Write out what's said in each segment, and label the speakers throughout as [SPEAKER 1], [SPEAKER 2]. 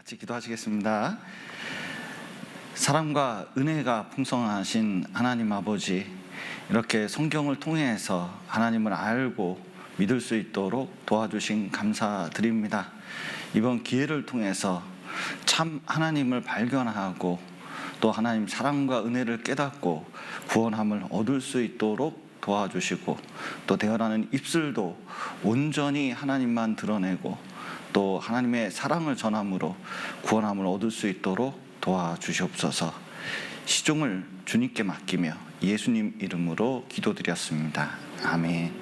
[SPEAKER 1] 같이 기도하시겠습니다. 사랑과 은혜가 풍성하신 하나님 아버지, 이렇게 성경을 통해서 하나님을 알고 믿을 수 있도록 도와주신 감사드립니다. 이번 기회를 통해서 참 하나님을 발견하고 또 하나님 사랑과 은혜를 깨닫고 구원함을 얻을 수 있도록 도와주시고, 또 대화하는 입술도 온전히 하나님만 드러내고 또 하나님의 사랑을 전함으로 구원함을 얻을 수 있도록 도와주시옵소서. 시종을 주님께 맡기며 예수님 이름으로 기도드렸습니다. 아멘.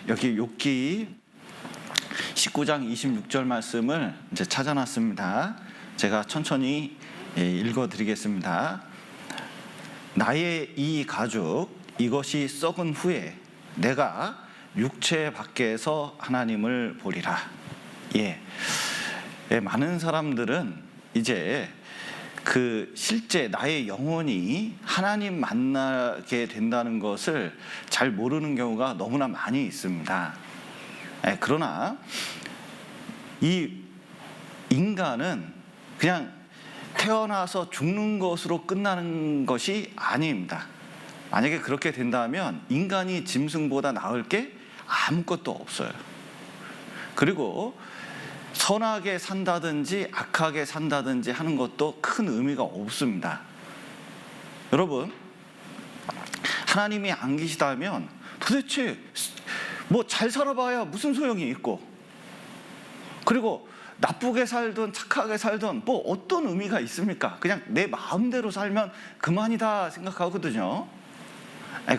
[SPEAKER 1] 여기 욥기 19장 26절 말씀을 이제 찾아놨습니다. 제가 천천히 읽어드리겠습니다. 나의 이 가죽 이것이 썩은 후에 내가 육체 밖에서 하나님을 보리라. 많은 사람들은 이제 실제 나의 영혼이 하나님 만나게 된다는 것을 잘 모르는 경우가 너무나 많이 있습니다. 그러나 이 인간은 그냥 태어나서 죽는 것으로 끝나는 것이 아닙니다. 만약에 그렇게 된다면 인간이 짐승보다 나을 게 아무것도 없어요. 그리고 선하게 산다든지 악하게 산다든지 하는 것도 큰 의미가 없습니다. 여러분, 하나님이 안 계시다면 도대체 잘 살아봐야 무슨 소용이 있고, 그리고 나쁘게 살든 착하게 살든 어떤 의미가 있습니까? 그냥 내 마음대로 살면 그만이다 생각하거든요.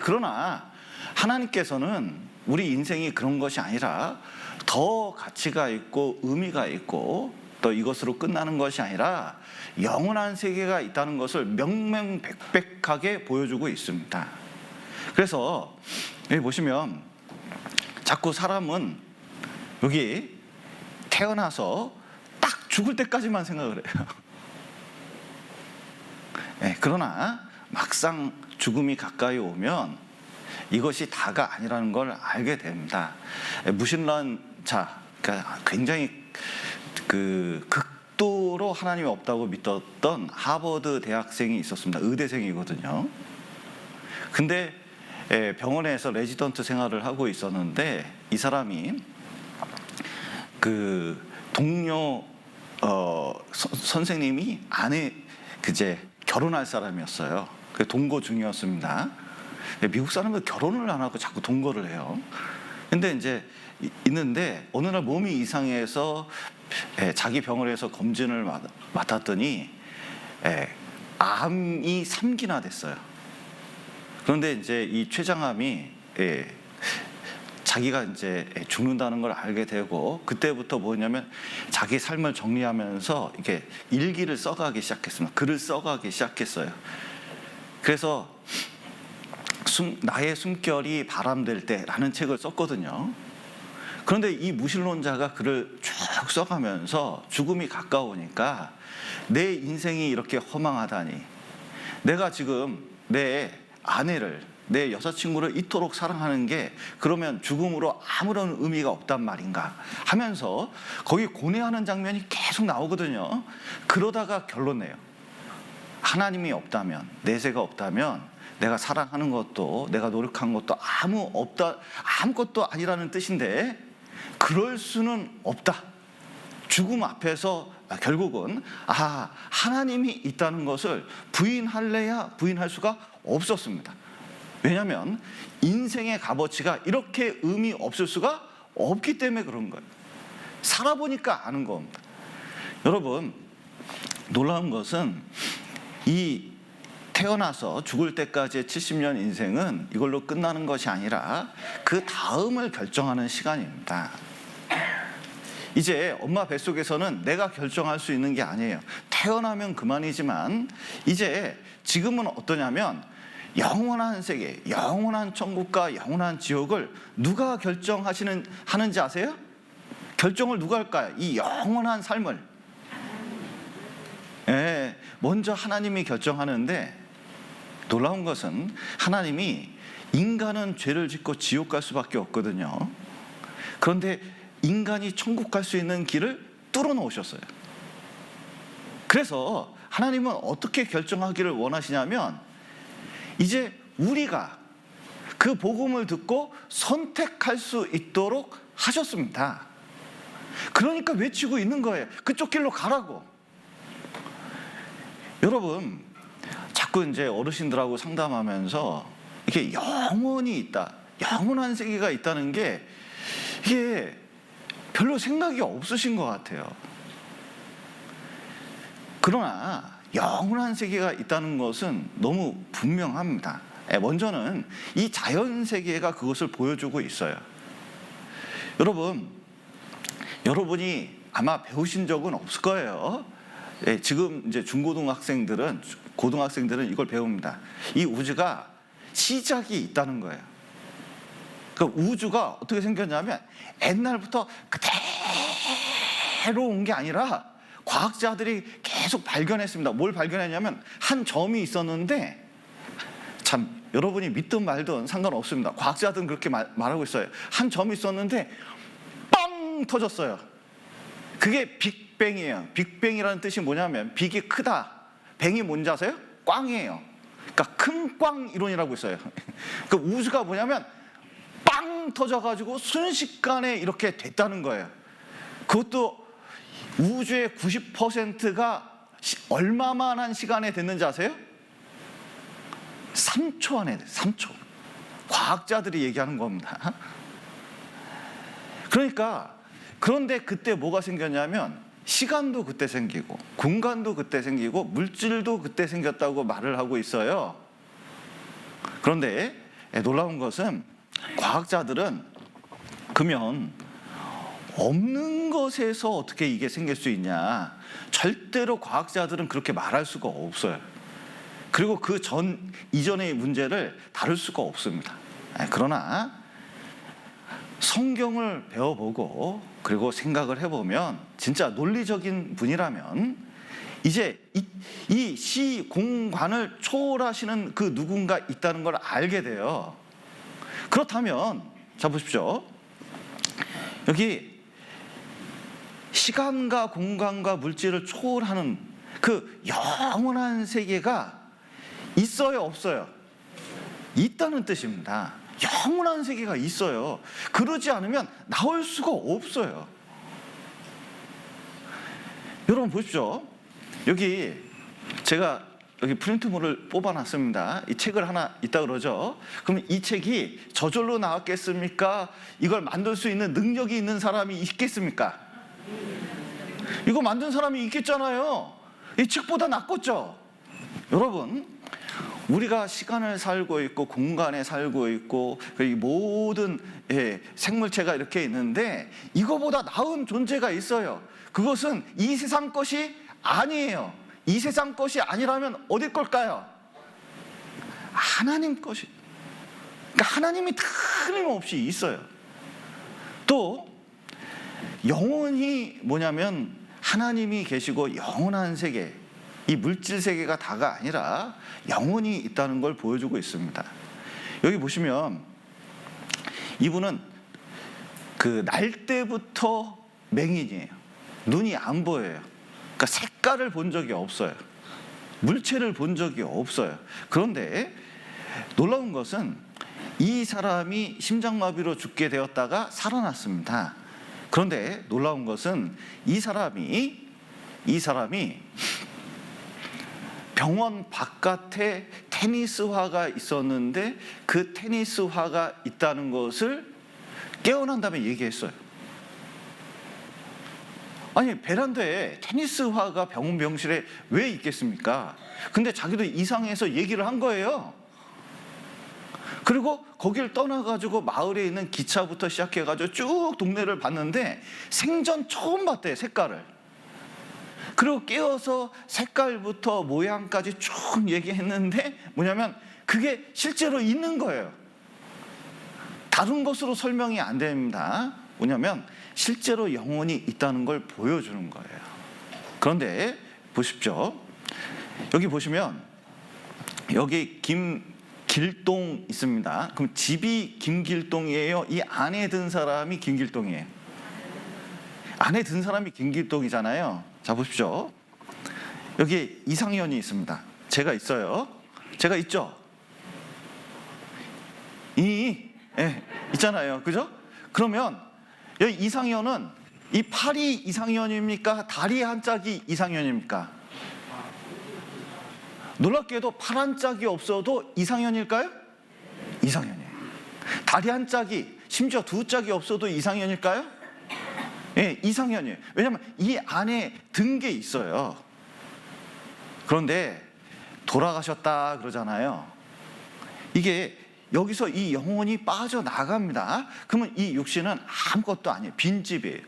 [SPEAKER 1] 그러나 하나님께서는 우리 인생이 그런 것이 아니라 더 가치가 있고 의미가 있고 또 이것으로 끝나는 것이 아니라 영원한 세계가 있다는 것을 명명백백하게 보여주고 있습니다. 그래서 여기 보시면 자꾸 사람은 여기 태어나서 딱 죽을 때까지만 생각을 해요. 그러나 막상 죽음이 가까이 오면 이것이 다가 아니라는 걸 알게 됩니다. 무신론자, 그러니까 굉장히 극도로 하나님이 없다고 믿었던 하버드 대학생이 있었습니다. 의대생이거든요. 근데 병원에서 레지던트 생활을 하고 있었는데 이 사람이 동료 선생님이 그제 결혼할 사람이었어요. 동거 중이었습니다. 미국 사람은 결혼을 안 하고 자꾸 동거를 해요. 근데 이제 있는데 어느 날 몸이 이상해서 자기 병원에서 검진을 맡았더니 암이 3기나 됐어요. 그런데 이제 이 췌장암이 자기가 이제 죽는다는 걸 알게 되고, 그때부터 뭐냐면 자기 삶을 정리하면서 이렇게 일기를 써가기 시작했습니다. 글을 써가기 시작했어요. 그래서 나의 숨결이 바람될 때라는 책을 썼거든요. 그런데 이 무신론자가 글을 쭉 써가면서 죽음이 가까우니까 내 인생이 이렇게 허망하다니, 내가 지금 내 아내를, 내 여자친구를 이토록 사랑하는 게 그러면 죽음으로 아무런 의미가 없단 말인가 하면서 거기 고뇌하는 장면이 계속 나오거든요. 그러다가 결론 내요. 하나님이 없다면, 내세가 없다면 내가 사랑하는 것도 내가 노력한 것도 아무것도 아니라는 뜻인데 그럴 수는 없다. 죽음 앞에서 결국은 하나님이 있다는 것을 부인할래야 부인할 수가 없었습니다. 왜냐하면 인생의 값어치가 이렇게 의미 없을 수가 없기 때문에 그런 거예요. 살아보니까 아는 겁니다. 여러분, 놀라운 것은 이 태어나서 죽을 때까지의 70년 인생은 이걸로 끝나는 것이 아니라 그 다음을 결정하는 시간입니다. 이제 엄마 뱃속에서는 내가 결정할 수 있는 게 아니에요. 태어나면 그만이지만 이제 지금은 어떠냐면 영원한 세계, 영원한 천국과 영원한 지옥을 누가 하는지 아세요? 결정을 누가 할까요? 이 영원한 삶을 먼저 하나님이 결정하는데, 놀라운 것은 하나님이 인간은 죄를 짓고 지옥 갈 수밖에 없거든요. 그런데 인간이 천국 갈 수 있는 길을 뚫어 놓으셨어요. 그래서 하나님은 어떻게 결정하기를 원하시냐면 이제 우리가 그 복음을 듣고 선택할 수 있도록 하셨습니다. 그러니까 외치고 있는 거예요. 그쪽 길로 가라고. 여러분, 자꾸 이제 어르신들하고 상담하면서 이게 영혼이 있다, 영원한 세계가 있다는 게 이게 별로 생각이 없으신 것 같아요. 그러나 영원한 세계가 있다는 것은 너무 분명합니다. 먼저는 이 자연 세계가 그것을 보여주고 있어요. 여러분이 아마 배우신 적은 없을 거예요. 지금 이제 고등학생들은 이걸 배웁니다. 이 우주가 시작이 있다는 거예요. 그 우주가 어떻게 생겼냐면 옛날부터 그대로 온 게 아니라 과학자들이 계속 발견했습니다. 뭘 발견했냐면 한 점이 있었는데, 참 여러분이 믿든 말든 상관없습니다. 과학자들은 그렇게 말하고 있어요. 한 점이 있었는데 빵 터졌어요. 그게 빅뱅이에요. 빅뱅이라는 뜻이 뭐냐면 빅이 크다, 뱅이 뭔지 아세요? 꽝이에요. 그러니까 큰 꽝 이론이라고 있어요. 그 우주가 뭐냐면 빵 터져가지고 순식간에 이렇게 됐다는 거예요. 그것도 우주의 90%가 얼마만한 시간에 됐는지 아세요? 3초 안에 돼요. 3초. 과학자들이 얘기하는 겁니다. 그런데 그때 뭐가 생겼냐면 시간도 그때 생기고 공간도 그때 생기고 물질도 그때 생겼다고 말을 하고 있어요. 그런데 놀라운 것은 과학자들은 그러면 없는 것에서 어떻게 이게 생길 수 있냐? 절대로 과학자들은 그렇게 말할 수가 없어요. 그리고 그 이전의 문제를 다룰 수가 없습니다. 그러나 성경을 배워보고 그리고 생각을 해보면 진짜 논리적인 분이라면 이제 이 시공간을 초월하시는 그 누군가 있다는 걸 알게 돼요. 그렇다면 자 보십시오. 여기 시간과 공간과 물질을 초월하는 그 영원한 세계가 있어요, 없어요? 있다는 뜻입니다. 영원한 세계가 있어요. 그러지 않으면 나올 수가 없어요. 여러분 보십시오. 제가 여기 프린트물을 뽑아놨습니다. 이 책을 하나 있다 그러죠. 그럼 이 책이 저절로 나왔겠습니까? 이걸 만들 수 있는 능력이 있는 사람이 있겠습니까? 이거 만든 사람이 있겠잖아요. 이 책보다 낫겠죠? 여러분, 우리가 시간을 살고 있고 공간에 살고 있고 이 모든 생물체가 이렇게 있는데 이거보다 나은 존재가 있어요. 그것은 이 세상 것이 아니에요. 이 세상 것이 아니라면 어디 걸까요? 하나님 것이. 그러니까 하나님이 틀림없이 있어요. 또 영혼이 뭐냐면 하나님이 계시고 영원한 세계, 이 물질 세계가 다가 아니라 영혼이 있다는 걸 보여주고 있습니다. 여기 보시면 이분은 그 날 때부터 맹인이에요. 눈이 안 보여요. 그러니까 색깔을 본 적이 없어요. 물체를 본 적이 없어요. 그런데 놀라운 것은 이 사람이 심장마비로 죽게 되었다가 살아났습니다. 그런데 놀라운 것은 이 사람이 병원 바깥에 테니스화가 있었는데 그 테니스화가 있다는 것을 깨어난 다음에 얘기했어요. 아니, 베란다에 테니스화가 병실에 왜 있겠습니까? 근데 자기도 이상해서 얘기를 한 거예요. 그리고 거길 떠나가지고 마을에 있는 기차부터 시작해가지고 쭉 동네를 봤는데 생전 처음 봤대요, 색깔을. 그리고 깨어서 색깔부터 모양까지 쭉 얘기했는데 뭐냐면 그게 실제로 있는 거예요. 다른 것으로 설명이 안 됩니다. 뭐냐면 실제로 영혼이 있다는 걸 보여주는 거예요. 그런데 보십시오. 여기 보시면 여기 김길동 있습니다. 그럼 집이 김길동이에요? 이 안에 든 사람이 김길동이에요? 안에 든 사람이 김길동이잖아요. 자 보십시오. 여기 이상현이 있습니다. 제가 있어요. 제가 있죠? 있잖아요. 그죠? 그러면 여기 이상현은 이 팔이 이상현입니까? 다리 한 짝이 이상현입니까? 놀랍게도 팔 한 짝이 없어도 이상현일까요? 이상현이에요. 다리 한 짝이, 심지어 두 짝이 없어도 이상현일까요? 예, 이상현이에요. 왜냐하면 이 안에 든 게 있어요. 그런데 돌아가셨다 그러잖아요. 이게 여기서 이 영혼이 빠져나갑니다. 그러면 이 육신은 아무것도 아니에요. 빈집이에요.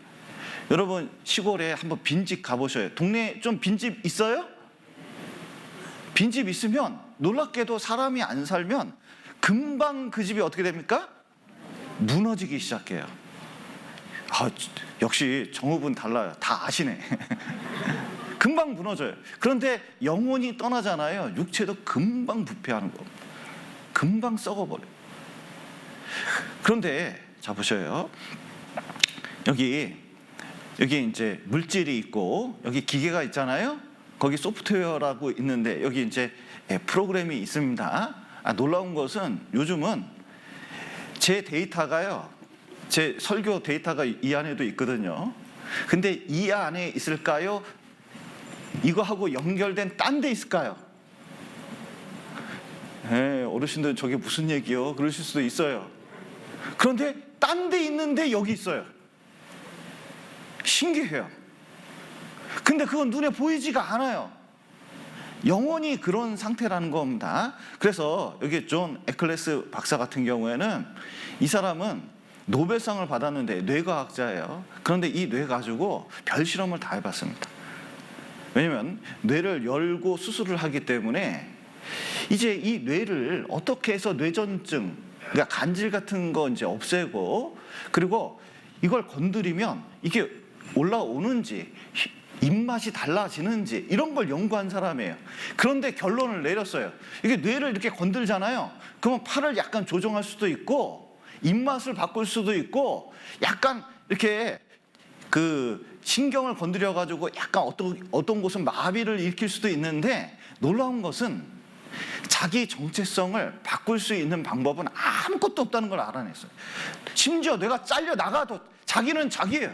[SPEAKER 1] 여러분 시골에 한번 빈집 가보셔요. 동네에 좀 빈집 있어요? 빈집 있으면 놀랍게도 사람이 안 살면 금방 그 집이 어떻게 됩니까? 무너지기 시작해요. 역시 정읍은 달라요. 다 아시네. 금방 무너져요. 그런데 영혼이 떠나잖아요. 육체도 금방 부패하는 겁니다. 금방 썩어버려요. 그런데 자 보셔요. 여기 이제 물질이 있고 여기 기계가 있잖아요. 거기 소프트웨어라고 있는데 여기 이제 프로그램이 있습니다. 놀라운 것은 요즘은 제 데이터가요. 제 설교 데이터가 이 안에도 있거든요. 근데 이 안에 있을까요? 이거하고 연결된 딴 데 있을까요? 어르신들 저게 무슨 얘기요? 그러실 수도 있어요. 그런데 딴 데 있는데 여기 있어요. 신기해요. 근데 그건 눈에 보이지가 않아요. 영혼이 그런 상태라는 겁니다. 그래서 여기 존 에클레스 박사 같은 경우에는 이 사람은 노벨상을 받았는데 뇌과학자예요. 그런데 이 뇌 가지고 별 실험을 다 해봤습니다. 왜냐하면 뇌를 열고 수술을 하기 때문에 이제 이 뇌를 어떻게 해서 뇌전증, 그러니까 간질 같은 거 이제 없애고, 그리고 이걸 건드리면 이게 올라오는지 입맛이 달라지는지 이런 걸 연구한 사람이에요. 그런데 결론을 내렸어요. 이게 뇌를 이렇게 건들잖아요. 그러면 팔을 약간 조정할 수도 있고 입맛을 바꿀 수도 있고 약간 이렇게 그 신경을 건드려 가지고 약간 어떤 곳은 마비를 일으킬 수도 있는데, 놀라운 것은 자기 정체성을 바꿀 수 있는 방법은 아무것도 없다는 걸 알아냈어요. 심지어 뇌가 잘려 나가도 자기는 자기예요.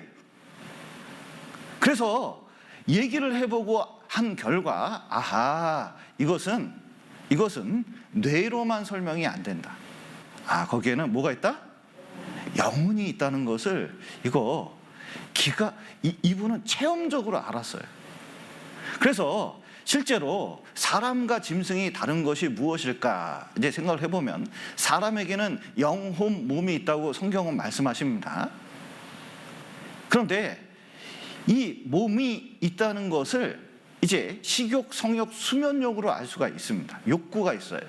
[SPEAKER 1] 그래서 얘기를 해보고 한 결과, 이것은 뇌로만 설명이 안 된다. 거기에는 뭐가 있다? 영혼이 있다는 것을 이분은 체험적으로 알았어요. 그래서 실제로 사람과 짐승이 다른 것이 무엇일까 이제 생각을 해보면 사람에게는 영혼, 몸이 있다고 성경은 말씀하십니다. 그런데 이 몸이 있다는 것을 이제 식욕, 성욕, 수면욕으로 알 수가 있습니다. 욕구가 있어요.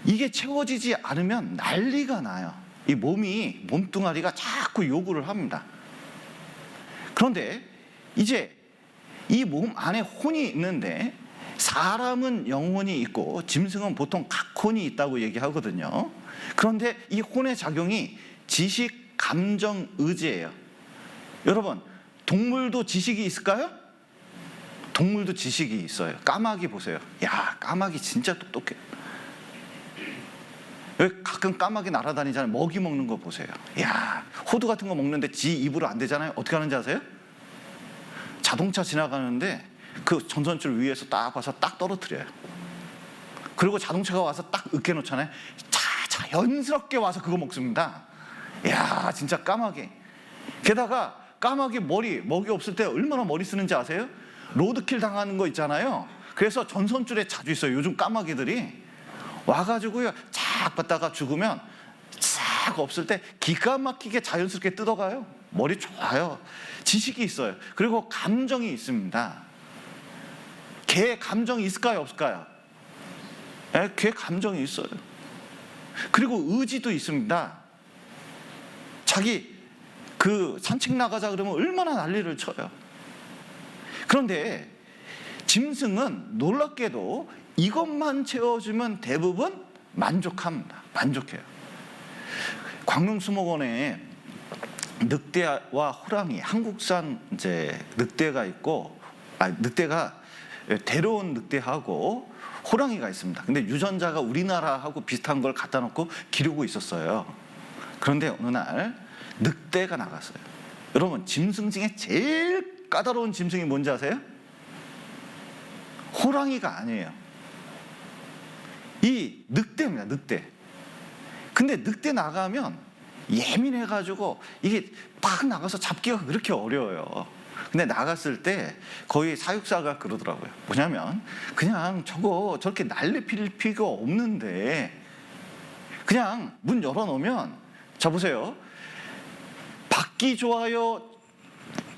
[SPEAKER 1] 이게 채워지지 않으면 난리가 나요. 이 몸뚱아리가 자꾸 요구를 합니다. 그런데 이제 이 몸 안에 혼이 있는데 사람은 영혼이 있고 짐승은 보통 각혼이 있다고 얘기하거든요. 그런데 이 혼의 작용이 지식, 감정, 의지예요. 여러분, 동물도 지식이 있을까요? 동물도 지식이 있어요. 까마귀 보세요. 까마귀 진짜 똑똑해. 왜 가끔 까마귀 날아다니잖아요. 먹이 먹는 거 보세요. 호두 같은 거 먹는데 지 입으로 안 되잖아요. 어떻게 하는지 아세요? 자동차 지나가는데 그 전선줄 위에서 딱 와서 딱 떨어뜨려요. 그리고 자동차가 와서 딱 으깨 놓잖아요. 자연스럽게 와서 그거 먹습니다. 진짜 까마귀. 게다가 까마귀 먹이 없을 때 얼마나 머리 쓰는지 아세요? 로드킬 당하는 거 있잖아요. 그래서 전선줄에 자주 있어요. 요즘 까마귀들이 와가지고요, 쫙 받다가 죽으면 싹 없을 때 기가 막히게 자연스럽게 뜯어가요. 머리 좋아요. 지식이 있어요. 그리고 감정이 있습니다. 개 감정이 있을까요, 없을까요? 개 감정이 있어요. 그리고 의지도 있습니다. 자기 산책 나가자 그러면 얼마나 난리를 쳐요. 그런데 짐승은 놀랍게도 이것만 채워주면 대부분 만족합니다. 만족해요. 광릉수목원에 늑대와 호랑이, 한국산 이제 늑대가 있고, 늑대가 데려온 늑대하고 호랑이가 있습니다. 근데 유전자가 우리나라하고 비슷한 걸 갖다 놓고 기르고 있었어요. 그런데 어느 날 늑대가 나갔어요. 여러분, 짐승 중에 제일 까다로운 짐승이 뭔지 아세요? 호랑이가 아니에요. 이 늑대입니다. 늑대. 근데 늑대 나가면 예민해가지고 이게 막 나가서 잡기가 그렇게 어려워요. 근데 나갔을 때 거의 사육사가 그러더라고요. 뭐냐면 그냥 저렇게 난리 필 필요가 없는데 그냥 문 열어놓으면, 자 보세요. 밖이 좋아요?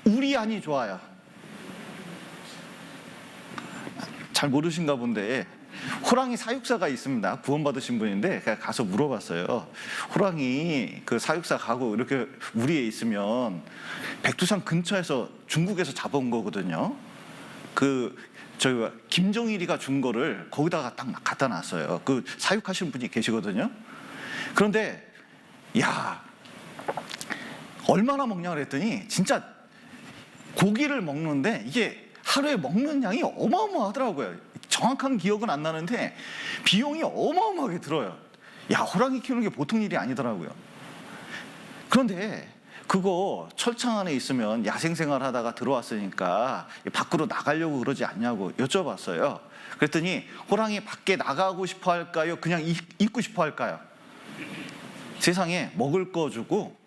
[SPEAKER 1] 우리 안이 좋아요? 잘 모르신가 본데 호랑이 사육사가 있습니다. 구원받으신 분인데 가서 물어봤어요. 호랑이 그 사육사 가고 이렇게 우리에 있으면 백두산 근처에서 중국에서 잡아온 거거든요. 저희가 김정일이가 준 거를 거기다가 딱 갖다 놨어요. 그 사육하시는 분이 계시거든요. 그런데 야, 얼마나 먹냐 그랬더니 진짜 고기를 먹는데 이게 하루에 먹는 양이 어마어마하더라고요. 정확한 기억은 안 나는데 비용이 어마어마하게 들어요. 야, 호랑이 키우는 게 보통 일이 아니더라고요. 그런데 그거 철창 안에 있으면 야생생활 하다가 들어왔으니까 밖으로 나가려고 그러지 않냐고 여쭤봤어요. 그랬더니 호랑이 밖에 나가고 싶어 할까요? 그냥 있고 싶어 할까요? 세상에 먹을 거 주고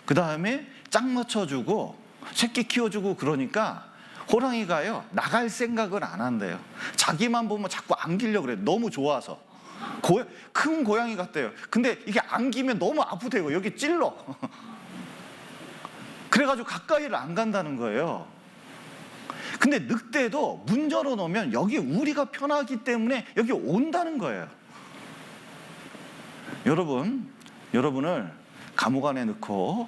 [SPEAKER 1] 그 다음에 짝 맞춰주고 새끼 키워주고 그러니까 호랑이가요 나갈 생각을 안 한대요. 자기만 보면 자꾸 안기려고 그래요. 너무 좋아서. 큰 고양이 같대요. 근데 이게 안기면 너무 아프대요. 여기 찔러. 그래가지고 가까이를 안 간다는 거예요. 근데 늑대도 문 열어놓으면 여기 우리가 편하기 때문에 여기 온다는 거예요. 여러분을 감옥 안에 넣고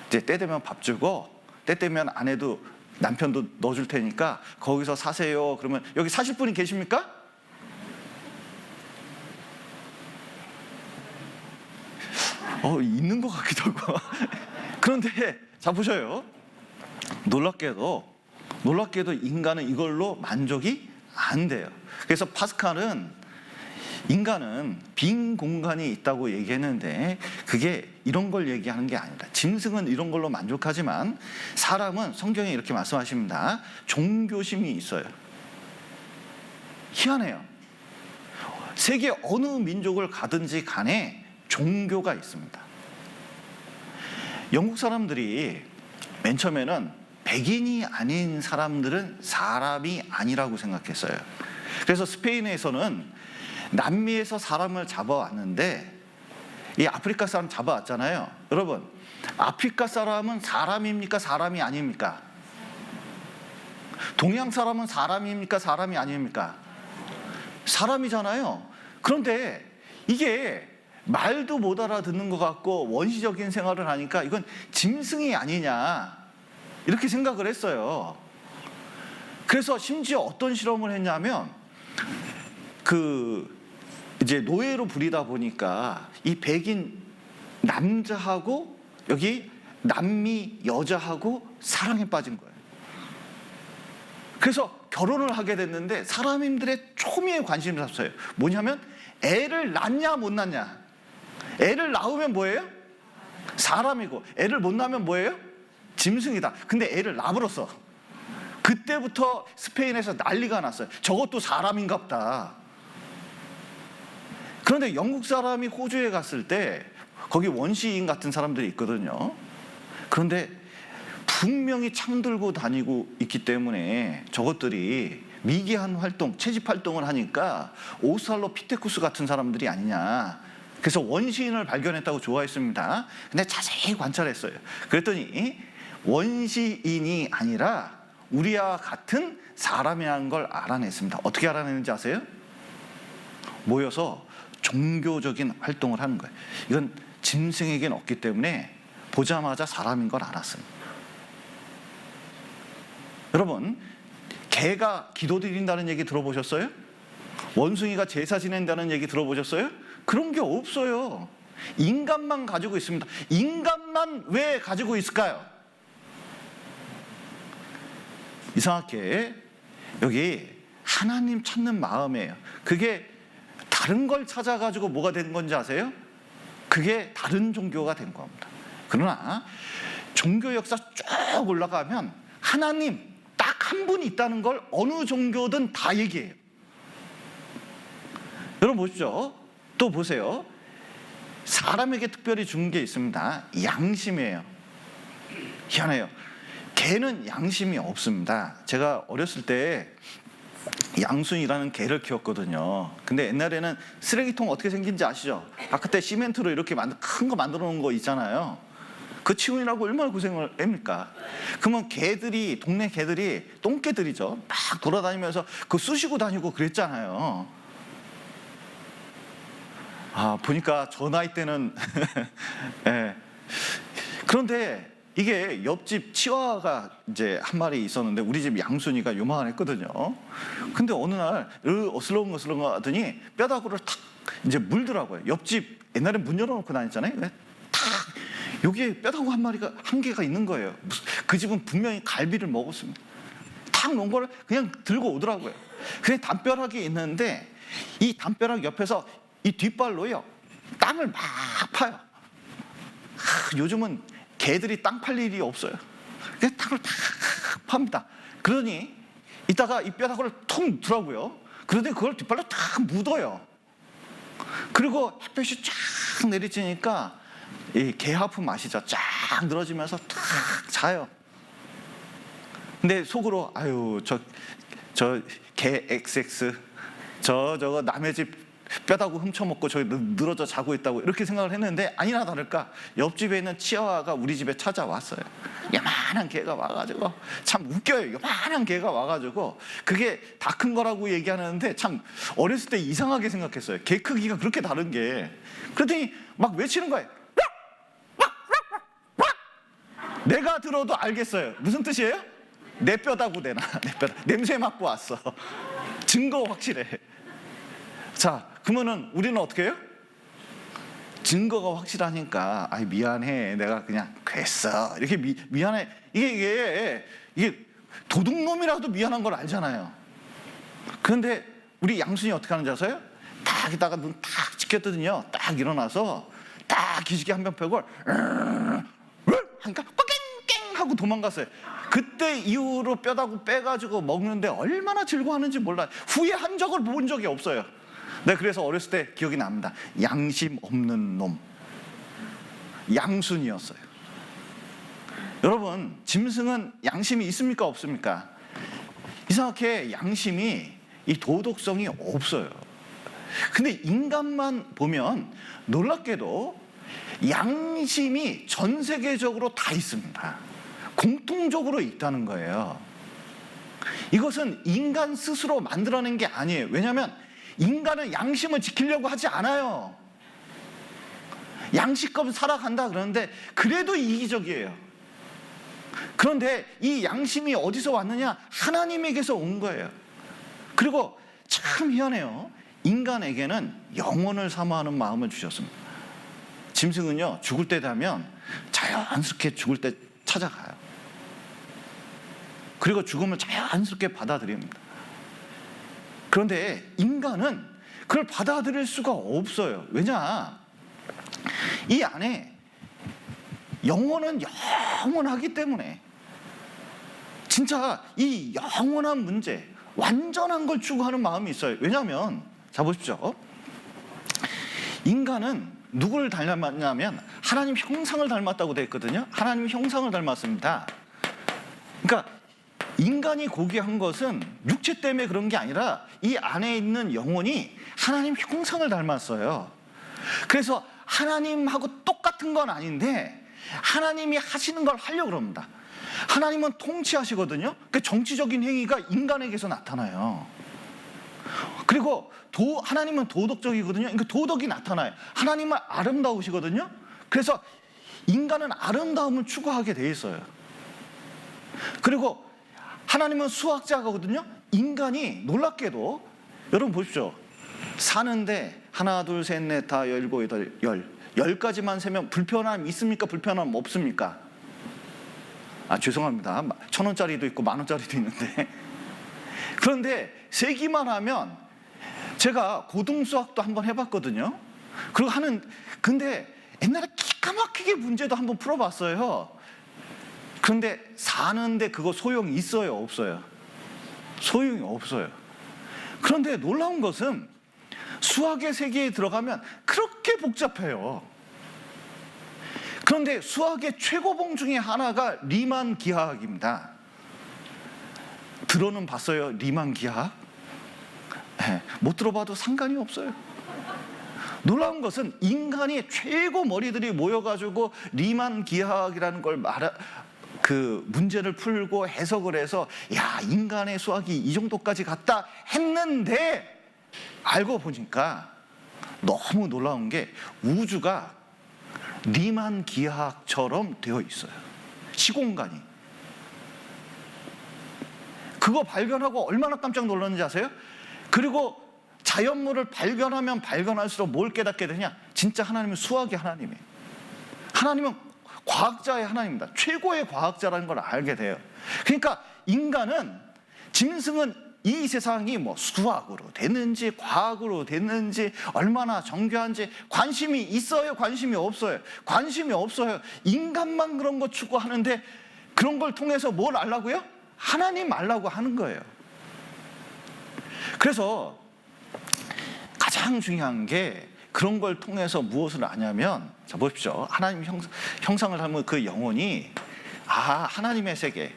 [SPEAKER 1] 이제 때 되면 밥 주고 때 되면 아내도 남편도 넣어줄 테니까 거기서 사세요. 그러면 여기 사실 분이 계십니까? 있는 것 같기도 하고. 그런데 자 보셔요. 놀랍게도 인간은 이걸로 만족이 안 돼요. 그래서 파스칼은 인간은 빈 공간이 있다고 얘기했는데 그게 이런 걸 얘기하는 게 아니다. 짐승은 이런 걸로 만족하지만 사람은 성경에 이렇게 말씀하십니다. 종교심이 있어요. 희한해요. 세계 어느 민족을 가든지 간에 종교가 있습니다. 영국 사람들이 맨 처음에는 백인이 아닌 사람들은 사람이 아니라고 생각했어요. 그래서 스페인에서는 남미에서 사람을 잡아왔는데 이 아프리카 사람 잡아왔잖아요. 여러분, 아프리카 사람은 사람입니까? 사람이 아닙니까? 동양 사람은 사람입니까? 사람이 아닙니까? 사람이잖아요. 그런데 이게 말도 못 알아듣는 것 같고 원시적인 생활을 하니까 이건 짐승이 아니냐 이렇게 생각을 했어요. 그래서 심지어 어떤 실험을 했냐면 이제 노예로 부리다 보니까 이 백인 남자하고 여기 남미 여자하고 사랑에 빠진 거예요. 그래서 결혼을 하게 됐는데 사람들의 초미의 관심을 잡았어요. 뭐냐면 애를 낳냐 못 낳냐. 애를 낳으면 뭐예요? 사람이고 애를 못 낳으면 뭐예요? 짐승이다. 근데 애를 낳아버렸어. 그때부터 스페인에서 난리가 났어요. 저것도 사람인갑다. 그런데 영국 사람이 호주에 갔을 때 거기 원시인 같은 사람들이 있거든요. 그런데 분명히 창 들고 다니고 있기 때문에 저것들이 미개한 활동, 채집 활동을 하니까 오스트랄로피테쿠스 같은 사람들이 아니냐. 그래서 원시인을 발견했다고 좋아했습니다. 근데 자세히 관찰했어요. 그랬더니 원시인이 아니라 우리와 같은 사람이라는 걸 알아냈습니다. 어떻게 알아냈는지 아세요? 모여서 종교적인 활동을 하는 거예요. 이건 짐승에게는 없기 때문에 보자마자 사람인 걸 알았습니다. 여러분, 개가 기도 드린다는 얘기 들어보셨어요? 원숭이가 제사 지낸다는 얘기 들어보셨어요? 그런 게 없어요. 인간만 가지고 있습니다. 인간만 왜 가지고 있을까요? 이상하게 여기 하나님 찾는 마음이에요. 그게 다른 걸 찾아가지고 뭐가 된 건지 아세요? 그게 다른 종교가 된 겁니다. 그러나 종교 역사 쭉 올라가면 하나님 딱 한 분이 있다는 걸 어느 종교든 다 얘기해요. 여러분 보십시오. 또 보세요. 사람에게 특별히 주는 게 있습니다. 양심이에요. 희한해요. 개는 양심이 없습니다. 제가 어렸을 때 양순이라는 개를 키웠거든요. 근데 옛날에는 쓰레기통 어떻게 생긴지 아시죠? 바깥에 시멘트로 이렇게 큰 거 만들어 놓은 거 있잖아요. 그 치우느라고 얼마나 고생을 합니까? 그러면 개들이, 동네 개들이, 똥개들이죠. 막 돌아다니면서 그거 쑤시고 다니고 그랬잖아요. 보니까 저 나이 때는 네. 그런데 이게 옆집 치와가 이제 한 마리 있었는데 우리 집 양순이가 요만했거든요. 근데 어느 날 어슬렁어슬렁 하더니 뼈다구를 탁 이제 물더라고요. 옆집 옛날에 문 열어놓고 다녔잖아요. 탁 여기에 뼈다구 한 개가 있는 거예요. 그 집은 분명히 갈비를 먹었습니다. 탁 놓은 거를 그냥 들고 오더라고요. 그냥 담벼락이 있는데 이 담벼락 옆에서 이 뒷발로요 땅을 막 파요. 요즘은 개들이 땅 팔 일이 없어요. 그래서 땅을 탁 팝니다. 그러더니 이따가 이 뼈다구를 툭 두라고요. 그러더니 그걸 뒷발로 탁 묻어요. 그리고 햇볕이 쫙 내리치니까 이 개하품 아시죠? 쫙 늘어지면서 탁 자요. 근데 속으로 아유 저 개 XX 저거 남의 집 뼈다구 훔쳐먹고 저기 늘어져 자고 있다고 이렇게 생각을 했는데 아니나 다를까 옆집에 있는 치아와가 우리 집에 찾아왔어요. 요만한 개가 와가지고 참 웃겨요. 요만한 개가 와가지고 그게 다 큰 거라고 얘기하는데 참 어렸을 때 이상하게 생각했어요. 개 크기가 그렇게 다른 게. 그랬더니 막 외치는 거예요. 내가 들어도 알겠어요. 무슨 뜻이에요? 내 뼈다구 내놔. 내 뼈다구. 냄새 맡고 왔어. 증거 확실해. 자, 그러면은 우리는 어떻게 해요? 증거가 확실하니까 아이 미안해. 내가 그냥 그랬어. 이렇게 미안해. 이게 도둑놈이라도 미안한 걸 알잖아요. 그런데 우리 양순이 어떻게 하는지 아세요? 딱 이따가 눈 딱 지켰거든요. 딱 일어나서 딱 기지개 한 병 펴고 하니까 깽깽 하고 도망갔어요. 그때 이후로 뼈다구 빼가지고 먹는데 얼마나 즐거워하는지 몰라요. 후회한 적을 본 적이 없어요. 네, 그래서 어렸을 때 기억이 납니다. 양심 없는 놈. 양순이었어요. 여러분, 짐승은 양심이 있습니까? 없습니까? 이상하게 양심이, 이 도덕성이 없어요. 근데 인간만 보면 놀랍게도 양심이 전 세계적으로 다 있습니다. 공통적으로 있다는 거예요. 이것은 인간 스스로 만들어낸 게 아니에요. 왜냐하면 인간은 양심을 지키려고 하지 않아요. 양식껏 살아간다 그러는데 그래도 이기적이에요. 그런데 이 양심이 어디서 왔느냐? 하나님에게서 온 거예요. 그리고 참 희한해요. 인간에게는 영혼을 사모하는 마음을 주셨습니다. 짐승은요, 죽을 때 되면 자연스럽게 죽을 때 찾아가요. 그리고 죽음을 자연스럽게 받아들입니다. 그런데 인간은 그걸 받아들일 수가 없어요. 왜냐? 이 안에 영혼은 영원하기 때문에 진짜 이 영원한 문제, 완전한 걸 추구하는 마음이 있어요. 왜냐하면 자 보십시오. 인간은 누구를 닮았냐면 하나님 형상을 닮았다고 되어 있거든요. 하나님 형상을 닮았습니다. 그러니까 인간이 고귀한 것은 육체 때문에 그런 게 아니라 이 안에 있는 영혼이 하나님 형상을 닮았어요. 그래서 하나님하고 똑같은 건 아닌데 하나님이 하시는 걸 하려고 그럽니다. 하나님은 통치하시거든요. 그 정치적인 행위가 인간에게서 나타나요. 그리고 하나님은 도덕적이거든요. 그러니까 도덕이 나타나요. 하나님은 아름다우시거든요. 그래서 인간은 아름다움을 추구하게 돼 있어요. 그리고 하나님은 수학자거든요. 인간이 놀랍게도 여러분 보십시오. 사는데 하나 둘 셋 넷 다 열고 여덟 열 10가지만 세면 불편함 있습니까? 불편함 없습니까? 죄송합니다. 1,000원짜리도 있고 10,000원짜리도 있는데 그런데 세기만 하면 제가 고등수학도 한번 해봤거든요. 근데 옛날에 기가 막히게 문제도 한번 풀어봤어요. 그런데 사는데 그거 소용이 있어요? 없어요? 소용이 없어요. 그런데 놀라운 것은 수학의 세계에 들어가면 그렇게 복잡해요. 그런데 수학의 최고봉 중에 하나가 리만 기하학입니다. 들어는 봤어요? 리만 기하학? 네, 못 들어봐도 상관이 없어요. 놀라운 것은 인간이 최고 머리들이 모여가지고 리만 기하학이라는 걸 그 문제를 풀고 해석을 해서 야, 인간의 수학이 이 정도까지 갔다 했는데 알고 보니까 너무 놀라운 게 우주가 리만 기하학처럼 되어 있어요. 시공간이. 그거 발견하고 얼마나 깜짝 놀랐는지 아세요? 그리고 자연물을 발견하면 발견할수록 뭘 깨닫게 되냐? 진짜 하나님은 수학의 하나님이에요. 하나님은 과학자의 하나님입니다. 최고의 과학자라는 걸 알게 돼요. 그러니까 인간은, 짐승은 이 세상이 뭐 수학으로 됐는지 과학으로 됐는지 얼마나 정교한지 관심이 있어요? 관심이 없어요? 관심이 없어요. 인간만 그런 거 추구하는데 그런 걸 통해서 뭘 알라고요? 하나님 알라고 하는 거예요. 그래서 가장 중요한 게 그런 걸 통해서 무엇을 아냐면, 자 보십시오. 하나님 형상을 닮은 그 영혼이 하나님의 세계,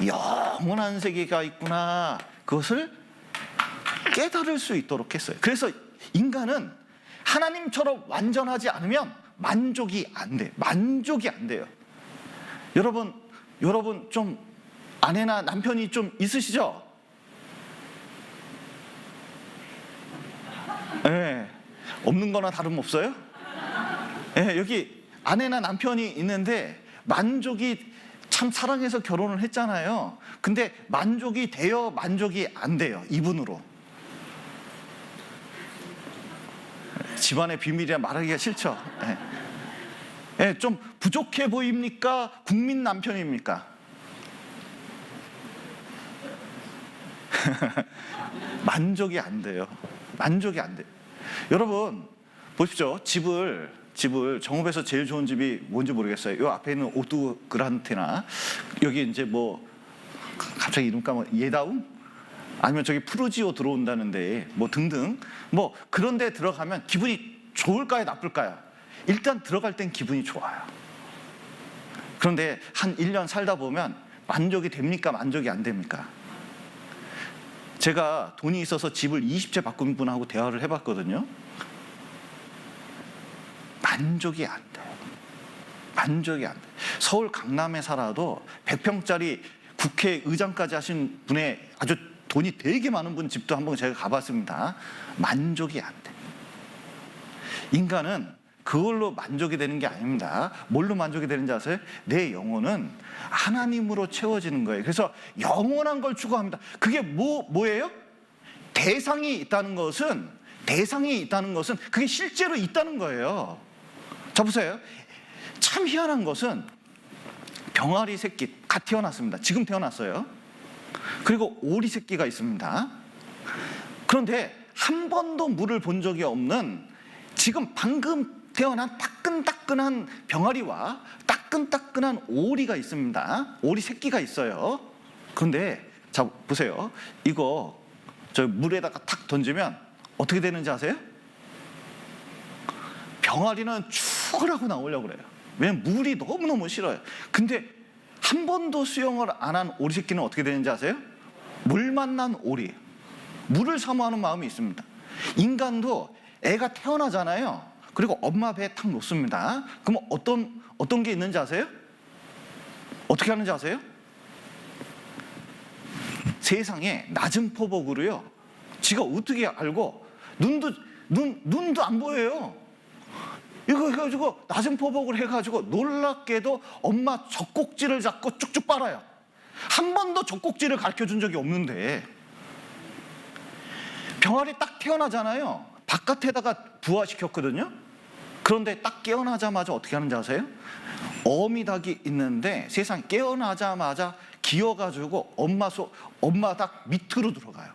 [SPEAKER 1] 영원한 세계가 있구나, 그것을 깨달을 수 있도록 했어요. 그래서 인간은 하나님처럼 완전하지 않으면 만족이 안 돼요. 만족이 안 돼요. 여러분 좀 아내나 남편이 좀 있으시죠? 네. 없는 거나 다름없어요? 네, 여기 아내나 남편이 있는데 만족이, 참 사랑해서 결혼을 했잖아요. 근데 만족이 돼요? 만족이 안 돼요? 이분으로. 집안의 비밀이라 말하기가 싫죠? 네. 네, 좀 부족해 보입니까? 국민 남편입니까? 만족이 안 돼요. 만족이 안 돼요. 여러분 보십시오. 집을 정읍에서 제일 좋은 집이 뭔지 모르겠어요. 요 앞에 있는 오뚜그란테나 여기 이제 뭐 갑자기 이름 까먹, 예다움? 아니면 저기 푸르지오 들어온다는데 뭐 등등 뭐 그런 데 들어가면 기분이 좋을까요? 나쁠까요? 일단 들어갈 땐 기분이 좋아요. 그런데 한 1년 살다 보면 만족이 됩니까? 만족이 안 됩니까? 제가 돈이 있어서 집을 20채 바꾼 분하고 대화를 해봤거든요. 만족이 안 돼요. 만족이 안 돼요. 서울 강남에 살아도 100평짜리 국회의장까지 하신 분의 아주 돈이 되게 많은 분 집도 한번 제가 가봤습니다. 만족이 안 돼요. 인간은 그걸로 만족이 되는 게 아닙니다. 뭘로 만족이 되는지 아세요? 내 영혼은 하나님으로 채워지는 거예요. 그래서 영원한 걸 추구합니다. 그게 뭐예요? 대상이 있다는 것은 그게 실제로 있다는 거예요. 자 보세요. 참 희한한 것은 병아리 새끼 갓 태어났습니다. 지금 태어났어요. 그리고 오리 새끼가 있습니다. 그런데 한 번도 물을 본 적이 없는 지금 방금 태어난 따끈따끈한 병아리와 따끈따끈한 오리가 있습니다. 오리 새끼가 있어요. 그런데 자 보세요. 이거 저 물에다가 탁 던지면 어떻게 되는지 아세요? 병아리는 축을 하고 나오려고 그래요. 왜냐면 물이 너무너무 싫어요. 근데 한 번도 수영을 안 한 오리 새끼는 어떻게 되는지 아세요? 물 만난 오리. 물을 사모하는 마음이 있습니다. 인간도 애가 태어나잖아요. 그리고 엄마 배에 탁 놓습니다. 그럼 어떤 게 있는지 아세요? 어떻게 하는지 아세요? 세상에 낮은 포복으로요. 지가 어떻게 알고 눈도 안 보여요. 이거 해가지고 낮은 포복을 해가지고 놀랍게도 엄마 젖꼭지를 잡고 쭉쭉 빨아요. 한 번도 젖꼭지를 가르쳐준 적이 없는데 병아리 딱 태어나잖아요. 바깥에다가 부화시켰거든요. 그런데 딱 깨어나자마자 어떻게 하는지 아세요? 어미닭이 있는데 세상에 깨어나자마자 기어가지고 엄마 닭 밑으로 들어가요.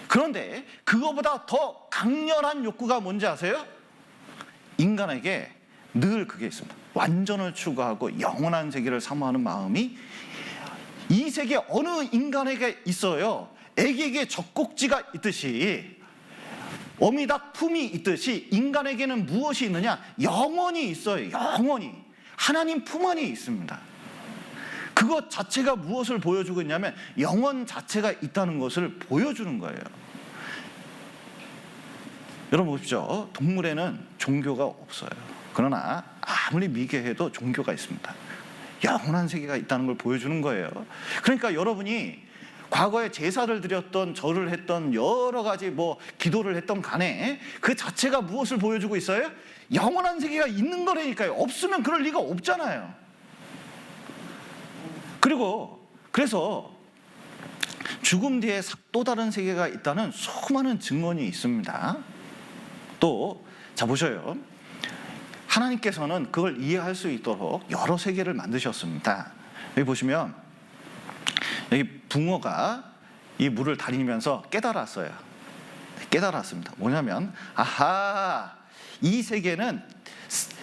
[SPEAKER 1] 그런데 그거보다 더 강렬한 욕구가 뭔지 아세요? 인간에게 늘 그게 있습니다. 완전을 추구하고 영원한 세계를 사모하는 마음이 이 세계 어느 인간에게 있어요. 애기에게 젖꼭지가 있듯이 어미닭 품이 있듯이 인간에게는 무엇이 있느냐? 영원이 있어요. 영원히. 하나님 품 안에 있습니다. 그것 자체가 무엇을 보여주고 있냐면 영원 자체가 있다는 것을 보여주는 거예요. 여러분 보십시오. 동물에는 종교가 없어요. 그러나 아무리 미개해도 종교가 있습니다. 영원한 세계가 있다는 걸 보여주는 거예요. 그러니까 여러분이 과거에 제사를 드렸던, 절을 했던, 여러 가지 기도를 했던 간에 그 자체가 무엇을 보여주고 있어요? 영원한 세계가 있는 거라니까요. 없으면 그럴 리가 없잖아요. 그래서 죽음 뒤에 또 다른 세계가 있다는 수많은 증언이 있습니다. 또, 자 보셔요. 하나님께서는 그걸 이해할 수 있도록 여러 세계를 만드셨습니다. 여기 보시면 여기 붕어가 이 물을 다니면서 깨달았어요. 깨달았습니다. 뭐냐면 이 세계는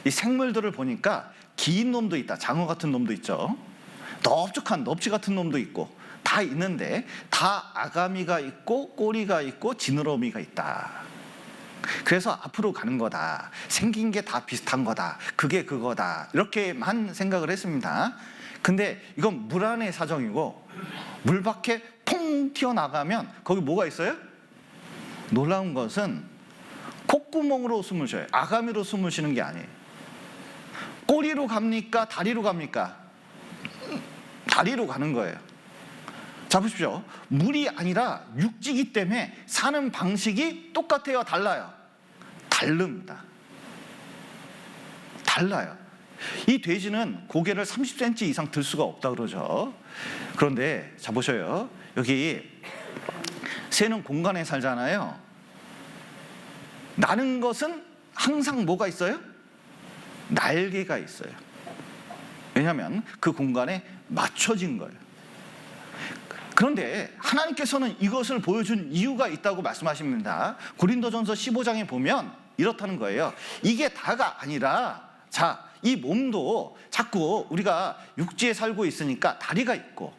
[SPEAKER 1] 이 생물들을 보니까 긴 놈도 있다. 장어 같은 놈도 있죠. 넓적한 넙치 같은 놈도 있고 다 있는데 다 아가미가 있고 꼬리가 있고 지느러미가 있다. 그래서 앞으로 가는 거다. 생긴 게 다 비슷한 거다. 그게 그거다. 이렇게만 생각을 했습니다. 근데 이건 물 안의 사정이고 물 밖에 퐁 튀어나가면 거기 뭐가 있어요? 놀라운 것은 콧구멍으로 숨을 쉬어요. 아가미로 숨을 쉬는 게 아니에요. 꼬리로 갑니까? 다리로 갑니까? 다리로 가는 거예요. 자 보십시오. 물이 아니라 육지이기 때문에 사는 방식이 똑같아요? 달라요? 다릅니다. 달라요. 이 돼지는 고개를 30cm 이상 들 수가 없다 그러죠. 그런데 자 보셔요. 여기 새는 공간에 살잖아요. 나는 것은 항상 뭐가 있어요? 날개가 있어요. 왜냐하면 그 공간에 맞춰진 거예요. 그런데 하나님께서는 이것을 보여준 이유가 있다고 말씀하십니다. 고린도전서 15장에 보면 이렇다는 거예요. 이게 다가 아니라 이 몸도 자꾸 우리가 육지에 살고 있으니까 다리가 있고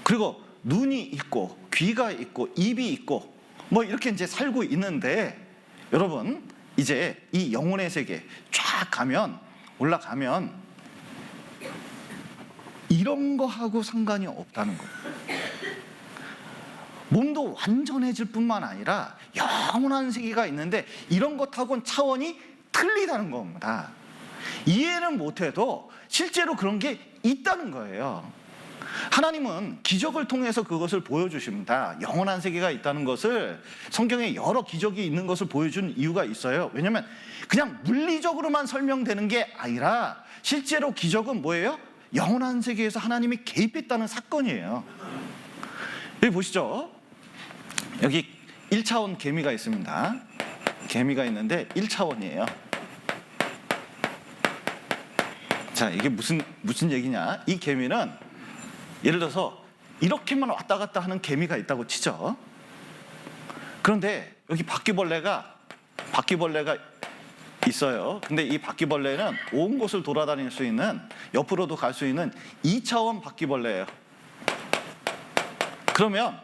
[SPEAKER 1] 그리고 눈이 있고 귀가 있고 입이 있고 이렇게 이제 살고 있는데 여러분 이제 이 영혼의 세계 쫙 올라가면 이런 거하고 상관이 없다는 거예요. 몸도 완전해질 뿐만 아니라 영원한 세계가 있는데 이런 것하고는 차원이 틀리다는 겁니다. 이해는 못해도 실제로 그런 게 있다는 거예요. 하나님은 기적을 통해서 그것을 보여주십니다. 영원한 세계가 있다는 것을 성경에 여러 기적이 있는 것을 보여준 이유가 있어요. 왜냐하면 그냥 물리적으로만 설명되는 게 아니라 실제로 기적은 뭐예요? 영원한 세계에서 하나님이 개입했다는 사건이에요. 여기 보시죠. 여기 1차원 개미가 있습니다. 개미가 있는데 1차원이에요. 자, 이게 무슨 얘기냐? 이 개미는 예를 들어서 이렇게만 왔다 갔다 하는 개미가 있다고 치죠. 그런데 여기 바퀴벌레가 있어요. 근데 이 바퀴벌레는 온 곳을 돌아다닐 수 있는, 옆으로도 갈 수 있는 2차원 바퀴벌레예요. 그러면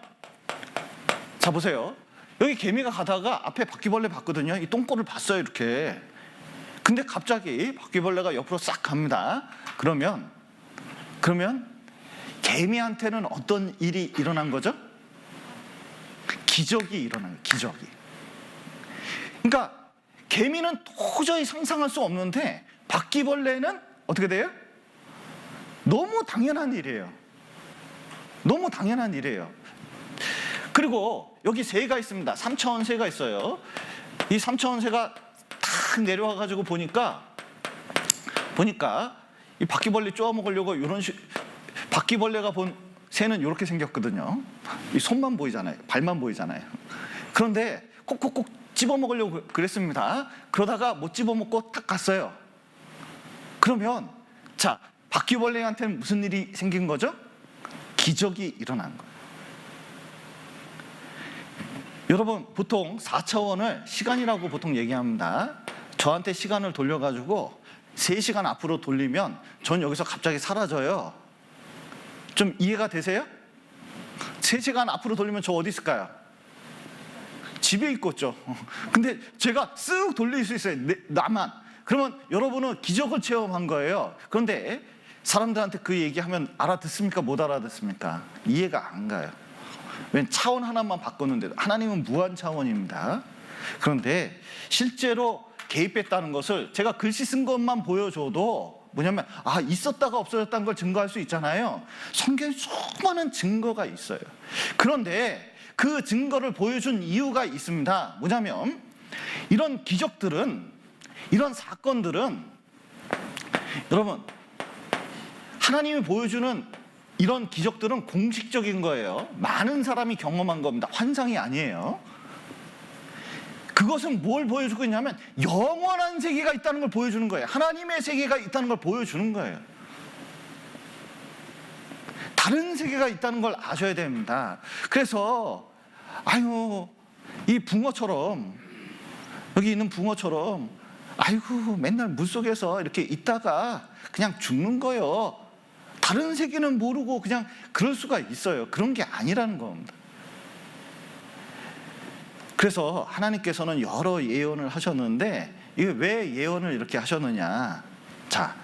[SPEAKER 1] 자 보세요. 여기 개미가 가다가 앞에 바퀴벌레 봤거든요. 이 똥꼬를 봤어요, 이렇게. 근데 갑자기 바퀴벌레가 옆으로 싹 갑니다. 그러면 개미한테는 어떤 일이 일어난 거죠? 기적이 일어나요. 기적이. 그러니까 개미는 도저히 상상할 수 없는데 바퀴벌레는 어떻게 돼요? 너무 당연한 일이에요. 너무 당연한 일이에요. 그리고 여기 새가 있습니다. 3차원 새가 있어요. 이 3차원 새가 탁 내려와가지고 보니까 이 바퀴벌레 쪼아 먹으려고 바퀴벌레가 본 새는 이렇게 생겼거든요. 이 손만 보이잖아요. 발만 보이잖아요. 그런데 콕콕콕 집어먹으려고 그랬습니다. 그러다가 못 집어먹고 탁 갔어요. 그러면 자, 바퀴벌레한테는 무슨 일이 생긴 거죠? 기적이 일어난 거예요. 여러분, 보통 4차원을 시간이라고 보통 얘기합니다. 저한테 시간을 돌려가지고 3시간 앞으로 돌리면 전 여기서 갑자기 사라져요. 좀 이해가 되세요? 3시간 앞으로 돌리면 저 어디 있을까요? 집에 있겠죠. 근데 제가 쓱 돌릴 수 있어요. 나만. 그러면 여러분은 기적을 체험한 거예요. 그런데 사람들한테 그 얘기하면 알아듣습니까? 못 알아듣습니까? 이해가 안 가요. 왜냐면 차원 하나만 바꿨는데도 하나님은 무한 차원입니다. 그런데 실제로 개입했다는 것을 제가 글씨 쓴 것만 보여줘도 뭐냐면 있었다가 없어졌다는 걸 증거할 수 있잖아요. 성경에 수많은 증거가 있어요. 그런데 그 증거를 보여준 이유가 있습니다. 뭐냐면 이런 기적들은, 이런 사건들은 여러분, 하나님이 보여주는 이런 기적들은 공식적인 거예요. 많은 사람이 경험한 겁니다. 환상이 아니에요. 그것은 뭘 보여주고 있냐면 영원한 세계가 있다는 걸 보여주는 거예요. 하나님의 세계가 있다는 걸 보여주는 거예요. 다른 세계가 있다는 걸 아셔야 됩니다. 그래서 이 붕어처럼, 여기 있는 붕어처럼 맨날 물속에서 이렇게 있다가 그냥 죽는 거예요. 다른 세계는 모르고 그냥 그럴 수가 있어요. 그런 게 아니라는 겁니다. 그래서 하나님께서는 여러 예언을 하셨는데 이게 왜 예언을 이렇게 하셨느냐. 자,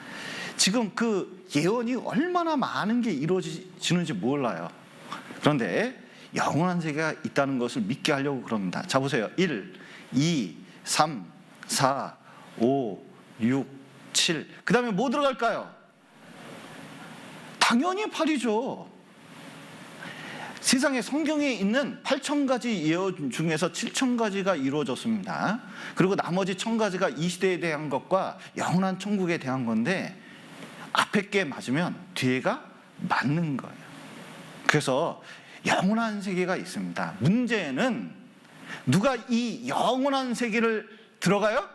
[SPEAKER 1] 지금 그 예언이 얼마나 많은 게 이루어지는지 몰라요. 그런데 영원한 세계가 있다는 것을 믿게 하려고 그럽니다. 자, 보세요. 1, 2, 3, 4, 5, 6, 7. 그 다음에 뭐 들어갈까요? 당연히 8이죠. 세상에 성경에 있는 8,000가지 예언 중에서 7,000가지가 이루어졌습니다. 그리고 나머지 1,000가지가 이 시대에 대한 것과 영원한 천국에 대한 건데 앞에 게 맞으면 뒤에가 맞는 거예요. 그래서 영원한 세계가 있습니다. 문제는 누가 이 영원한 세계를 들어가요?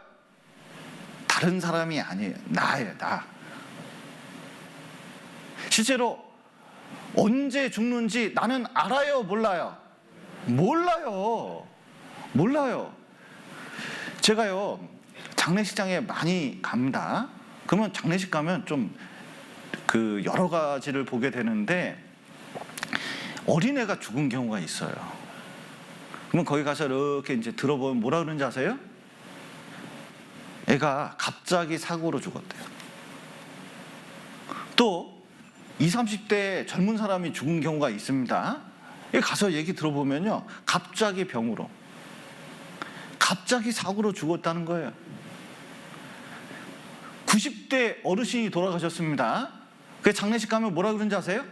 [SPEAKER 1] 다른 사람이 아니에요. 나예요, 나. 실제로 언제 죽는지 나는 알아요, 몰라요? 몰라요. 제가요, 장례식장에 많이 갑니다. 그러면 장례식 가면 좀 여러 가지를 보게 되는데 어린애가 죽은 경우가 있어요. 그러면 거기 가서 이렇게 이제 들어보면 뭐라 그러는지 아세요? 애가 갑자기 사고로 죽었대요. 또 20, 30대 젊은 사람이 죽은 경우가 있습니다. 가서 얘기 들어보면요, 갑자기 병으로, 갑자기 사고로 죽었다는 거예요. 90대 어르신이 돌아가셨습니다. 그 장례식 가면 뭐라 그러는지 아세요?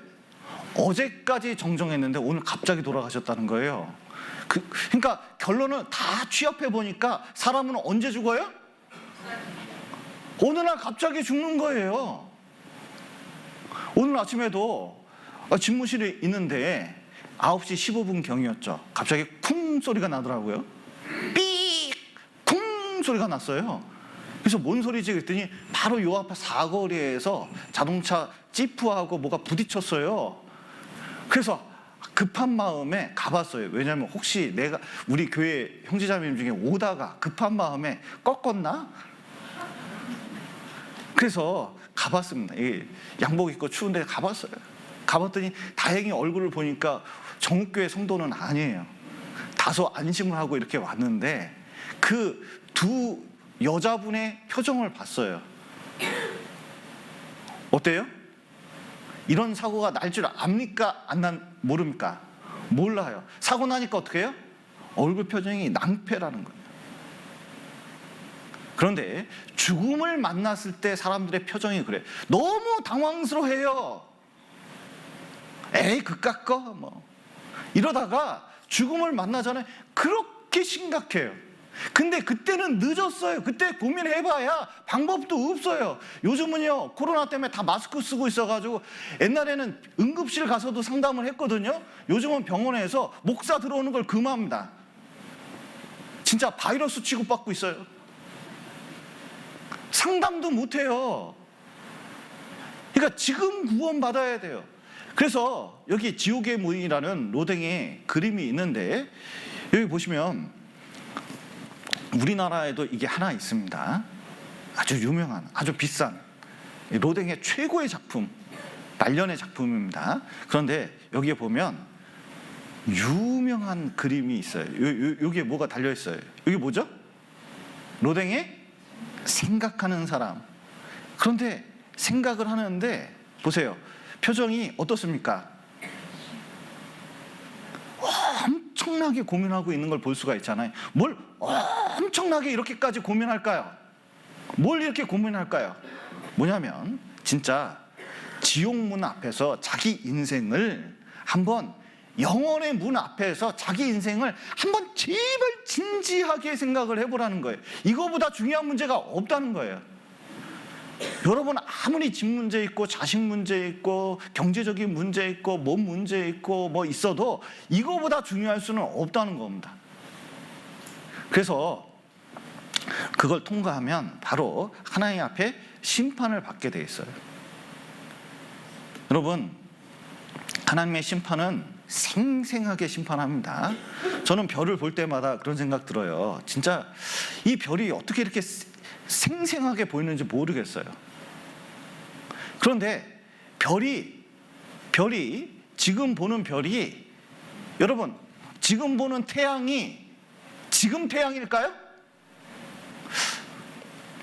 [SPEAKER 1] 어제까지 정정했는데 오늘 갑자기 돌아가셨다는 거예요. 그러니까 결론은 다 취합해 보니까 사람은 언제 죽어요? 어느 날 갑자기 죽는 거예요. 오늘 아침에도 집무실에 있는데 9시 15분 경이었죠. 갑자기 쿵 소리가 나더라고요. 삐! 쿵 소리가 났어요. 그래서 뭔 소리지 그랬더니 바로 요 앞에 사거리에서 자동차 지프하고 뭐가 부딪혔어요. 그래서 급한 마음에 가봤어요. 왜냐하면 혹시 우리 교회 형제자매님 중에 오다가 급한 마음에 꺾었나? 그래서 가봤습니다. 양복 입고 추운데 가봤어요. 가봤더니 다행히 얼굴을 보니까 정읍교회 성도는 아니에요. 다소 안심을 하고 이렇게 왔는데 그 두 여자분의 표정을 봤어요. 어때요? 이런 사고가 날 줄 압니까? 모릅니까? 몰라요. 사고 나니까 어떻게 해요? 얼굴 표정이 낭패라는 거예요. 그런데 죽음을 만났을 때 사람들의 표정이 그래. 너무 당황스러워해요. 에이, 그깟 거 이러다가 죽음을 만나잖아요. 그렇게 심각해요. 근데 그때는 늦었어요. 그때 고민해봐야 방법도 없어요. 요즘은요, 코로나 때문에 다 마스크 쓰고 있어가지고 옛날에는 응급실 가서도 상담을 했거든요. 요즘은 병원에서 목사 들어오는 걸 금합니다. 진짜 바이러스 취급받고 있어요. 상담도 못해요. 그러니까 지금 구원받아야 돼요. 그래서 여기 지옥의 문이라는 로댕의 그림이 있는데, 여기 보시면 우리나라에도 이게 하나 있습니다. 아주 유명한, 아주 비싼 로댕의 최고의 작품, 말년의 작품입니다. 그런데 여기에 보면 유명한 그림이 있어요. 여기에 뭐가 달려있어요? 여기 뭐죠? 로댕의 생각하는 사람. 그런데 생각을 하는데 보세요. 표정이 어떻습니까? 엄청나게 고민하고 있는 걸 볼 수가 있잖아요. 뭘 엄청나게 이렇게까지 고민할까요? 뭘 이렇게 고민할까요? 뭐냐면 진짜 지옥문 앞에서 자기 인생을 한번, 영원의 문 앞에서 자기 인생을 한번 제발 진지하게 생각을 해보라는 거예요. 이거보다 중요한 문제가 없다는 거예요. 여러분 아무리 집 문제 있고 자식 문제 있고 경제적인 문제 있고 몸 문제 있고 뭐 있어도 이거보다 중요할 수는 없다는 겁니다. 그래서 그걸 통과하면 바로 하나님 앞에 심판을 받게 돼 있어요. 여러분, 하나님의 심판은 생생하게 심판합니다. 저는 별을 볼 때마다 그런 생각 들어요. 진짜 이 별이 어떻게 이렇게 생생하게 보이는지 모르겠어요. 그런데 별이 지금 보는 별이, 여러분 지금 보는 태양이 지금 태양일까요?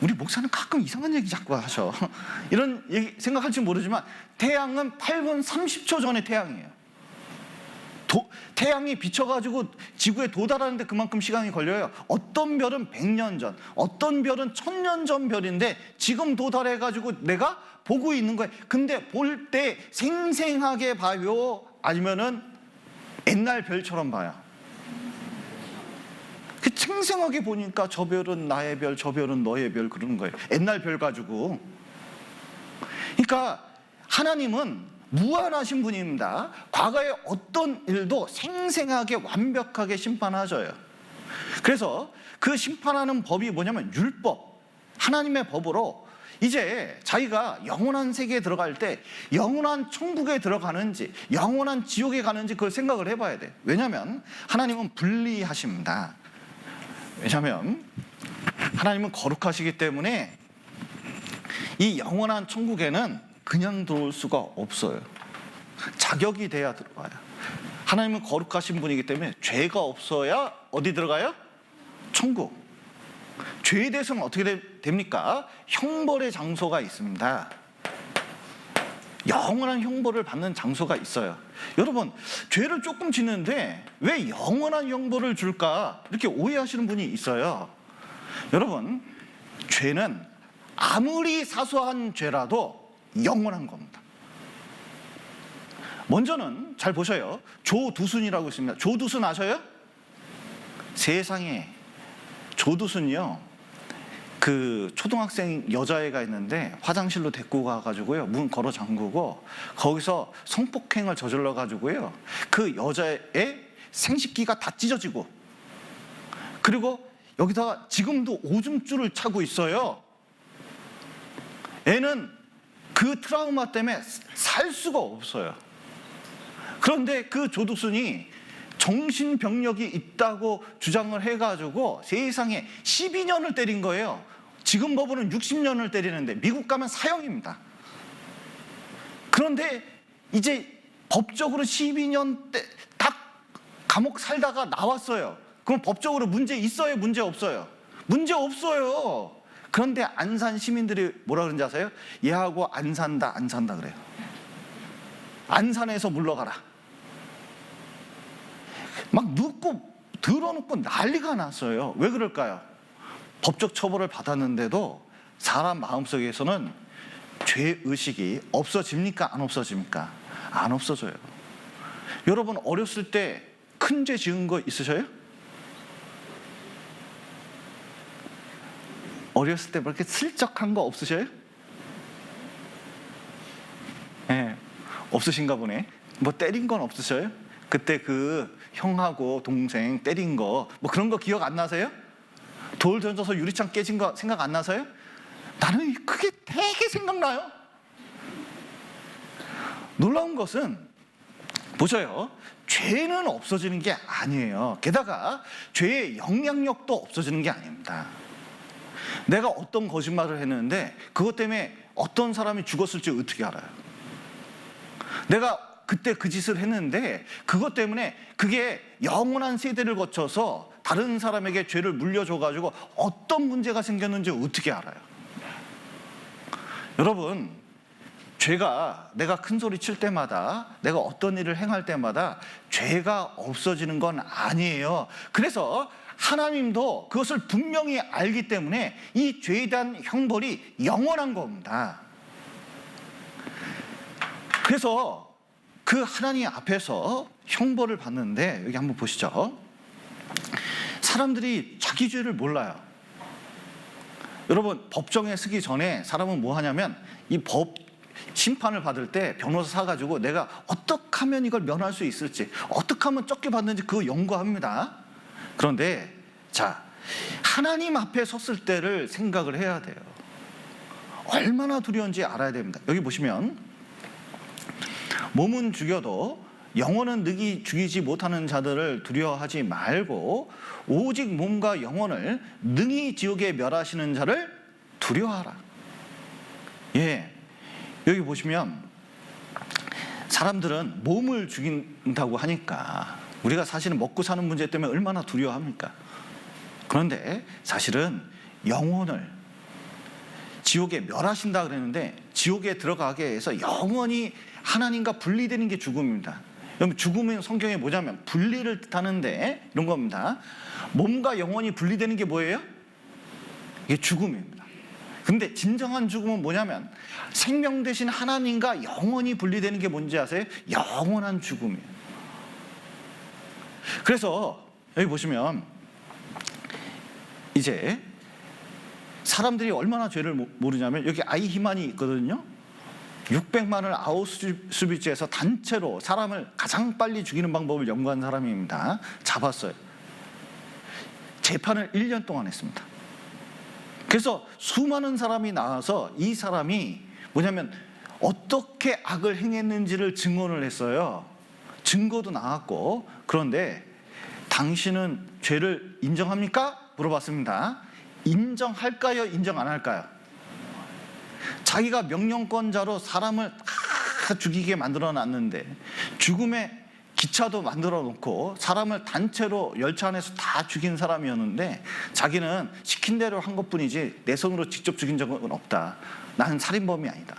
[SPEAKER 1] 우리 목사는 가끔 이상한 얘기 자꾸 하셔. 이런 얘기 생각할지 모르지만 태양은 8분 30초 전에 태양이에요. 태양이 비쳐가지고 지구에 도달하는데 그만큼 시간이 걸려요. 어떤 별은 100년 전, 어떤 별은 1000년 전 별인데 지금 도달해가지고 내가 보고 있는 거예요. 근데 볼 때 생생하게 봐요? 아니면은 옛날 별처럼 봐요? 그 생생하게 보니까 저 별은 나의 별, 저 별은 너의 별, 그러는 거예요. 옛날 별 가지고. 그러니까 하나님은 무한하신 분입니다. 과거의 어떤 일도 생생하게 완벽하게 심판하셔요. 그래서 그 심판하는 법이 뭐냐면 율법, 하나님의 법으로 이제 자기가 영원한 세계에 들어갈 때 영원한 천국에 들어가는지 영원한 지옥에 가는지 그걸 생각을 해봐야 돼요. 왜냐하면 하나님은 분리하십니다. 왜냐하면 하나님은 거룩하시기 때문에 이 영원한 천국에는 그냥 들어올 수가 없어요. 자격이 돼야 들어가요. 하나님은 거룩하신 분이기 때문에 죄가 없어야 어디 들어가요? 천국. 죄에 대해서는 어떻게 됩니까? 형벌의 장소가 있습니다. 영원한 형벌을 받는 장소가 있어요. 여러분, 죄를 조금 짓는데 왜 영원한 형벌을 줄까? 이렇게 오해하시는 분이 있어요. 여러분, 죄는 아무리 사소한 죄라도 영원한 겁니다. 먼저는 잘 보셔요. 조두순이라고 있습니다. 조두순 아셔요? 세상에, 조두순이요, 그 초등학생 여자애가 있는데 화장실로 데리고 가가지고요, 문 걸어 잠그고 거기서 성폭행을 저질러 가지고요, 그 여자의 생식기가 다 찢어지고, 그리고 여기다가 지금도 오줌줄을 차고 있어요. 애는 그 트라우마 때문에 살 수가 없어요. 그런데 그 조두순이 정신병력이 있다고 주장을 해가지고 세상에 12년을 때린 거예요. 지금 법으로는 60년을 때리는데 미국 가면 사형입니다. 그런데 이제 법적으로 12년 때 딱 감옥 살다가 나왔어요. 그럼 법적으로 문제 있어요? 문제 없어요? 문제 없어요. 그런데 안산 시민들이 뭐라 그러는지 아세요? 얘하고 안 산다 그래요. 안산에서 물러가라. 막 눕고 들어놓고 난리가 났어요. 왜 그럴까요? 법적 처벌을 받았는데도 사람 마음속에서는 죄의식이 없어집니까? 안 없어집니까? 안 없어져요. 여러분, 어렸을 때 큰 죄 지은 거 있으셔요? 어렸을 때 뭐 이렇게 슬쩍한 거 없으셔요? 네, 없으신가 보네. 뭐 때린 건 없으셔요? 그때 그 형하고 동생 때린 거 뭐 그런 거 기억 안 나세요? 돌 던져서 유리창 깨진 거 생각 안 나세요? 나는 그게 되게 생각나요. 놀라운 것은 보셔요. 죄는 없어지는 게 아니에요. 게다가 죄의 영향력도 없어지는 게 아닙니다. 내가 어떤 거짓말을 했는데 그것 때문에 어떤 사람이 죽었을지 어떻게 알아요? 내가 그때 그 짓을 했는데 그것 때문에 그게 영원한 세대를 거쳐서 다른 사람에게 죄를 물려줘가지고 어떤 문제가 생겼는지 어떻게 알아요? 여러분, 죄가 내가 큰 소리 칠 때마다 내가 어떤 일을 행할 때마다 죄가 없어지는 건 아니에요. 그래서 하나님도 그것을 분명히 알기 때문에 이 죄에 대한 형벌이 영원한 겁니다. 그래서 그 하나님 앞에서 형벌을 받는데 여기 한번 보시죠. 사람들이 자기 죄를 몰라요. 여러분, 법정에 서기 전에 사람은 뭐 하냐면 이 법 심판을 받을 때 변호사 사가지고 내가 어떻게 하면 이걸 면할 수 있을지, 어떻게 하면 쫓겨받는지 그거 연구합니다. 그런데 자, 하나님 앞에 섰을 때를 생각을 해야 돼요. 얼마나 두려운지 알아야 됩니다. 여기 보시면 몸은 죽여도 영혼은 능히 죽이지 못하는 자들을 두려워하지 말고 오직 몸과 영혼을 능히 지옥에 멸하시는 자를 두려워하라. 예, 여기 보시면 사람들은 몸을 죽인다고 하니까 우리가 사실은 먹고 사는 문제 때문에 얼마나 두려워합니까? 그런데 사실은 영혼을 지옥에 멸하신다 그랬는데 지옥에 들어가게 해서 영원히 하나님과 분리되는 게 죽음입니다. 여러분, 죽음은 성경에 뭐냐면 분리를 뜻하는데 이런 겁니다. 몸과 영혼이 분리되는 게 뭐예요? 이게 죽음입니다. 근데 진정한 죽음은 뭐냐면 생명 대신 하나님과 영원히 분리되는 게 뭔지 아세요? 영원한 죽음이에요. 그래서 여기 보시면 이제 사람들이 얼마나 죄를 모르냐면 여기 아이히만이 있거든요. 600만을 아우슈비츠에서 단체로 사람을 가장 빨리 죽이는 방법을 연구한 사람입니다. 잡았어요. 재판을 1년 동안 했습니다. 그래서 수많은 사람이 나와서 이 사람이 뭐냐면 어떻게 악을 행했는지를 증언을 했어요. 증거도 나왔고. 그런데 당신은 죄를 인정합니까? 물어봤습니다. 인정할까요? 인정 안 할까요? 자기가 명령권자로 사람을 다 죽이게 만들어 놨는데 죽음의 기차도 만들어 놓고 사람을 단체로 열차 안에서 다 죽인 사람이었는데 자기는 시킨 대로 한 것뿐이지 내 손으로 직접 죽인 적은 없다. 나는 살인범이 아니다.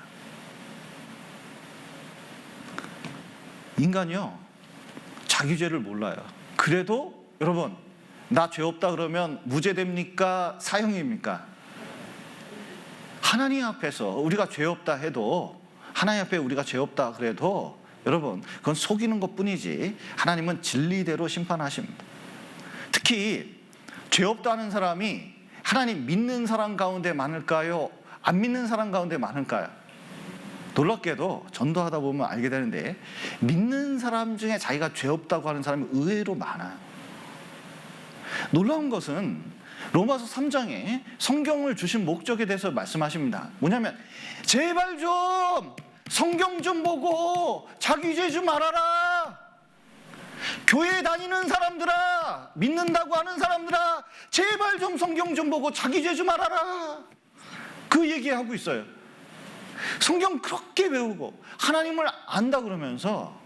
[SPEAKER 1] 인간이요, 자기 죄를 몰라요. 그래도 여러분, 나 죄 없다 그러면 무죄됩니까? 사형입니까? 하나님 앞에서 우리가 죄 없다 해도, 하나님 앞에 우리가 죄 없다 그래도 여러분, 그건 속이는 것뿐이지 하나님은 진리대로 심판하십니다. 특히 죄 없다는 사람이 하나님 믿는 사람 가운데 많을까요? 안 믿는 사람 가운데 많을까요? 놀랍게도 전도하다 보면 알게 되는데 믿는 사람 중에 자기가 죄 없다고 하는 사람이 의외로 많아요. 놀라운 것은 로마서 3장에 성경을 주신 목적에 대해서 말씀하십니다. 뭐냐면 제발 좀 성경 좀 보고 자기 죄 좀 알아라. 교회 다니는 사람들아, 믿는다고 하는 사람들아, 제발 좀 성경 좀 보고 자기 죄 좀 알아라. 그 얘기하고 있어요. 성경 그렇게 배우고 하나님을 안다 그러면서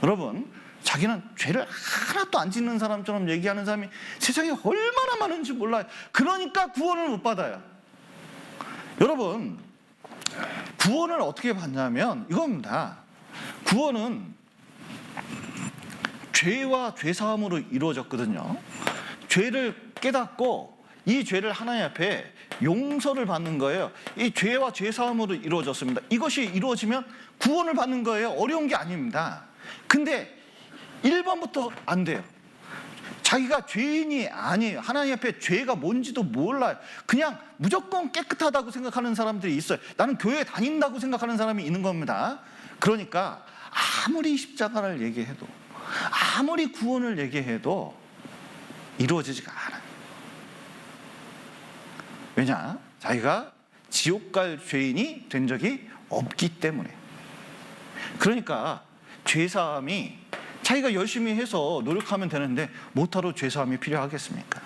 [SPEAKER 1] 여러분, 자기는 죄를 하나도 안 짓는 사람처럼 얘기하는 사람이 세상에 얼마나 많은지 몰라요. 그러니까 구원을 못 받아요. 여러분, 구원을 어떻게 받냐면 이겁니다. 구원은 죄와 죄사함으로 이루어졌거든요. 죄를 깨닫고 이 죄를 하나님 앞에 용서를 받는 거예요. 이 죄와 죄사함으로 이루어졌습니다. 이것이 이루어지면 구원을 받는 거예요. 어려운 게 아닙니다. 근데 1번부터 안 돼요. 자기가 죄인이 아니에요. 하나님 앞에 죄가 뭔지도 몰라요. 그냥 무조건 깨끗하다고 생각하는 사람들이 있어요. 나는 교회 다닌다고 생각하는 사람이 있는 겁니다. 그러니까 아무리 십자가를 얘기해도, 아무리 구원을 얘기해도 이루어지지가 않아요. 왜냐? 자기가 지옥 갈 죄인이 된 적이 없기 때문에. 그러니까 죄사함이 자기가 열심히 해서 노력하면 되는데 못하러 죄사함이 필요하겠습니까?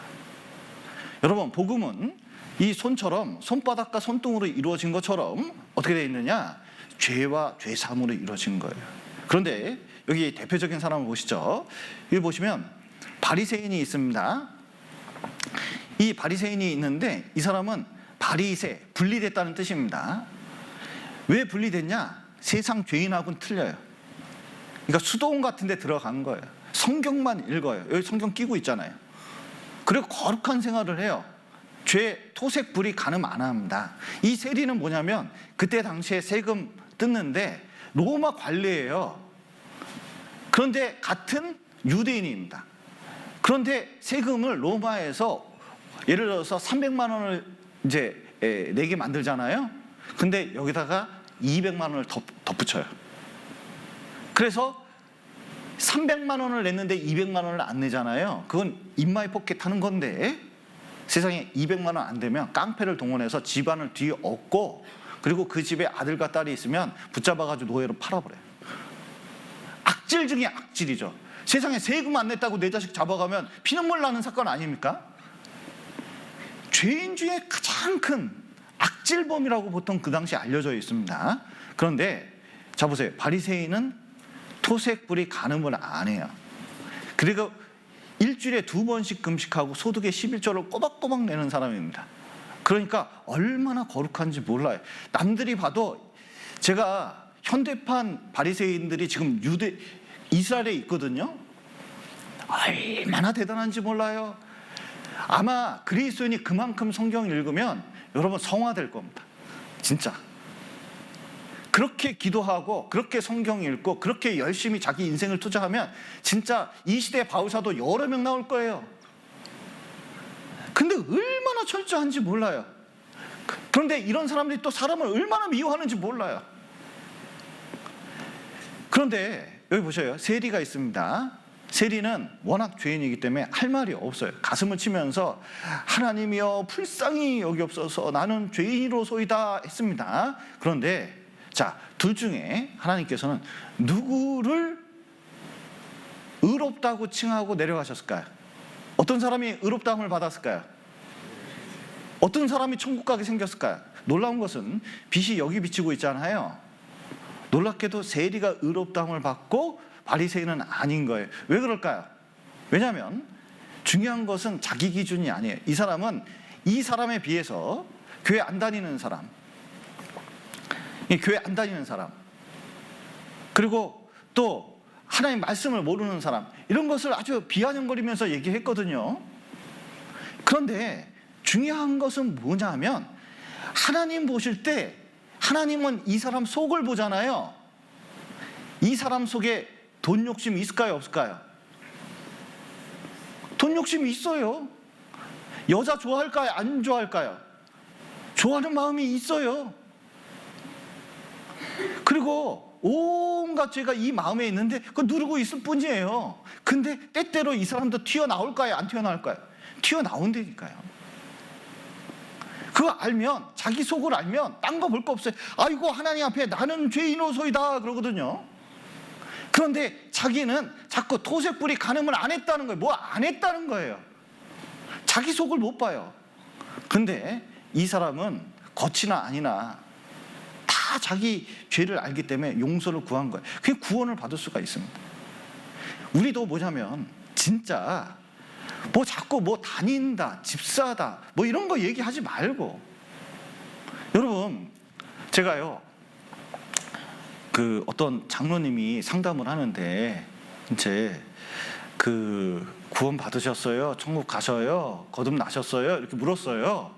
[SPEAKER 1] 여러분, 복음은 이 손처럼 손바닥과 손등으로 이루어진 것처럼 어떻게 되어 있느냐? 죄와 죄사함으로 이루어진 거예요. 그런데 여기 대표적인 사람을 보시죠. 여기 보시면 바리새인이 있습니다. 이 바리새인이 있는데 이 사람은 바리새, 분리됐다는 뜻입니다. 왜 분리됐냐? 세상 죄인하고는 틀려요. 그러니까 수도원 같은 데 들어간 거예요. 성경만 읽어요. 여기 성경 끼고 있잖아요. 그리고 거룩한 생활을 해요. 죄, 토색, 불이 가늠 안 합니다. 이 세리는 뭐냐면 그때 당시에 세금 뜯는데 로마 관리예요. 그런데 같은 유대인입니다. 그런데 세금을 로마에서 예를 들어서 300만 원을 이제 내게 만들잖아요. 근데 여기다가 200만 원을 덧붙여요. 그래서 300만 원을 냈는데 200만 원을 안 내잖아요. 그건 인마이 포켓 하는 건데 세상에 200만 원 안 되면 깡패를 동원해서 집안을 뒤엎고 그리고 그 집에 아들과 딸이 있으면 붙잡아가지고 노예로 팔아버려요. 악질 중에 악질이죠. 세상에 세금 안 냈다고 내 자식 잡아가면 피눈물 나는 사건 아닙니까? 죄인 중에 가장 큰 악질범이라고 보통 그 당시에 알려져 있습니다. 그런데 자 보세요. 바리새인은 토색불이 가늠을 안 해요. 그리고 일주일에 2번씩 금식하고 소득의 11조를 꼬박꼬박 내는 사람입니다. 그러니까 얼마나 거룩한지 몰라요. 남들이 봐도 제가 현대판 바리새인들이 지금 이스라엘에 있거든요. 얼마나 대단한지 몰라요. 아마 그리스도인이 그만큼 성경을 읽으면 여러분 성화될 겁니다. 진짜. 그렇게 기도하고 그렇게 성경 읽고 그렇게 열심히 자기 인생을 투자하면 진짜 이 시대 바우사도 여러 명 나올 거예요. 근데 얼마나 철저한지 몰라요. 그런데 이런 사람들이 또 사람을 얼마나 미워하는지 몰라요. 그런데 여기 보셔요. 세리가 있습니다. 세리는 워낙 죄인이기 때문에 할 말이 없어요. 가슴을 치면서 하나님이여 불쌍히 여기옵소서 나는 죄인으로소이다 했습니다. 그런데 자, 둘 중에 하나님께서는 누구를 의롭다고 칭하고 내려가셨을까요? 어떤 사람이 의롭다함을 받았을까요? 어떤 사람이 천국 가게 생겼을까요? 놀라운 것은 빛이 여기 비치고 있잖아요. 놀랍게도 세리가 의롭다함을 받고 바리새인은 아닌 거예요. 왜 그럴까요? 왜냐하면 중요한 것은 자기 기준이 아니에요. 이 사람은 이 사람에 비해서 교회 안 다니는 사람, 교회 안 다니는 사람, 그리고 또 하나님 말씀을 모르는 사람, 이런 것을 아주 비아냥거리면서 얘기했거든요. 그런데 중요한 것은 뭐냐면 하나님 보실 때 하나님은 이 사람 속을 보잖아요. 이 사람 속에 돈 욕심이 있을까요? 없을까요? 돈 욕심이 있어요. 여자 좋아할까요? 안 좋아할까요? 좋아하는 마음이 있어요. 그리고 온갖 죄가 이 마음에 있는데 그거 누르고 있을 뿐이에요. 근데 때때로 이 사람도 튀어나올까요? 안 튀어나올까요? 튀어나온다니까요. 그거 알면, 자기 속을 알면 딴 거 볼 거 없어요. 아이고 하나님 앞에 나는 죄인으로소이다 그러거든요. 그런데 자기는 자꾸 토색불이 가늠을 안 했다는 거예요. 뭐 안 했다는 거예요. 자기 속을 못 봐요. 근데 이 사람은 겉이나 아니나 다 자기 죄를 알기 때문에 용서를 구한 거예요. 그게 구원을 받을 수가 있습니다. 우리도 뭐냐면 진짜 뭐 자꾸 뭐 다닌다, 집사다, 뭐 이런 거 얘기하지 말고. 여러분, 제가요, 그 어떤 장로님이 상담을 하는데 이제 그 구원 받으셨어요? 천국 가셔요? 거듭 나셨어요? 이렇게 물었어요.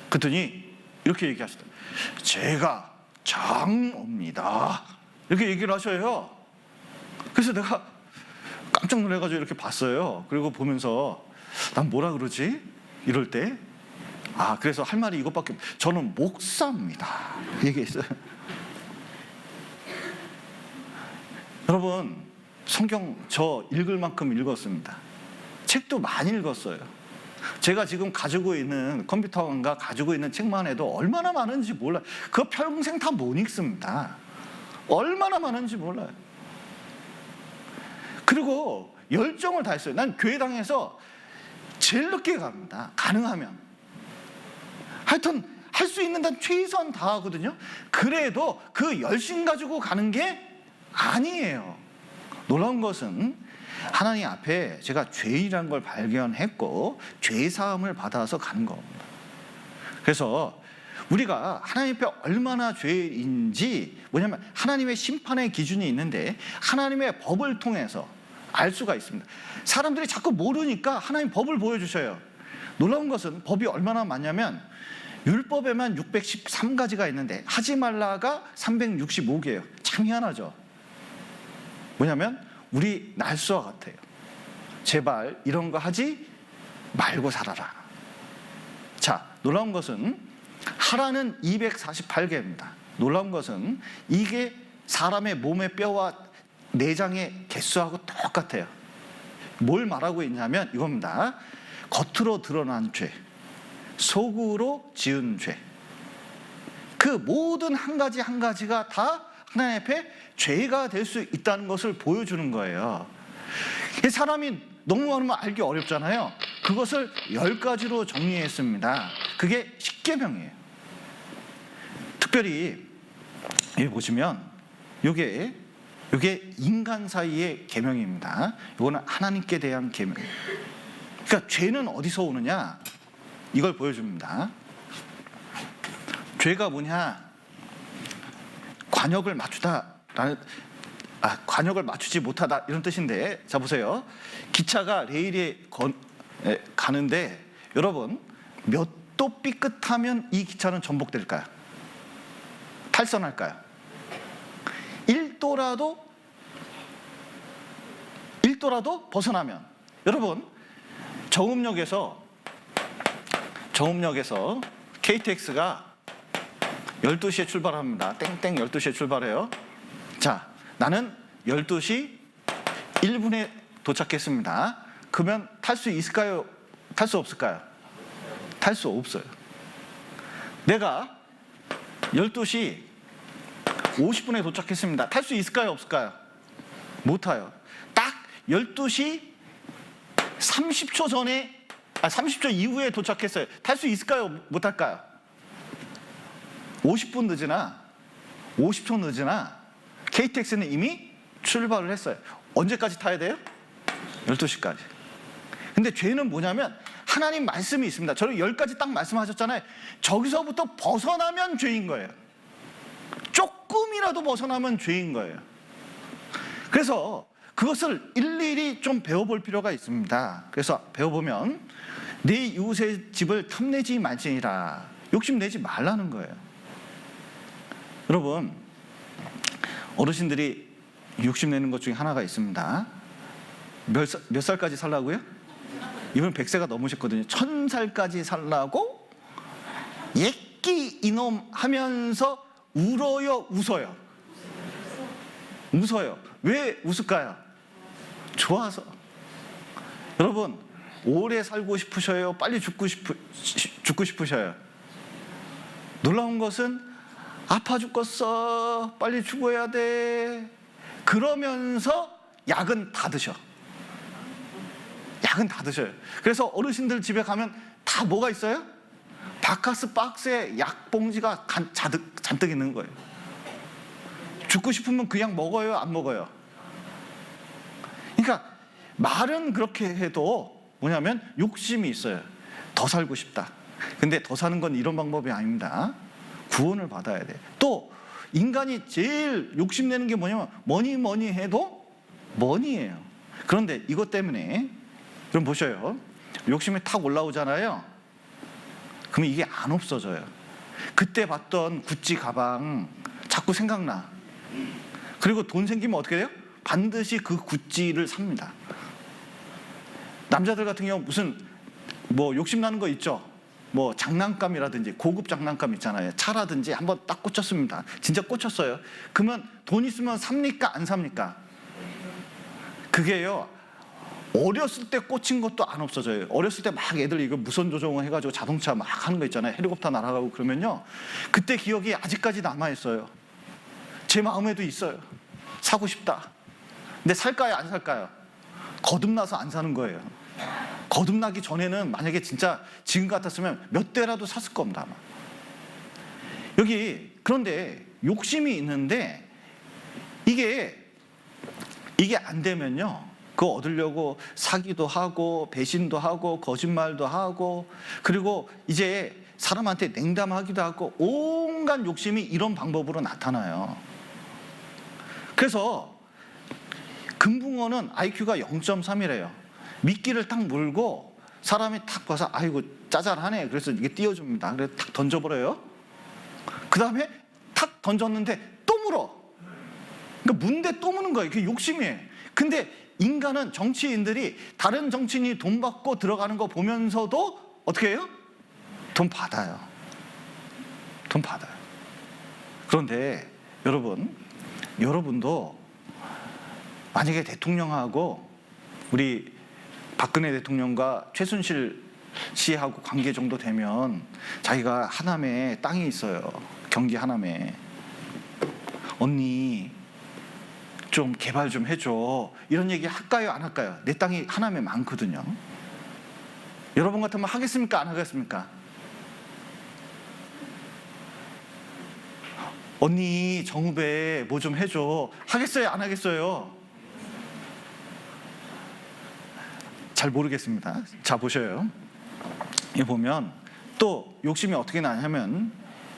[SPEAKER 1] 그랬더니 이렇게 얘기하시더라고요. 제가 장로입니다. 이렇게 얘기를 하셔요. 그래서 내가 깜짝 놀라가지고 이렇게 봤어요. 그리고 보면서 난 뭐라 그러지? 이럴 때 그래서 할 말이 이것밖에 저는 목사입니다. 얘기했어요. 여러분, 성경 저 읽을 만큼 읽었습니다. 책도 많이 읽었어요. 제가 지금 가지고 있는 컴퓨터가 가지고 있는 책만 해도 얼마나 많은지 몰라요. 그거 평생 다 못 읽습니다. 얼마나 많은지 몰라요. 그리고 열정을 다했어요. 난 교회당에서 제일 늦게 갑니다. 가능하면. 하여튼 할 수 있는 한 최선 다하거든요. 그래도 그 열심 가지고 가는 게 아니에요. 놀라운 것은 하나님 앞에 제가 죄인이라는 걸 발견했고 죄사함을 받아서 가는 겁니다. 그래서 우리가 하나님 앞에 얼마나 죄인지 뭐냐면 하나님의 심판의 기준이 있는데 하나님의 법을 통해서 알 수가 있습니다. 사람들이 자꾸 모르니까 하나님 법을 보여주셔요. 놀라운 것은 법이 얼마나 많냐면 율법에만 613가지가 있는데 하지 말라가 365개예요. 참 희한하죠. 뭐냐면 우리 날수와 같아요. 제발 이런 거 하지 말고 살아라. 자, 놀라운 것은 하라는 248개입니다. 놀라운 것은 이게 사람의 몸의 뼈와 내장의 개수하고 똑같아요. 뭘 말하고 있냐면 이겁니다. 겉으로 드러난 죄, 속으로 지은 죄, 그 모든 한 가지 한 가지가 다 하나님 앞에 죄가 될 수 있다는 것을 보여주는 거예요. 사람이 너무 많으면 알기 어렵잖아요. 그것을 10가지로 정리했습니다. 그게 십계명이에요. 특별히 여기 보시면 이게 인간 사이의 계명입니다. 이거는 하나님께 대한 계명이에요. 그러니까 죄는 어디서 오느냐? 이걸 보여줍니다. 죄가 뭐냐? 관역을 관역을 맞추지 못하다 이런 뜻인데, 자 보세요. 기차가 레일에 가는데 여러분 몇 도 삐끗하면 이 기차는 전복될까요? 탈선할까요? 1도라도 벗어나면, 여러분 정읍역에서 KTX가 12시에 출발합니다. 땡땡 12시에 출발해요. 자, 나는 12시 1분에 도착했습니다. 그러면 탈 수 있을까요? 탈 수 없을까요? 탈 수 없어요. 내가 12시 50분에 도착했습니다. 탈 수 있을까요? 없을까요? 못 타요. 딱 12시 30초 전에 30초 이후에 도착했어요. 탈 수 있을까요? 못 탈까요? 50분 늦으나 50초 늦으나 KTX는 이미 출발을 했어요. 언제까지 타야 돼요? 12시까지. 근데 죄는 뭐냐면 하나님 말씀이 있습니다. 저는 10가지 딱 말씀하셨잖아요. 저기서부터 벗어나면 죄인 거예요. 조금이라도 벗어나면 죄인 거예요. 그래서 그것을 일일이 좀 배워볼 필요가 있습니다. 그래서 배워보면 내 이웃의 집을 탐내지 말지니라. 욕심내지 말라는 거예요. 여러분, 어르신들이 욕심내는 것 중에 하나가 있습니다. 몇 살까지 살라고요? 이분 100세가 넘으셨거든요. 1000살까지 살라고 예끼 이놈 하면서 울어요, 웃어요? 웃어요. 왜 웃을까요? 좋아서. 여러분, 오래 살고 싶으셔요? 빨리 죽고 싶으셔요? 놀라운 것은 아파 죽겠어, 빨리 죽어야 돼, 그러면서 약은 다 드셔. 약은 다 드셔요. 그래서 어르신들 집에 가면 다 뭐가 있어요? 바카스 박스에 약 봉지가 잔뜩 있는 거예요. 죽고 싶으면 그 약 먹어요, 안 먹어요? 그러니까 말은 그렇게 해도 뭐냐면 욕심이 있어요. 더 살고 싶다. 근데 더 사는 건 이런 방법이 아닙니다. 구원을 받아야 돼. 또 인간이 제일 욕심내는 게 뭐냐면 뭐니 해도 머니예요. 그런데 이것 때문에 그럼 보셔요. 욕심이 탁 올라오잖아요. 그러면 이게 안 없어져요. 그때 봤던 구찌 가방 자꾸 생각나. 그리고 돈 생기면 어떻게 돼요? 반드시 그 구찌를 삽니다. 남자들 같은 경우 무슨 욕심나는 거 있죠? 장난감이라든지 고급 장난감 있잖아요. 차라든지 한번 딱 꽂혔습니다. 진짜 꽂혔어요. 그러면 돈 있으면 삽니까? 안 삽니까? 그게요, 어렸을 때 꽂힌 것도 안 없어져요. 어렸을 때 막 애들 이거 무선 조종을 해가지고 자동차 막 하는 거 있잖아요. 헬리콥터 날아가고 그러면요, 그때 기억이 아직까지 남아있어요. 제 마음에도 있어요. 사고 싶다. 근데 살까요, 안 살까요? 거듭나서 안 사는 거예요. 거듭나기 전에는 만약에 진짜 지금 같았으면 몇 대라도 샀을 겁니다, 아마. 여기 그런데 욕심이 있는데 이게 안 되면요, 그거 얻으려고 사기도 하고 배신도 하고 거짓말도 하고, 그리고 이제 사람한테 냉담하기도 하고, 온갖 욕심이 이런 방법으로 나타나요. 그래서 금붕어는 IQ가 0.3이래요. 미끼를 딱 물고 사람이 탁 봐서 아이고 짜잘하네, 그래서 이게 띄워줍니다. 그래서 탁 던져버려요. 그 다음에 탁 던졌는데 또 물어. 그러니까 문대 또 무는 거예요. 그게 욕심이에요. 근데 인간은, 정치인들이 다른 정치인이 돈 받고 들어가는 거 보면서도 어떻게 해요? 돈 받아요. 돈 받아요. 그런데 여러분도 만약에 대통령하고 우리 박근혜 대통령과 최순실 씨하고 관계 정도 되면, 자기가 하남에 땅이 있어요. 경기 하남에. 언니 좀 개발 좀 해줘, 이런 얘기 할까요, 안 할까요? 내 땅이 하남에 많거든요. 여러분 같으면 하겠습니까, 안 하겠습니까? 언니 정읍에 뭐 좀 해줘, 하겠어요, 안 하겠어요? 잘 모르겠습니다. 자, 보셔요. 이 보면 또 욕심이 어떻게 나냐면,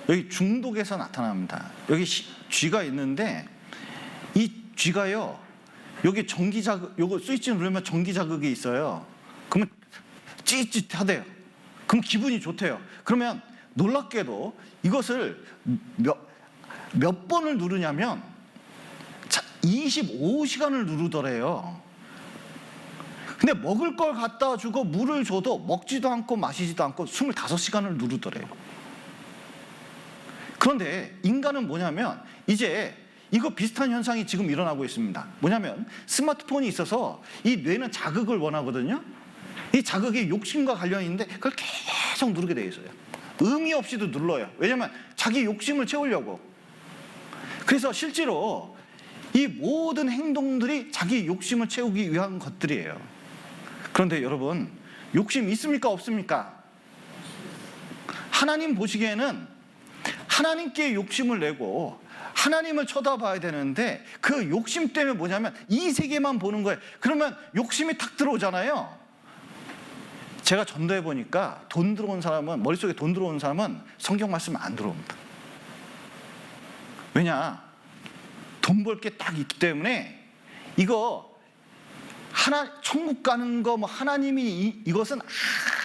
[SPEAKER 1] 여기 중독에서 나타납니다. 여기 쥐가 있는데 이 쥐가요, 여기 전기 자극, 요거 스위치 누르면 전기 자극이 있어요. 그러면 찌릿찌릿하대요. 그럼 기분이 좋대요. 그러면 놀랍게도 이것을 몇 번을 누르냐면 25시간을 누르더래요. 근데 먹을 걸 갖다 주고 물을 줘도 먹지도 않고 마시지도 않고 25시간을 누르더래요. 그런데 인간은 뭐냐면, 이제 이거 비슷한 현상이 지금 일어나고 있습니다. 뭐냐면 스마트폰이 있어서 이 뇌는 자극을 원하거든요. 이 자극이 욕심과 관련이 있는데 그걸 계속 누르게 돼 있어요. 의미 없이도 눌러요. 왜냐면 자기 욕심을 채우려고. 그래서 실제로 이 모든 행동들이 자기 욕심을 채우기 위한 것들이에요. 그런데 여러분, 욕심 있습니까, 없습니까? 하나님 보시기에는 하나님께 욕심을 내고 하나님을 쳐다봐야 되는데, 그 욕심 때문에 뭐냐면 이 세계만 보는 거예요. 그러면 욕심이 탁 들어오잖아요. 제가 전도해 보니까 돈 들어온 사람은, 머릿속에 돈 들어온 사람은 성경 말씀 안 들어옵니다. 왜냐? 돈 벌 게 딱 있기 때문에. 이거 천국 가는 거, 뭐 하나님이 이것은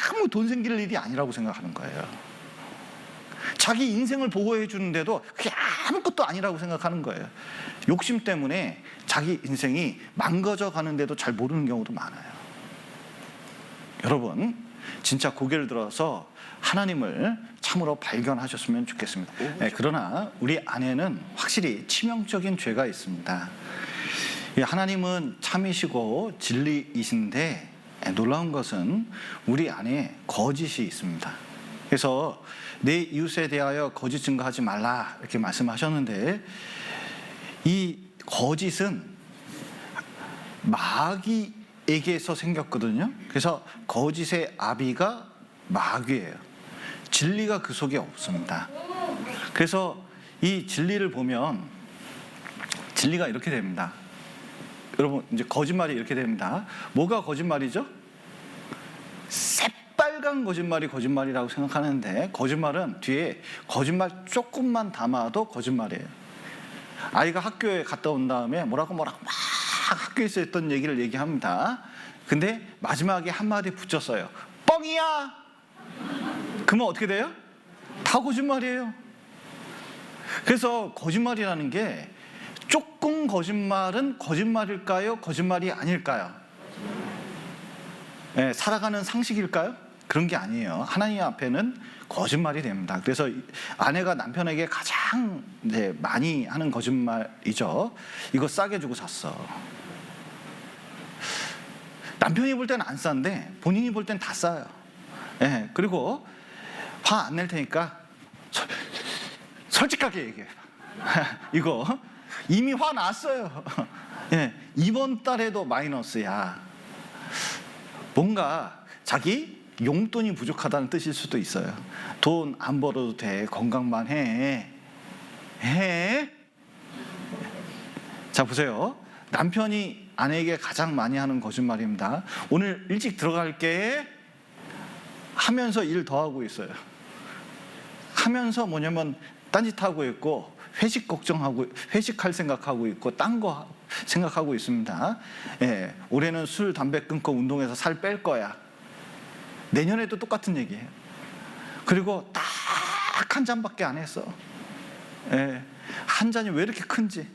[SPEAKER 1] 아무 돈 생길 일이 아니라고 생각하는 거예요. 자기 인생을 보호해 주는데도 그게 아무것도 아니라고 생각하는 거예요. 욕심 때문에 자기 인생이 망가져 가는데도 잘 모르는 경우도 많아요. 여러분, 진짜 고개를 들어서 하나님을 참으로 발견하셨으면 좋겠습니다. 그러나 우리 안에는 확실히 치명적인 죄가 있습니다. 하나님은 참이시고 진리이신데, 놀라운 것은 우리 안에 거짓이 있습니다. 그래서 내 이웃에 대하여 거짓 증거하지 말라, 이렇게 말씀하셨는데, 이 거짓은 마귀에게서 생겼거든요. 그래서 거짓의 아비가 마귀예요. 진리가 그 속에 없습니다. 그래서 이 진리를 보면 진리가 이렇게 됩니다. 여러분, 이제 거짓말이 이렇게 됩니다. 뭐가 거짓말이죠? 새빨간 거짓말이 거짓말이라고 생각하는데, 거짓말은 뒤에 거짓말 조금만 담아도 거짓말이에요. 아이가 학교에 갔다 온 다음에 뭐라고 막 학교에서 했던 얘기를 얘기합니다. 근데 마지막에 한마디 붙였어요. 뻥이야! 그러면 어떻게 돼요? 다 거짓말이에요. 그래서 거짓말이라는 게, 조금 거짓말은 거짓말일까요? 거짓말이 아닐까요? 네, 살아가는 상식일까요? 그런 게 아니에요. 하나님 앞에는 거짓말이 됩니다. 그래서 아내가 남편에게 가장 많이 하는 거짓말이죠. 이거 싸게 주고 샀어. 남편이 볼 때는 안 싼데 본인이 볼 때는 다 싸요. 예, 그리고 화 안 낼 테니까 솔직하게 얘기해요. 이거 이미 화 났어요. 예, 이번 달에도 마이너스야. 뭔가 자기 용돈이 부족하다는 뜻일 수도 있어요. 돈 안 벌어도 돼. 건강만 해. 자, 보세요. 남편이 아내에게 가장 많이 하는 거짓말입니다. 오늘 일찍 들어갈게 하면서 일 더 하고 있어요. 하면서 뭐냐면 딴짓하고 있고 회식 걱정하고 회식할 생각하고 있고 딴 거 생각하고 있습니다. 예, 올해는 술 담배 끊고 운동해서 살 뺄 거야. 내년에도 똑같은 얘기예요. 그리고 딱 한 잔밖에 안 했어. 예, 한 잔이 왜 이렇게 큰지.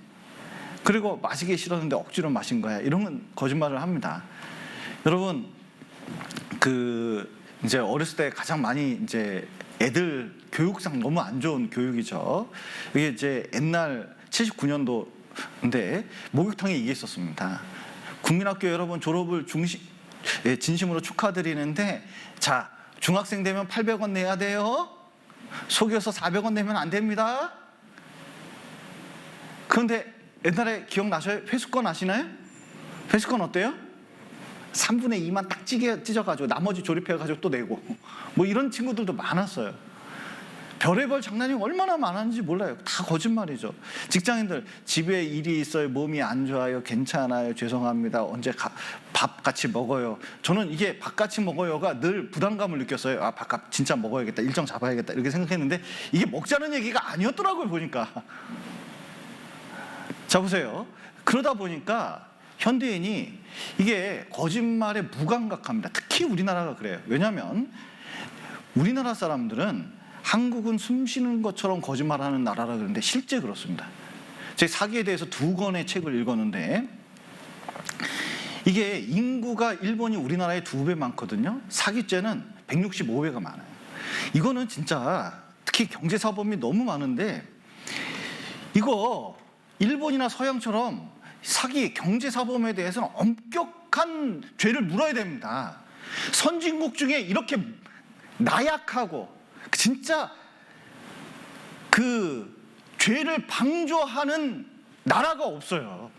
[SPEAKER 1] 그리고 마시기 싫었는데 억지로 마신 거야. 이런 건 거짓말을 합니다. 여러분, 이제 어렸을 때 가장 많이 이제 애들 교육상 너무 안 좋은 교육이죠. 이게 이제 옛날 79년도인데 목욕탕에 이게 있었습니다. 국민학교 여러분 졸업을 진심으로 축하드리는데, 자, 중학생 되면 800원 내야 돼요. 속여서 400원 내면 안 됩니다. 그런데 옛날에 기억나셔요? 회수권 아시나요? 회수권 어때요? 3분의 2만 딱 찢어가지고 나머지 조립해가지고 또 내고 뭐 이런 친구들도 많았어요. 별의별 장난이 얼마나 많았는지 몰라요. 다 거짓말이죠. 직장인들 집에 일이 있어요. 몸이 안 좋아요. 괜찮아요. 죄송합니다. 언제 밥 같이 먹어요. 저는 이게 밥 같이 먹어요가 늘 부담감을 느꼈어요. 아, 밥 진짜 먹어야겠다. 일정 잡아야겠다. 이렇게 생각했는데 이게 먹자는 얘기가 아니었더라고요. 보니까. 자, 보세요. 그러다 보니까 현대인이 이게 거짓말에 무감각합니다. 특히 우리나라가 그래요. 왜냐하면 우리나라 사람들은 한국은 숨쉬는 것처럼 거짓말하는 나라라 그러는데 실제 그렇습니다. 제가 사기에 대해서 2권의 책을 읽었는데 이게 인구가 일본이 우리나라의 2배 많거든요. 사기죄는 165배가 많아요. 이거는 진짜 특히 경제사범이 너무 많은데 이거 일본이나 서양처럼 사기, 경제사범에 대해서는 엄격한 죄를 물어야 됩니다. 선진국 중에 이렇게 나약하고 진짜 죄를 방조하는 나라가 없어요.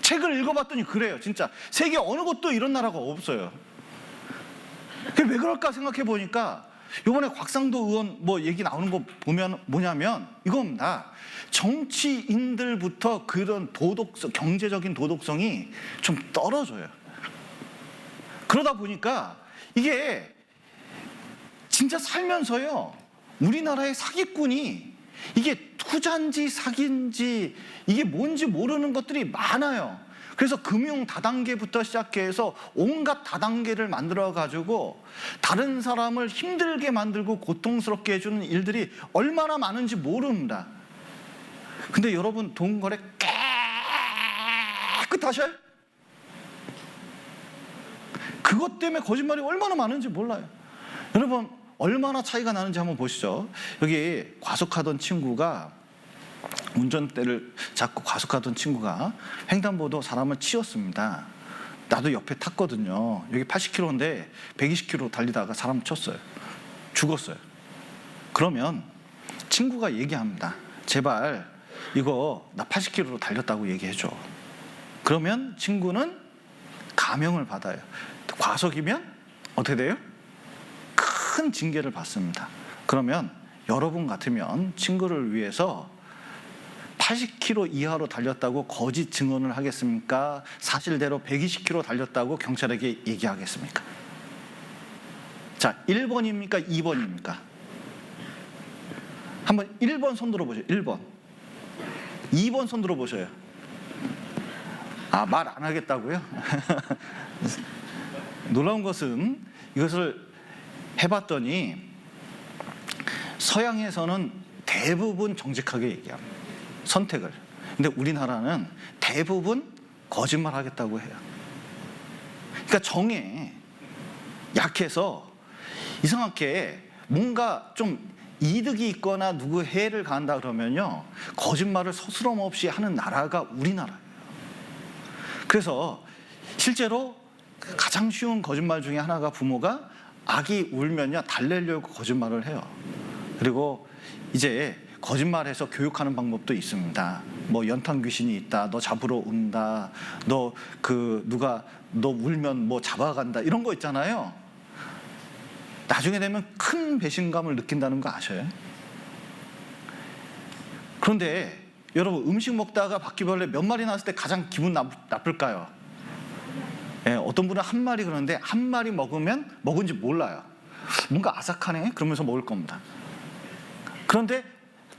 [SPEAKER 1] 책을 읽어봤더니 그래요. 진짜 세계 어느 곳도 이런 나라가 없어요. 그게 왜 그럴까 생각해 보니까 이번에 곽상도 의원 뭐 얘기 나오는 거 보면 뭐냐면 이겁니다. 정치인들부터 그런 경제적인 도덕성이 좀 떨어져요. 그러다 보니까 이게 진짜 살면서요, 우리나라의 사기꾼이 이게 투자인지 사기인지 이게 뭔지 모르는 것들이 많아요. 그래서 금융 다단계부터 시작해서 온갖 다단계를 만들어가지고 다른 사람을 힘들게 만들고 고통스럽게 해주는 일들이 얼마나 많은지 모릅니다. 근데 여러분 돈 거래 깨끗하셔요? 그것 때문에 거짓말이 얼마나 많은지 몰라요. 여러분 얼마나 차이가 나는지 한번 보시죠. 여기 과속하던 친구가 운전대를 잡고 과속하던 친구가 횡단보도 사람을 치었습니다. 나도 옆에 탔거든요. 여기 80km인데 120km 달리다가 사람 쳤어요. 죽었어요. 그러면 친구가 얘기합니다. 제발 이거 나 80km로 달렸다고 얘기해줘. 그러면 친구는 감형을 받아요. 과속이면 어떻게 돼요? 큰 징계를 받습니다. 그러면 여러분 같으면 친구를 위해서 80km 이하로 달렸다고 거짓 증언을 하겠습니까? 사실대로 120km 달렸다고 경찰에게 얘기하겠습니까? 자, 1번입니까? 2번입니까? 한번 1번 손 들어보세요. 1번. 2번 손 들어보셔요. 아, 말 안 하겠다고요? 놀라운 것은 이것을 해봤더니 서양에서는 대부분 정직하게 얘기합니다. 선택을. 근데 우리나라는 대부분 거짓말 하겠다고 해요. 그러니까 정에 약해서 이상하게 뭔가 좀 이득이 있거나 누구 해를 가한다 그러면요, 거짓말을 서스럼 없이 하는 나라가 우리나라예요. 그래서 실제로 가장 쉬운 거짓말 중에 하나가 부모가 아기 울면요 달래려고 거짓말을 해요. 그리고 이제 거짓말해서 교육하는 방법도 있습니다. 뭐 연탄 귀신이 있다, 너 잡으러 온다, 너 울면 뭐 잡아간다, 이런 거 있잖아요. 나중에 되면 큰 배신감을 느낀다는 거 아셔요? 그런데 여러분, 음식 먹다가 바퀴벌레 몇 마리 나왔을 때 가장 기분 나쁠까요? 예, 어떤 분은 한 마리 그러는데 한 마리 먹으면 먹은지 몰라요. 뭔가 아삭하네 그러면서 먹을 겁니다. 그런데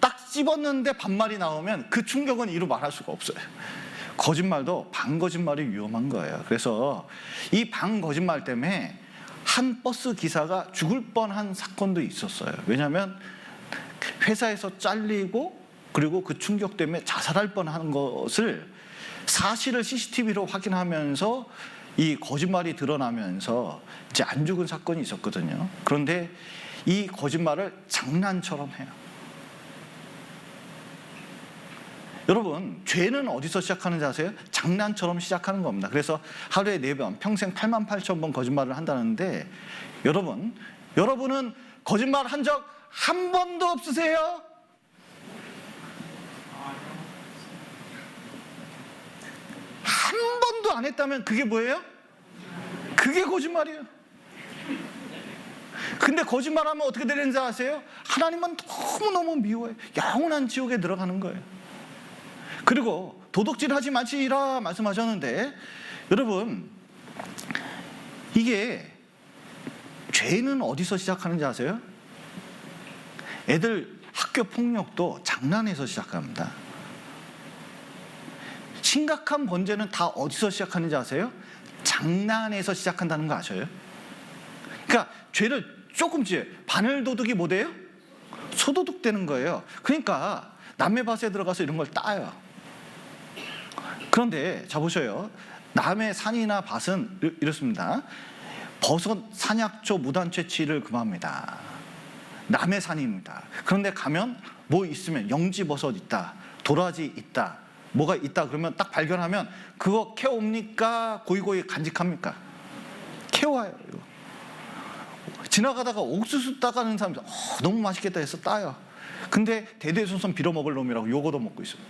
[SPEAKER 1] 딱 씹었는데 반마리 나오면 그 충격은 이루 말할 수가 없어요. 거짓말도 반거짓말이 위험한 거예요. 그래서 이 반거짓말 때문에 한 버스 기사가 죽을 뻔한 사건도 있었어요. 왜냐하면 회사에서 잘리고 그리고 그 충격 때문에 자살할 뻔한 것을 사실을 CCTV로 확인하면서 이 거짓말이 드러나면서 이제 안 죽은 사건이 있었거든요. 그런데 이 거짓말을 장난처럼 해요. 여러분, 죄는 어디서 시작하는지 아세요? 장난처럼 시작하는 겁니다. 그래서 하루에 4번, 평생 88,000번 거짓말을 한다는데, 여러분은 거짓말 한 적 한 번도 없으세요? 한 번도 안 했다면 그게 뭐예요? 그게 거짓말이에요. 근데 거짓말하면 어떻게 되는지 아세요? 하나님은 너무너무 미워해요. 영원한 지옥에 들어가는 거예요. 그리고 도둑질하지 마시라 말씀하셨는데, 여러분, 이게 죄는 어디서 시작하는지 아세요? 애들 학교 폭력도 장난에서 시작합니다. 심각한 범죄는 다 어디서 시작하는지 아세요? 장난에서 시작한다는 거 아셔요? 그러니까 죄를 조금씩, 바늘도둑이 뭐 돼요? 소도둑 되는 거예요. 그러니까 남의 밭에 들어가서 이런 걸 따요. 그런데 자 보셔요. 남의 산이나 밭은 이렇습니다. 버섯, 산약초, 무단채취를 금합니다. 남의 산입니다. 그런데 가면 뭐 있으면 영지버섯 있다, 도라지 있다, 뭐가 있다 그러면 딱 발견하면 그거 캐옵니까? 고이고이 간직합니까? 캐와요. 이거. 지나가다가 옥수수 따가는 사람들 너무 맛있겠다 해서 따요. 근데 대대손손 빌어먹을 놈이라고 요거도 먹고 있어요.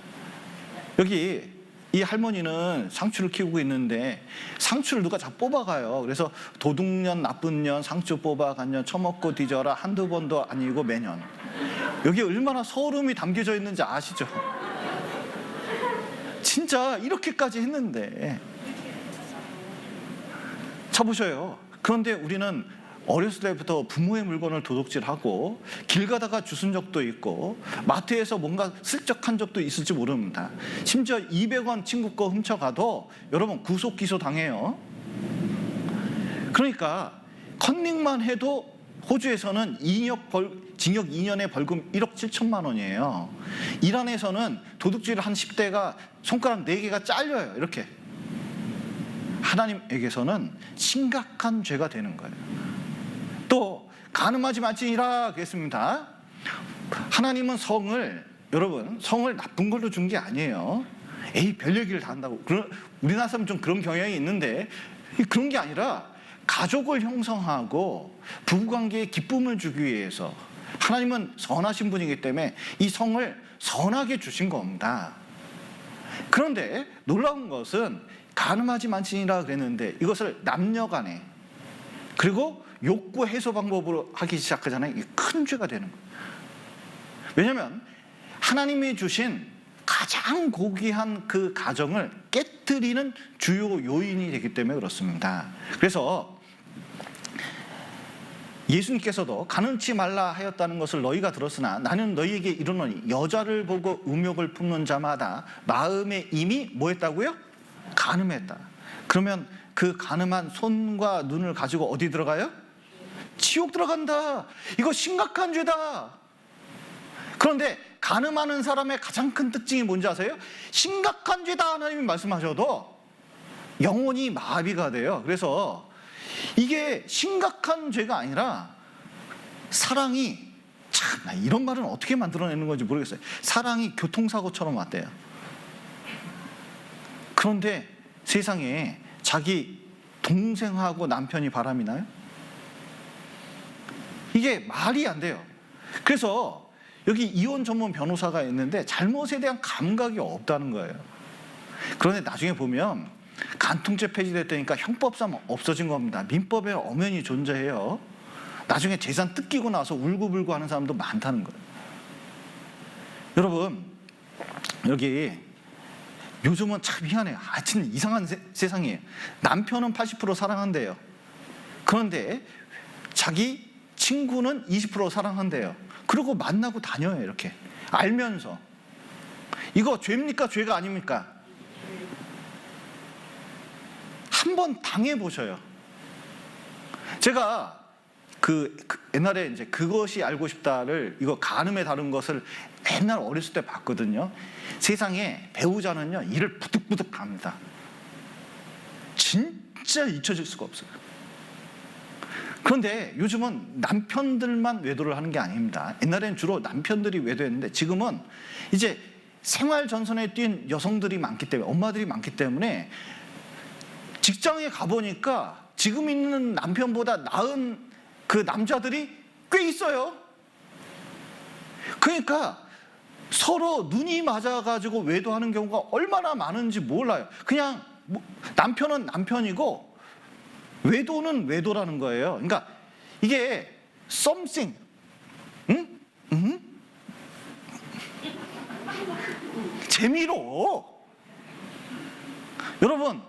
[SPEAKER 1] 여기 이 할머니는 상추를 키우고 있는데 상추를 누가 다 뽑아가요. 그래서 도둑년, 나쁜 년, 상추 뽑아간 년, 처먹고 뒤져라, 한두 번도 아니고 매년. 여기에 얼마나 서름이 담겨져 있는지 아시죠? 진짜 이렇게까지 했는데. 쳐보셔요. 그런데 우리는 어렸을 때부터 부모의 물건을 도둑질하고 길 가다가 주순 적도 있고 마트에서 뭔가 슬쩍 한 적도 있을지 모릅니다. 심지어 200원 친구 거 훔쳐가도 여러분 구속 기소 당해요. 그러니까 컨닝만 해도 호주에서는 징역 2년에 벌금 1억 7천만 원이에요. 이란에서는 도둑질 한 10대가 손가락 4개가 잘려요. 이렇게. 하나님에게서는 심각한 죄가 되는 거예요. 또 간음하지 말지니라 그랬습니다. 하나님은 여러분 성을 나쁜 걸로 준 게 아니에요. 별 얘기를 다 한다고. 우리나라 사람 좀 그런 경향이 있는데 그런 게 아니라 가족을 형성하고 부부관계에 기쁨을 주기 위해서 하나님은 선하신 분이기 때문에 이 성을 선하게 주신 겁니다. 그런데 놀라운 것은 간음하지 말지니라 그랬는데 이것을 남녀간에 그리고 욕구 해소 방법으로 하기 시작하잖아요. 이게 큰 죄가 되는 거예요. 왜냐하면 하나님이 주신 가장 고귀한 그 가정을 깨트리는 주요 요인이 되기 때문에 그렇습니다. 그래서 예수님께서도 간음치 말라 하였다는 것을 너희가 들었으나 나는 너희에게 이르노니 여자를 보고 음욕을 품는 자마다 마음에 이미 뭐 했다고요? 간음했다. 그러면 그 간음한 손과 눈을 가지고 어디 들어가요? 지옥 들어간다. 이거 심각한 죄다. 그런데 간음하는 사람의 가장 큰 특징이 뭔지 아세요? 심각한 죄다 하나님이 말씀하셔도 영혼이 마비가 돼요. 그래서 이게 심각한 죄가 아니라 사랑이 참 이런 말은 어떻게 만들어내는 건지 모르겠어요. 사랑이 교통사고처럼 왔대요. 그런데 세상에 자기 동생하고 남편이 바람이 나요? 이게 말이 안 돼요. 그래서 여기 이혼 전문 변호사가 있는데 잘못에 대한 감각이 없다는 거예요. 그런데 나중에 보면 간통죄 폐지됐다니까 형법상 없어진 겁니다. 민법에 엄연히 존재해요. 나중에 재산 뜯기고 나서 울고불고 하는 사람도 많다는 거예요. 여러분, 여기 요즘은 참 희한해요. 하여튼 이상한 세상이에요. 남편은 80% 사랑한대요. 그런데 자기 친구는 20% 사랑한대요. 그리고 만나고 다녀요, 이렇게. 알면서. 이거 죄입니까? 죄가 아닙니까? 한번 당해보셔요. 제가 옛날에 이제 그것이 알고 싶다를, 이거 간음에 다룬 것을 옛날 어렸을 때 봤거든요. 세상에 배우자는요, 일을 부득부득 합니다. 진짜 잊혀질 수가 없어요. 그런데 요즘은 남편들만 외도를 하는 게 아닙니다. 옛날에는 주로 남편들이 외도했는데 지금은 이제 생활 전선에 뛴 여성들이 많기 때문에, 엄마들이 많기 때문에 직장에 가보니까 지금 있는 남편보다 나은 그 남자들이 꽤 있어요. 그러니까 서로 눈이 맞아가지고 외도하는 경우가 얼마나 많은지 몰라요. 그냥 남편은 남편이고 외도는 외도라는 거예요. 그러니까 이게 something, 재미로. 여러분,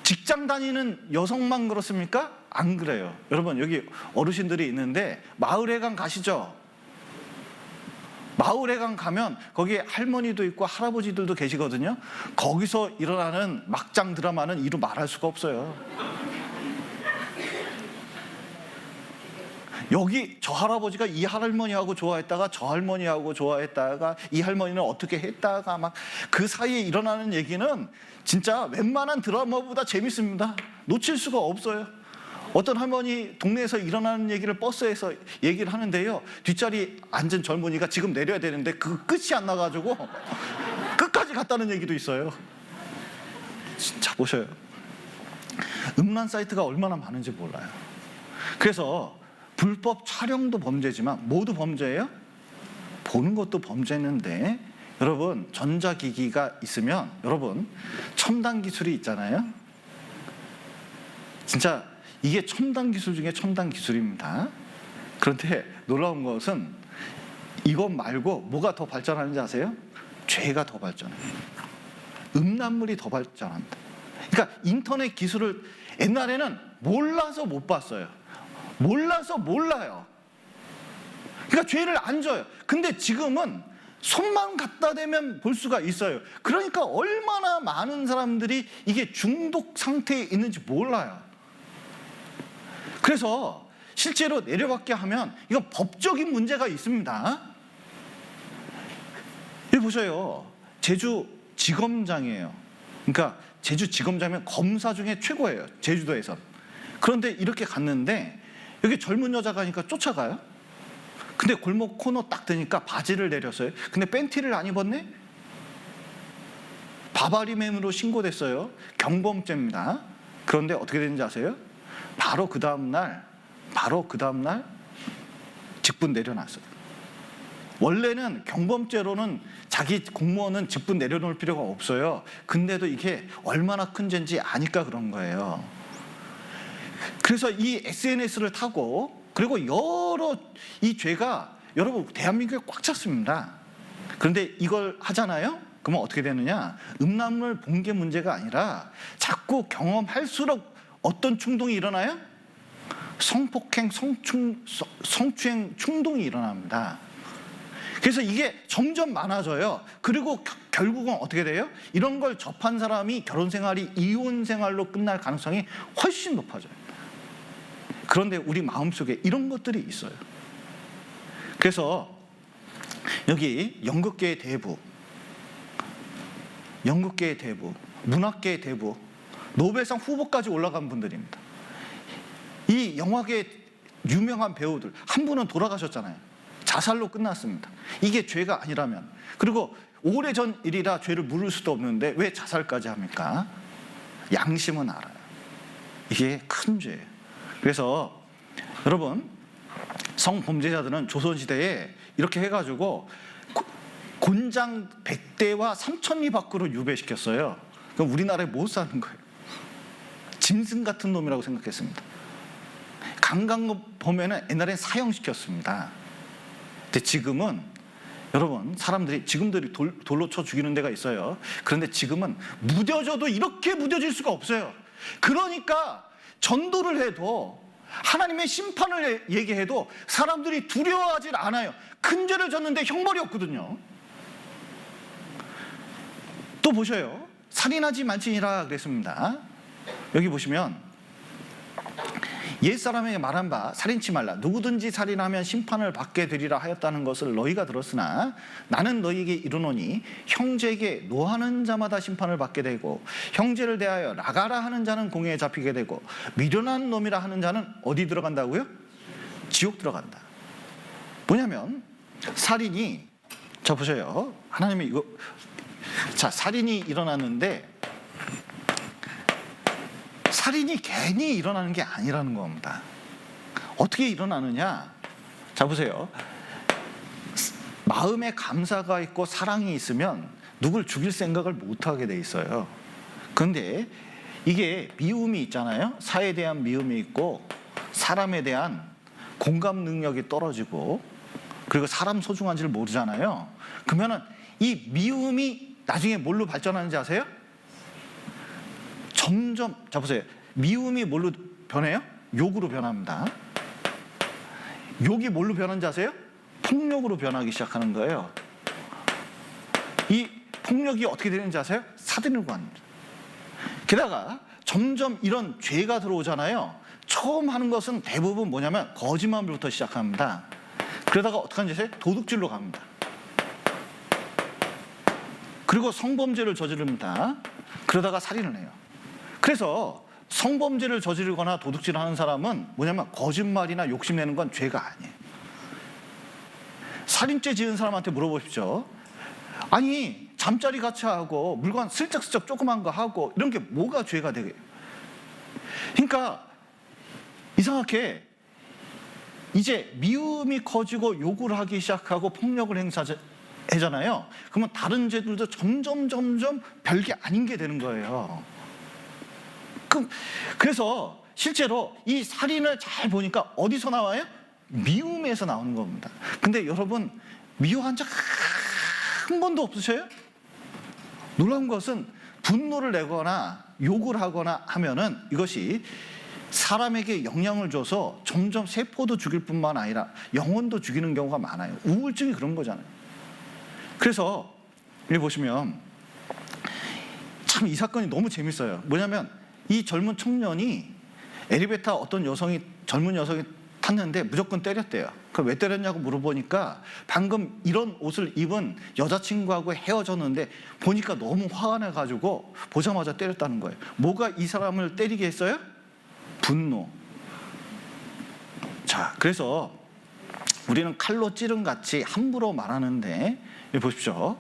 [SPEAKER 1] 직장 다니는 여성만 그렇습니까? 안 그래요. 여러분, 여기 어르신들이 있는데 마을회관 가시죠? 마을회관 가면 거기에 할머니도 있고 할아버지들도 계시거든요. 거기서 일어나는 막장 드라마는 이루 말할 수가 없어요. 여기 저 할아버지가 이 할머니하고 좋아했다가 저 할머니하고 좋아했다가 이 할머니는 어떻게 했다가 막 그 사이에 일어나는 얘기는 진짜 웬만한 드라마보다 재밌습니다. 놓칠 수가 없어요. 어떤 할머니 동네에서 일어나는 얘기를 버스에서 얘기를 하는데요, 뒷자리 앉은 젊은이가 지금 내려야 되는데 그 끝이 안 나가지고 끝까지 갔다는 얘기도 있어요. 진짜 보셔요. 음란 사이트가 얼마나 많은지 몰라요. 그래서 불법 촬영도 범죄지만 모두 범죄예요? 보는 것도 범죄인데, 여러분, 전자기기가 있으면, 여러분, 첨단 기술이 있잖아요. 진짜 이게 첨단 기술 중에 첨단 기술입니다. 그런데 놀라운 것은 이것 말고 뭐가 더 발전하는지 아세요? 죄가 더 발전해요. 음란물이 더 발전합니다. 그러니까 인터넷 기술을 옛날에는 몰라서 못 봤어요. 몰라서 몰라요. 그러니까 죄를 안 져요. 근데 지금은 손만 갖다 대면 볼 수가 있어요. 그러니까 얼마나 많은 사람들이 이게 중독 상태에 있는지 몰라요. 그래서 실제로 내려받게 하면 이건 법적인 문제가 있습니다. 여기 보세요. 제주지검장이에요. 그러니까 제주지검장이면 검사 중에 최고예요, 제주도에서. 그런데 이렇게 갔는데 여기 젊은 여자가 가니까 쫓아가요. 근데 골목 코너 딱 되니까 바지를 내렸어요. 근데 팬티를 안 입었네? 바바리맨으로 신고됐어요. 경범죄입니다. 그런데 어떻게 되는지 아세요? 바로 그 다음날 직분 내려놨어요. 원래는 경범죄로는 자기 공무원은 직분 내려놓을 필요가 없어요. 근데도 이게 얼마나 큰 죄인지 아니까 그런 거예요. 그래서 이 SNS를 타고, 그리고 여러 이 죄가 여러분 대한민국에 꽉 찼습니다. 그런데 이걸 하잖아요? 그러면 어떻게 되느냐? 음란물 본 게 문제가 아니라 자꾸 경험할수록 어떤 충동이 일어나요? 성폭행, 성추행 충동이 일어납니다. 그래서 이게 점점 많아져요. 그리고 결국은 어떻게 돼요? 이런 걸 접한 사람이 결혼 생활이 이혼 생활로 끝날 가능성이 훨씬 높아져요. 그런데 우리 마음속에 이런 것들이 있어요. 그래서 여기 연극계의 대부, 문학계의 대부, 노벨상 후보까지 올라간 분들입니다. 이 영화계 유명한 배우들 한 분은 돌아가셨잖아요. 자살로 끝났습니다. 이게 죄가 아니라면. 그리고 오래전 일이라 죄를 물을 수도 없는데 왜 자살까지 합니까? 양심은 알아요. 이게 큰 죄예요. 그래서 여러분, 성범죄자들은 조선시대에 이렇게 해가지고 곤장 100대와 3천리 밖으로 유배시켰어요. 그럼 우리나라에 못 사는 거예요. 짐승 같은 놈이라고 생각했습니다. 강간급 보면은 옛날엔 사형시켰습니다. 근데 지금은 여러분, 사람들이 지금들이 돌로 쳐 죽이는 데가 있어요. 그런데 지금은 무뎌져도 이렇게 무뎌질 수가 없어요. 그러니까 전도를 해도 하나님의 심판을 얘기해도 사람들이 두려워하질 않아요. 큰 죄를 졌는데 형벌이 없거든요. 또 보셔요. 살인하지 말지니라 그랬습니다. 여기 보시면 옛사람에게 말한 바 살인치 말라. 누구든지 살인하면 심판을 받게 되리라 하였다는 것을 너희가 들었으나 나는 너희에게 이르노니 형제에게 노하는 자마다 심판을 받게 되고 형제를 대하여 나가라 하는 자는 공회에 잡히게 되고 미련한 놈이라 하는 자는 어디 들어간다고요? 지옥 들어간다. 뭐냐면 살인이, 자 보세요. 하나님이 이거, 자 살인이 일어났는데 살인이 괜히 일어나는 게 아니라는 겁니다. 어떻게 일어나느냐? 자 보세요. 마음에 감사가 있고 사랑이 있으면 누굴 죽일 생각을 못하게 돼 있어요. 그런데 이게 미움이 있잖아요. 사에 대한 미움이 있고 사람에 대한 공감 능력이 떨어지고 그리고 사람 소중한지를 모르잖아요. 그러면은 이 미움이 나중에 뭘로 발전하는지 아세요? 점점, 자 보세요. 미움이 뭘로 변해요? 욕으로 변합니다. 욕이 뭘로 변하는지 아세요? 폭력으로 변하기 시작하는 거예요. 이 폭력이 어떻게 되는지 아세요? 사단으로 갑니다. 게다가 점점 이런 죄가 들어오잖아요. 처음 하는 것은 대부분 뭐냐면 거짓말부터 시작합니다. 그러다가 어떻게 하는지 아세요? 도둑질로 갑니다. 그리고 성범죄를 저지릅니다. 그러다가 살인을 해요. 그래서 성범죄를 저지르거나 도둑질을 하는 사람은 뭐냐면 거짓말이나 욕심내는 건 죄가 아니에요. 살인죄 지은 사람한테 물어보십시오. 아니 잠자리 같이 하고 물건 슬쩍슬쩍 조그만 거 하고 이런 게 뭐가 죄가 되게? 그러니까 이상하게 이제 미움이 커지고 욕을 하기 시작하고 폭력을 행사하잖아요. 그러면 다른 죄들도 점점 별게 아닌 게 되는 거예요. 그래서 실제로 이 살인을 잘 보니까 어디서 나와요? 미움에서 나오는 겁니다. 근데 여러분, 미워한 적 한 번도 없으셔요? 놀라운 것은 분노를 내거나 욕을 하거나 하면은 이것이 사람에게 영향을 줘서 점점 세포도 죽일 뿐만 아니라 영혼도 죽이는 경우가 많아요. 우울증이 그런 거잖아요. 그래서 여기 보시면 참 이 사건이 너무 재밌어요. 뭐냐면 이 젊은 청년이 엘리베이터 어떤 젊은 여성이 탔는데 무조건 때렸대요. 그럼 왜 때렸냐고 물어보니까 방금 이런 옷을 입은 여자친구하고 헤어졌는데 보니까 너무 화가 나가지고 보자마자 때렸다는 거예요. 뭐가 이 사람을 때리게 했어요? 분노. 자, 그래서 우리는 칼로 찌른같이 함부로 말하는데 여기 보십시오.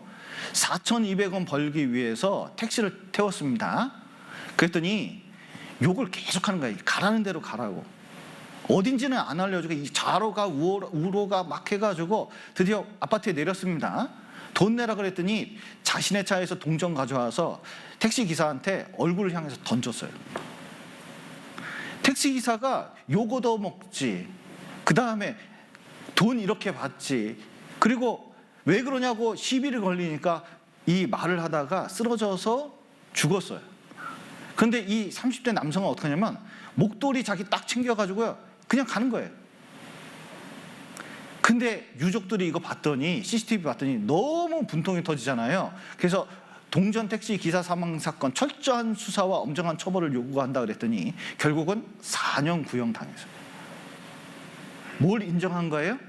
[SPEAKER 1] 4,200원 벌기 위해서 택시를 태웠습니다. 그랬더니 욕을 계속하는 거예요. 가라는 대로 가라고. 어딘지는 안 알려주고 이 좌로가 우로가 막 해가지고 드디어 아파트에 내렸습니다. 돈 내라 그랬더니 자신의 차에서 동전 가져와서 택시기사한테 얼굴을 향해서 던졌어요. 택시기사가 욕 얻어먹지, 그 다음에 돈 이렇게 받지, 그리고 왜 그러냐고 시비를 걸리니까 이 말을 하다가 쓰러져서 죽었어요. 그런데 이 30대 남성은 어떻게 하냐면 목도리 자기 딱 챙겨가지고요 그냥 가는 거예요. 근데 유족들이 이거 봤더니, CCTV 봤더니 너무 분통이 터지잖아요. 그래서 동전 택시 기사 사망 사건 철저한 수사와 엄정한 처벌을 요구한다 그랬더니 결국은 4년 구형 당했어요. 뭘 인정한 거예요?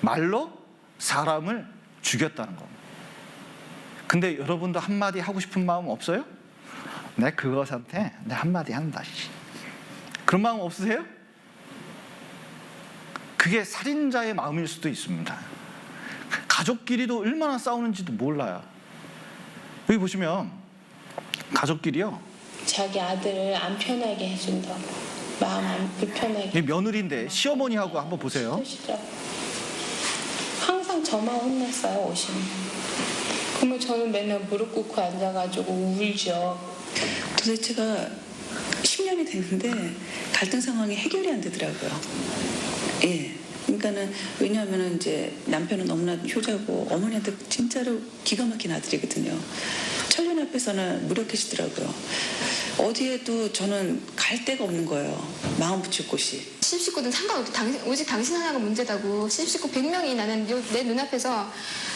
[SPEAKER 1] 말로 사람을 죽였다는 겁니다. 근데 여러분도 한마디 하고 싶은 마음 없어요? 내 그것한테 내 한마디 한다. 그런 마음 없으세요? 그게 살인자의 마음일 수도 있습니다. 가족끼리도 얼마나 싸우는지도 몰라요. 여기 보시면 가족끼리요
[SPEAKER 2] 자기 아들을 안 편하게 해준다고. 마음 안 불편하게.
[SPEAKER 1] 며느리인데 시어머니하고 한번 보세요.
[SPEAKER 2] 그러시더라고요. 항상 저만 혼냈어요, 오시면. 그러면 저는 맨날 무릎 꿇고 앉아가지고 울죠.
[SPEAKER 3] 도대체가 10년이 됐는데 갈등 상황이 해결이 안 되더라고요. 예. 그러니까는 왜냐하면은 이제 남편은 너무나 효자고 어머니한테 진짜로 기가 막힌 아들이거든요. 천년 앞에서는 무력해지더라고요. 어디에도 저는 갈 데가 없는 거예요. 마음 붙일 곳이.
[SPEAKER 4] 시집식구든 상관없고 오직 당신 하나가 문제다고. 시집식구 100명이 나는 내 눈앞에서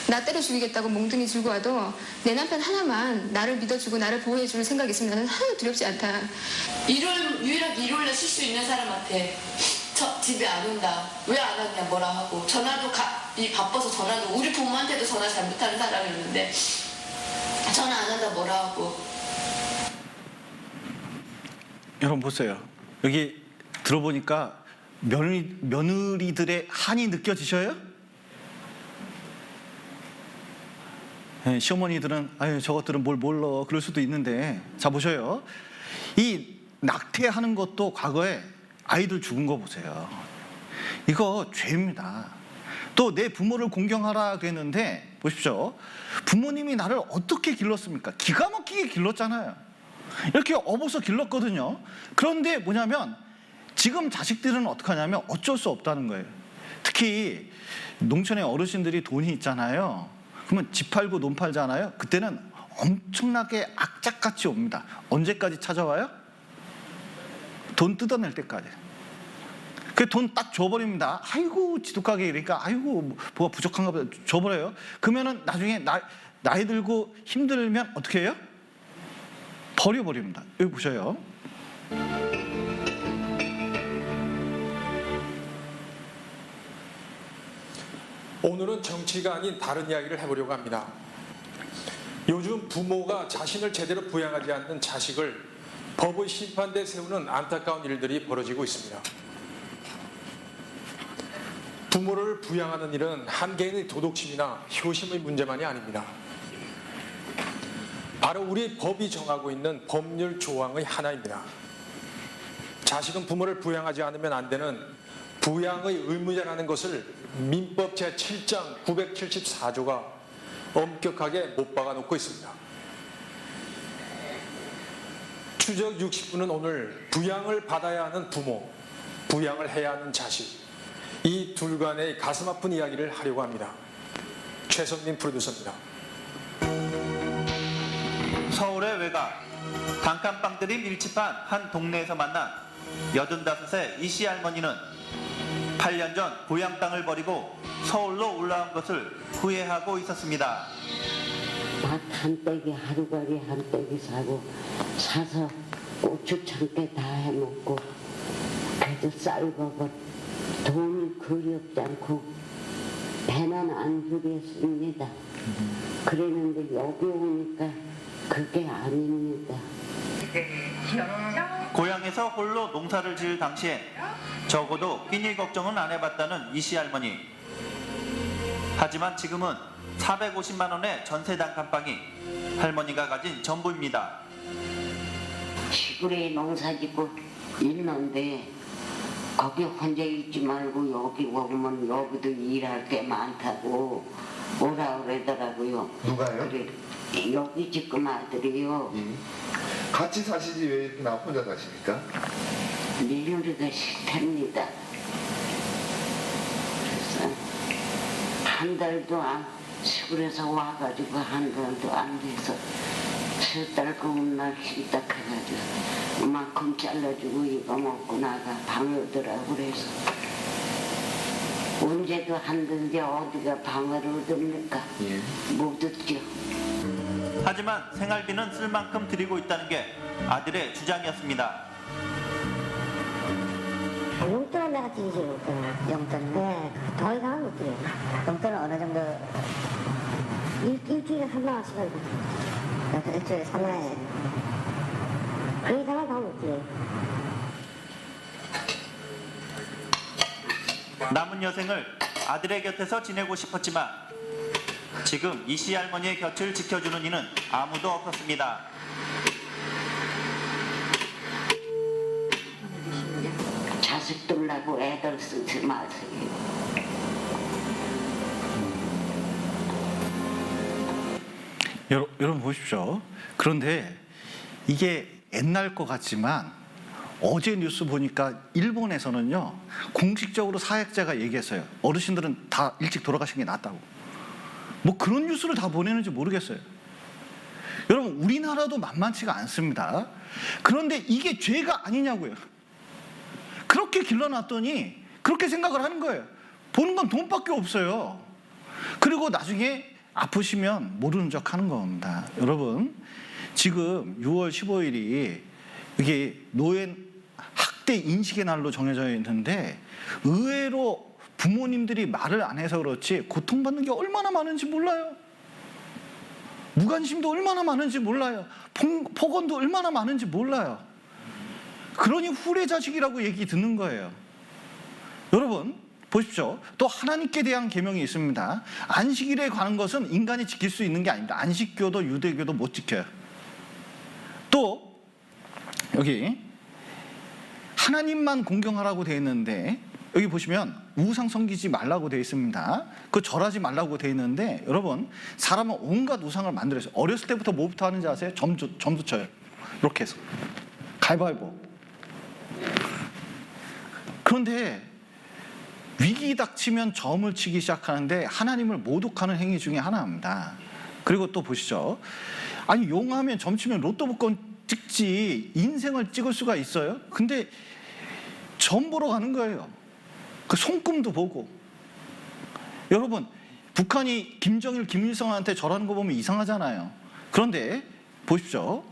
[SPEAKER 4] 나 때려 죽이겠다고 몽둥이 들고 와도 내 남편 하나만 나를 믿어주고 나를 보호해줄 생각이 있으면 나는 하나도 두렵지 않다.
[SPEAKER 5] 유일하게 일요일날 쉴 수 있는 사람한테 집에 안 온다. 왜 안 왔냐 뭐라 하고 전화도 바빠서 전화도 우리 부모한테도 전화 잘못하는 사람이었는데 전화 안 한다 뭐라 하고.
[SPEAKER 1] 여러분 보세요. 여기 들어보니까 며느리들의 한이 느껴지셔요? 네, 시어머니들은 아유 저것들은 뭘 몰라 그럴 수도 있는데 자 보셔요. 이 낙태하는 것도 과거에 아이들 죽은 거 보세요. 이거 죄입니다. 또 내 부모를 공경하라 그랬는데 보십시오. 부모님이 나를 어떻게 길렀습니까? 기가 막히게 길렀잖아요. 이렇게 업어서 길렀거든요. 그런데 뭐냐면 지금 자식들은 어떻게 하냐면 어쩔 수 없다는 거예요. 특히 농촌의 어르신들이 돈이 있잖아요. 그러면 집 팔고 논 팔잖아요. 그때는 엄청나게 악착같이 옵니다. 언제까지 찾아와요? 돈 뜯어낼 때까지. 그 돈 딱 줘버립니다. 아이고 지독하게 이러니까 아이고 뭐가 부족한가 보다 줘버려요. 그러면은 나중에 나이 들고 힘들면 어떻게 해요? 버려버립니다. 여기 보셔요.
[SPEAKER 6] 오늘은 정치가 아닌 다른 이야기를 해보려고 합니다. 요즘 부모가 자신을 제대로 부양하지 않는 자식을 법의 심판대에 세우는 안타까운 일들이 벌어지고 있습니다. 부모를 부양하는 일은 한 개인의 도덕심이나 효심의 문제만이 아닙니다. 바로 우리 법이 정하고 있는 법률 조항의 하나입니다. 자식은 부모를 부양하지 않으면 안 되는 부양의 의무자라는 것을 민법 제7장 974조가 엄격하게 못 박아놓고 있습니다. 추적 60분은 오늘 부양을 받아야 하는 부모, 부양을 해야 하는 자식, 이 둘 간의 가슴 아픈 이야기를 하려고 합니다. 최선민 프로듀서입니다.
[SPEAKER 7] 서울의 외곽, 단칸방들이 밀집한 한 동네에서 만난 85세 이씨 할머니는 8년 전 고향 땅을 버리고 서울로 올라온 것을 후회하고 있었습니다.
[SPEAKER 8] 밥 한 떼기 하루가리 한 떼기 사서 고추 참깨 다 해먹고 그래도 쌀먹어 돈이 그리 없지 않고 배는 안 부렸습니다. 그랬는데 여기 오니까 그게 아닙니다.
[SPEAKER 7] 고향에서 홀로 농사를 지을 당시엔 적어도 끼니 걱정은 안 해봤다는 이씨 할머니. 하지만 지금은 450만 원의 전세 단칸방이 할머니가 가진 전부입니다.
[SPEAKER 8] 시골에 농사 짓고 있는데 거기 혼자 있지 말고 여기 오면 여기도 일할 게 많다고 뭐라 그러더라고요.
[SPEAKER 9] 누가요?
[SPEAKER 8] 그래, 여기 지금 아들이요.
[SPEAKER 9] 같이 사시지 왜 나 혼자 사십니까?
[SPEAKER 8] 며느리가 싫답니다. 그래서 한 달도 시골에서 와가지고 한 달도 안 돼서 세 달 검은 날 힘딱해가지고 이만큼 잘라주고 이거 먹고 나가 방에 오더라고. 그래서 언제도 한든지 어디가 방을 얻습니까? 못 얻죠.
[SPEAKER 7] 하지만 생활비는 쓸 만큼 드리고 있다는 게 아들의 주장이었습니다.
[SPEAKER 10] 용돈은 내가 드리지 용돈은. 네, 더 이상은 못 드려요. 용돈은 어느 정도 일주일에 3만 원씩 하거든요. 일주일에 3만 원에 그 이상은 더 못 드려요.
[SPEAKER 7] 남은 여생을 아들의 곁에서 지내고 싶었지만 지금 이씨 할머니의 곁을 지켜주는 이는 아무도 없었습니다.
[SPEAKER 8] 자식 둘라고 애들 쓰지 마세요.
[SPEAKER 1] 여러분 보십시오. 그런데 이게 옛날 것 같지만 어제 뉴스 보니까 일본에서는요, 공식적으로 사역자가 얘기했어요. 어르신들은 다 일찍 돌아가신 게 낫다고. 뭐 그런 뉴스를 다 보내는지 모르겠어요. 여러분, 우리나라도 만만치가 않습니다. 그런데 이게 죄가 아니냐고요. 그렇게 길러놨더니 그렇게 생각을 하는 거예요. 보는 건 돈밖에 없어요. 그리고 나중에 아프시면 모르는 척 하는 겁니다. 여러분, 지금 6월 15일이 이게 노인 학대 인식의 날로 정해져 있는데 의외로 부모님들이 말을 안 해서 그렇지 고통받는 게 얼마나 많은지 몰라요. 무관심도 얼마나 많은지 몰라요. 폭언도 얼마나 많은지 몰라요. 그러니 후레자식이라고 얘기 듣는 거예요. 여러분 보십시오. 또 하나님께 대한 계명이 있습니다. 안식일에 관한 것은 인간이 지킬 수 있는 게 아닙니다. 안식교도 유대교도 못 지켜요. 또 여기 하나님만 공경하라고 되어 있는데 여기 보시면 우상 섬기지 말라고 되어 있습니다. 그 절하지 말라고 되어 있는데 여러분, 사람은 온갖 우상을 만들었어요. 어렸을 때부터 뭐부터 하는지 아세요? 점도 쳐요. 이렇게 해서 가위바위보. 그런데 위기 닥치면 점을 치기 시작하는데 하나님을 모독하는 행위 중에 하나입니다. 그리고 또 보시죠. 아니, 용하면 점 치면 로또 복권 찍지 인생을 찍을 수가 있어요? 근데 점 보러 가는 거예요. 그 손금도 보고. 여러분, 북한이 김정일, 김일성한테 절하는 거 보면 이상하잖아요. 그런데 보십시오.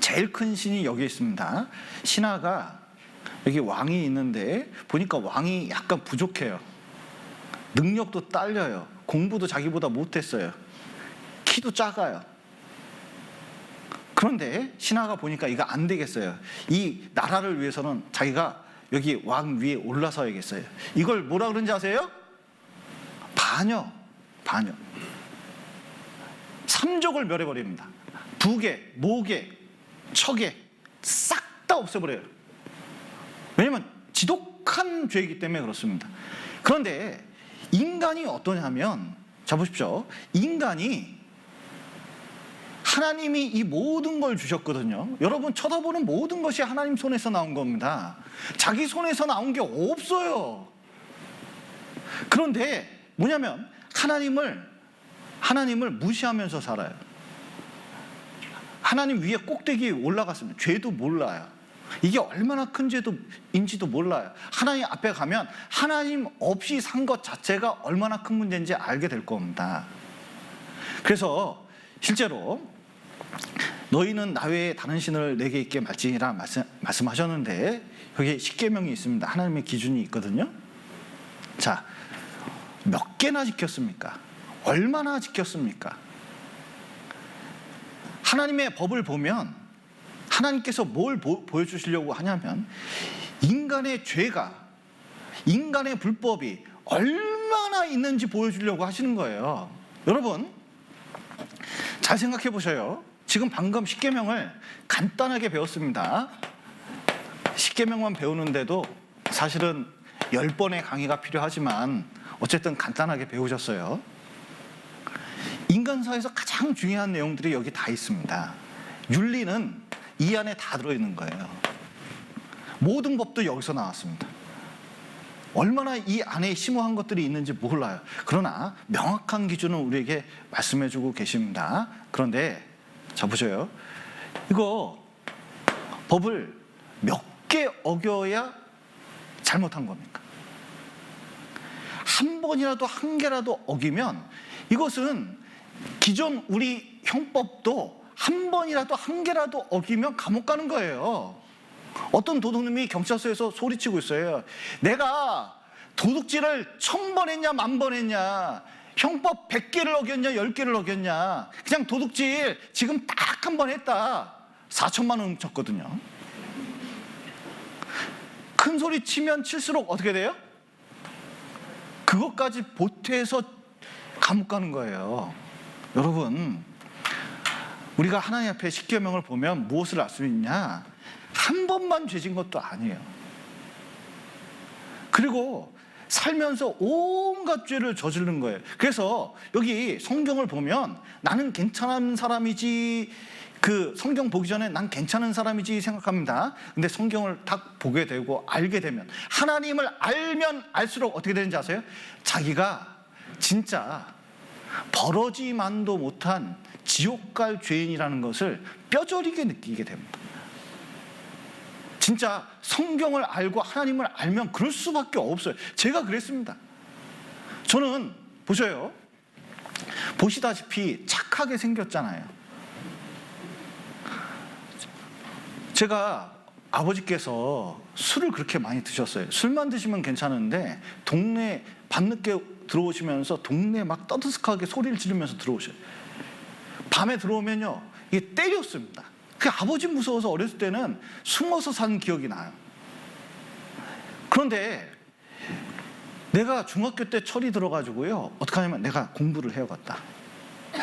[SPEAKER 1] 제일 큰 신이 여기 있습니다. 신하가 여기 왕이 있는데 보니까 왕이 약간 부족해요. 능력도 딸려요. 공부도 자기보다 못했어요. 키도 작아요. 그런데 신하가 보니까 이거 안 되겠어요. 이 나라를 위해서는 자기가 여기 왕 위에 올라서야겠어요. 이걸 뭐라 그런지 아세요? 반역. 삼족을 멸해버립니다. 부계, 모계, 척계 싹 다 없애버려요. 왜냐면 지독한 죄이기 때문에 그렇습니다. 그런데 인간이 어떠냐면, 자 보십시오. 인간이 하나님이 이 모든 걸 주셨거든요. 여러분, 쳐다보는 모든 것이 하나님 손에서 나온 겁니다. 자기 손에서 나온 게 없어요. 그런데 뭐냐면 하나님을 무시하면서 살아요. 하나님 위에 꼭대기에 올라갔습니다. 죄도 몰라요. 이게 얼마나 큰 죄인지도 몰라요. 하나님 앞에 가면 하나님 없이 산 것 자체가 얼마나 큰 문제인지 알게 될 겁니다. 그래서 실제로 너희는 나 외에 다른 신을 내게 있게 말지니라 말씀하셨는데 여기에 십계명이 있습니다. 하나님의 기준이 있거든요. 자, 몇 개나 지켰습니까? 얼마나 지켰습니까? 하나님의 법을 보면 하나님께서 뭘 보여주시려고 하냐면 인간의 죄가, 인간의 불법이 얼마나 있는지 보여주려고 하시는 거예요. 여러분, 잘 생각해 보셔요. 지금 방금 십계명을 간단하게 배웠습니다. 십계명만 배우는데도 사실은 10번의 강의가 필요하지만 어쨌든 간단하게 배우셨어요. 인간사에서 가장 중요한 내용들이 여기 다 있습니다. 윤리는 이 안에 다 들어있는 거예요. 모든 법도 여기서 나왔습니다. 얼마나 이 안에 심오한 것들이 있는지 몰라요. 그러나 명확한 기준은 우리에게 말씀해주고 계십니다. 그런데 자 보세요. 이거 법을 몇 개 어겨야 잘못한 겁니까? 한 번이라도 한 개라도 어기면 이것은 기존 우리 형법도 한 번이라도 한 개라도 어기면 감옥 가는 거예요. 어떤 도둑놈이 경찰서에서 소리치고 있어요. 내가 도둑질을 1000번 했냐 10,000번 했냐, 형법 100개를 어겼냐 10개를 어겼냐, 그냥 도둑질 지금 딱 한 번 했다. 4천만 원 훔쳤거든요. 큰 소리 치면 칠수록 어떻게 돼요? 그것까지 보태서 감옥 가는 거예요. 여러분, 우리가 하나님 앞에 십계명을 보면 무엇을 알 수 있냐? 한 번만 죄진 것도 아니에요. 그리고 살면서 온갖 죄를 저지른 거예요. 그래서 여기 성경을 보면 나는 괜찮은 사람이지, 그 성경 보기 전에 난 괜찮은 사람이지 생각합니다. 근데 성경을 딱 보게 되고 알게 되면, 하나님을 알면 알수록 어떻게 되는지 아세요? 자기가 진짜 벌어지만도 못한 지옥 갈 죄인이라는 것을 뼈저리게 느끼게 됩니다. 진짜 성경을 알고 하나님을 알면 그럴 수밖에 없어요. 제가 그랬습니다. 저는 보셔요, 보시다시피 착하게 생겼잖아요. 제가 아버지께서 술을 그렇게 많이 드셨어요. 술만 드시면 괜찮은데 동네 밤늦게 들어오시면서 동네 막 떠드슥하게 소리를 지르면서 들어오셔요. 밤에 들어오면요, 이게 때렸습니다. 그 아버지 무서워서 어렸을 때는 숨어서 산 기억이 나요. 그런데 내가 중학교 때 철이 들어가지고요, 어떻게 하냐면 내가 공부를 해야겠다.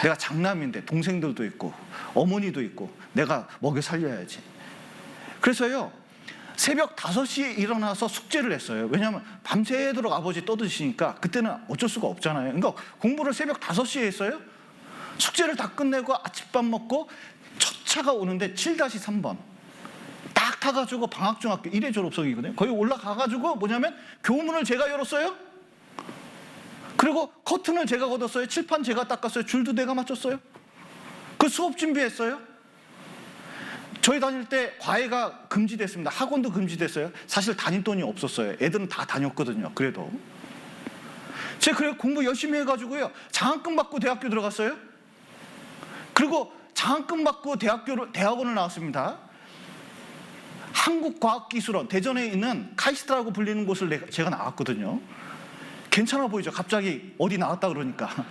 [SPEAKER 1] 내가 장남인데 동생들도 있고 어머니도 있고 내가 먹여 살려야지. 그래서요, 새벽 5시에 일어나서 숙제를 했어요. 왜냐하면 밤새도록 아버지 떠드시니까 그때는 어쩔 수가 없잖아요. 그러니까 공부를 새벽 5시에 했어요. 숙제를 다 끝내고 아침밥 먹고 첫 차가 오는데 7-3번 딱 타가지고 방학중학교 1회 졸업석이거든요. 거기 올라가가지고 뭐냐면 교문을 제가 열었어요. 그리고 커튼을 제가 걷었어요. 칠판 제가 닦았어요. 줄도 내가 맞췄어요. 그 수업 준비했어요. 저희 다닐 때 과외가 금지됐습니다. 학원도 금지됐어요. 사실 다닐 돈이 없었어요. 애들은 다 다녔거든요. 그래도 제가 그래 공부 열심히 해가지고요, 장학금 받고 대학교 들어갔어요. 그리고 장학금 받고 대학원을 나왔습니다. 한국과학기술원, 대전에 있는 카이스트라고 불리는 곳을 제가 나왔거든요. 괜찮아 보이죠? 갑자기 어디 나왔다 그러니까.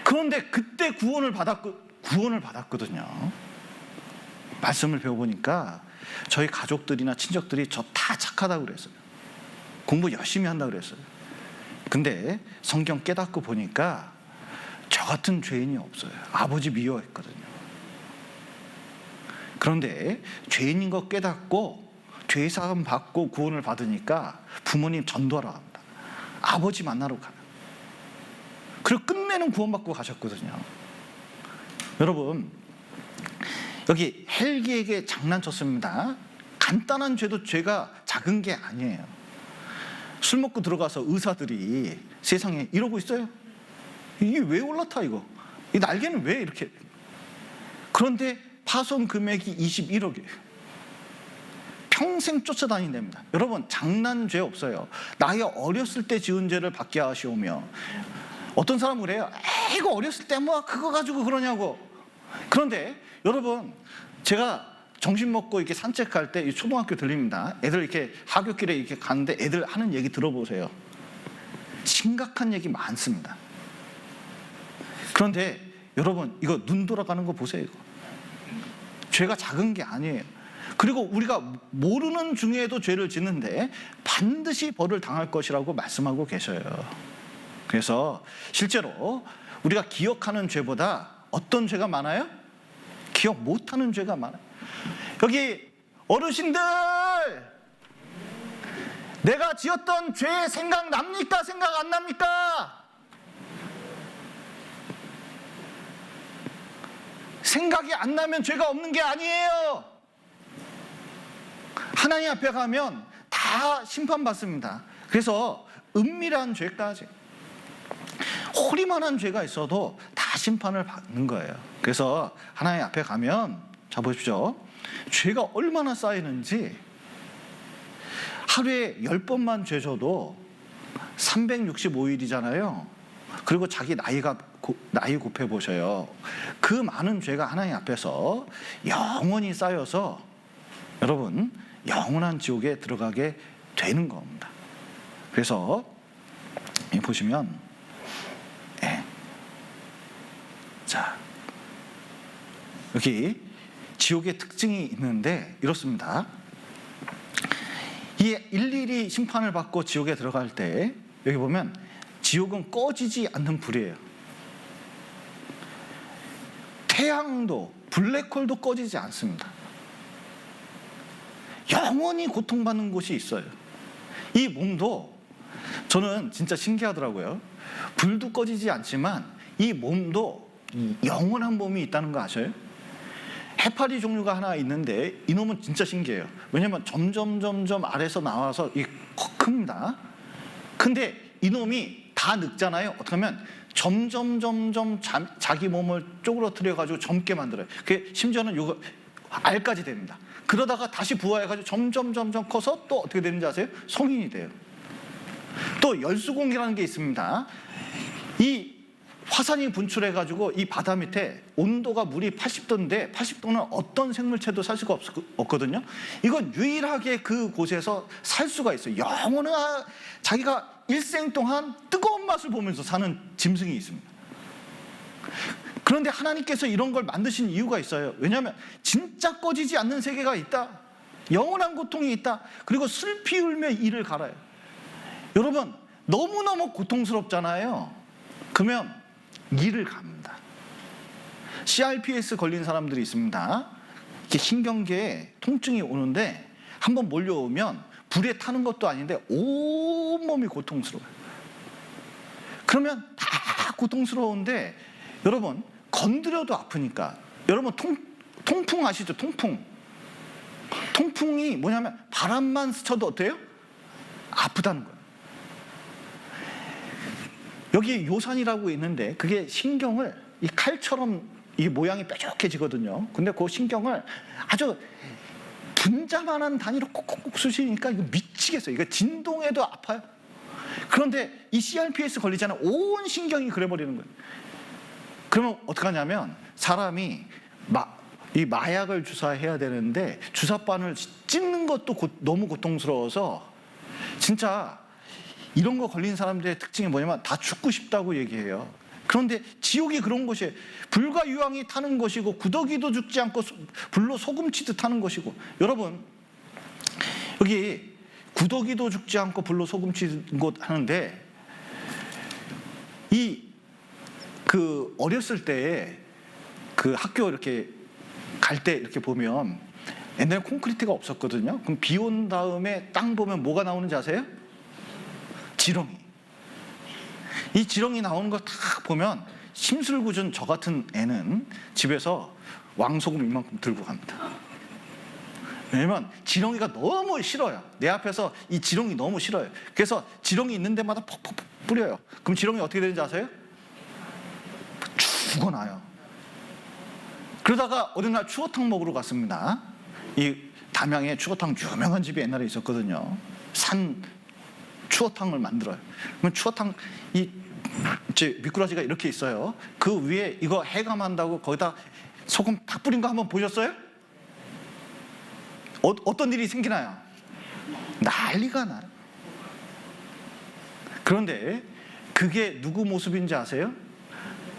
[SPEAKER 1] 그런데 그때 구원을 받았거든요. 말씀을 배워보니까 저희 가족들이나 친척들이 저 다 착하다고 그랬어요. 공부 열심히 한다고 그랬어요. 근데 성경 깨닫고 보니까 저 같은 죄인이 없어요. 아버지 미워했거든요. 그런데 죄인인 거 깨닫고 죄사함 받고 구원을 받으니까 부모님 전도하러 갑니다. 아버지 만나러 가요. 그리고 끝내는 구원받고 가셨거든요. 여러분, 여기 헬기에게 장난쳤습니다. 간단한 죄도 죄가 작은 게 아니에요. 술 먹고 들어가서 의사들이 세상에 이러고 있어요. 이게 왜 올라타 이거? 이 날개는 왜 이렇게? 그런데 파손 금액이 21억이에요. 평생 쫓아다닌답니다. 여러분, 장난 죄 없어요. 나이 어렸을 때 지은 죄를 받게 하시오며. 어떤 사람은 그래요. 이거 어렸을 때 뭐 그거 가지고 그러냐고. 그런데 여러분, 제가 점심 먹고 이렇게 산책할 때 초등학교 들립니다. 애들 이렇게 하굣길에 이렇게 가는데 애들 하는 얘기 들어보세요. 심각한 얘기 많습니다. 그런데 여러분, 이거 눈 돌아가는 거 보세요. 이거 죄가 작은 게 아니에요. 그리고 우리가 모르는 중에도 죄를 짓는데 반드시 벌을 당할 것이라고 말씀하고 계셔요. 그래서 실제로 우리가 기억하는 죄보다 어떤 죄가 많아요? 기억 못하는 죄가 많아요. 여기 어르신들, 내가 지었던 죄 생각납니까? 생각 안 납니까? 생각이 안 나면 죄가 없는 게 아니에요. 하나님 앞에 가면 다 심판받습니다. 그래서 은밀한 죄까지, 호리만한 죄가 있어도 다 심판을 받는 거예요. 그래서 하나님 앞에 가면, 자 보십시오, 죄가 얼마나 쌓이는지. 하루에 10번만 죄 져도 365일이잖아요. 그리고 자기 나이 곱해 보셔요. 그 많은 죄가 하나님 앞에서 영원히 쌓여서 여러분 영원한 지옥에 들어가게 되는 겁니다. 그래서 보시면, 자 여기 지옥의 특징이 있는데 이렇습니다. 이 일일이 심판을 받고 지옥에 들어갈 때 여기 보면 지옥은 꺼지지 않는 불이에요. 태양도 블랙홀도 꺼지지 않습니다. 영원히 고통받는 곳이 있어요. 이 몸도 저는 진짜 신기하더라고요. 불도 꺼지지 않지만 이 몸도 영원한 몸이 있다는 거 아셔요? 해파리 종류가 하나 있는데 이놈은 진짜 신기해요. 왜냐면 점점 아래서 나와서 큽니다. 근데 이놈이 다 늙잖아요. 어떻게 하면 점점 자기 몸을 쪼그러뜨려 가지고 젊게 만들어요. 그게 심지어는 요거 알까지 됩니다. 그러다가 다시 부화해 가지고 점점 커서 또 어떻게 되는지 아세요? 성인이 돼요. 또 열수공기라는 게 있습니다. 이 화산이 분출해 가지고 이 바다 밑에 온도가 물이 80도인데 80도는 어떤 생물체도 살 수가 없거든요. 이건 유일하게 그곳에서 살 수가 있어요. 영원한 자기가 일생 동안 뜨거운 맛을 보면서 사는 짐승이 있습니다. 그런데 하나님께서 이런 걸 만드신 이유가 있어요. 왜냐하면 진짜 꺼지지 않는 세계가 있다. 영원한 고통이 있다. 그리고 슬피 울며 이를 갈아요. 여러분 너무너무 고통스럽잖아요. 그러면 이를 갑니다. CRPS 걸린 사람들이 있습니다. 이렇게 신경계에 통증이 오는데 한번 몰려오면 불에 타는 것도 아닌데 온몸이 고통스러워요. 그러면 다 고통스러운데 여러분 건드려도 아프니까 여러분 통풍 아시죠? 통풍이 뭐냐면 바람만 스쳐도 어때요? 아프다는 거예요. 여기 요산이라고 있는데 그게 신경을 이 칼처럼 이 모양이 뾰족해지거든요. 근데 그 신경을 아주 분자만한 단위로 콕콕콕 쑤시니까 이거 미치겠어요. 이거 진동에도 아파요. 그런데 이 CRPS 걸리잖아요. 온 신경이 그래버리는 거예요. 그러면 어떡하냐면 사람이 이 마약을 주사해야 되는데 주사바늘 찢는 것도 너무 고통스러워서 진짜 이런 거 걸린 사람들의 특징이 뭐냐면 다 죽고 싶다고 얘기해요. 그런데 지옥이 그런 곳이에요. 불과 유황이 타는 것이고 구더기도 죽지 않고 불로 소금 치듯 타는 것이고 여러분 여기 구더기도 죽지 않고 불로 소금 치는 곳 하는데 어렸을 때 그 학교 이렇게 갈 때 이렇게 보면 옛날에 콘크리트가 없었거든요. 그럼 비 온 다음에 땅 보면 뭐가 나오는지 아세요? 지렁이. 이 지렁이 나오는 걸 딱 보면 심술궂은 저 같은 애는 집에서 왕소금 이만큼 들고 갑니다. 왜냐면 지렁이가 너무 싫어요. 내 앞에서 이 지렁이 너무 싫어요. 그래서 지렁이 있는 데마다 퍽퍽 뿌려요. 그럼 지렁이 어떻게 되는지 아세요? 죽어나요. 그러다가 어느 날 추어탕 먹으러 갔습니다. 이 담양에 추어탕 유명한 집이 옛날에 있었거든요. 산 추어탕을 만들어요. 그러면 추어탕 이제 미꾸라지가 이렇게 있어요. 그 위에 이거 해감한다고 거기다 소금 딱 뿌린 거 한번 보셨어요? 어떤 일이 생기나요? 난리가 나요. 그런데 그게 누구 모습인지 아세요?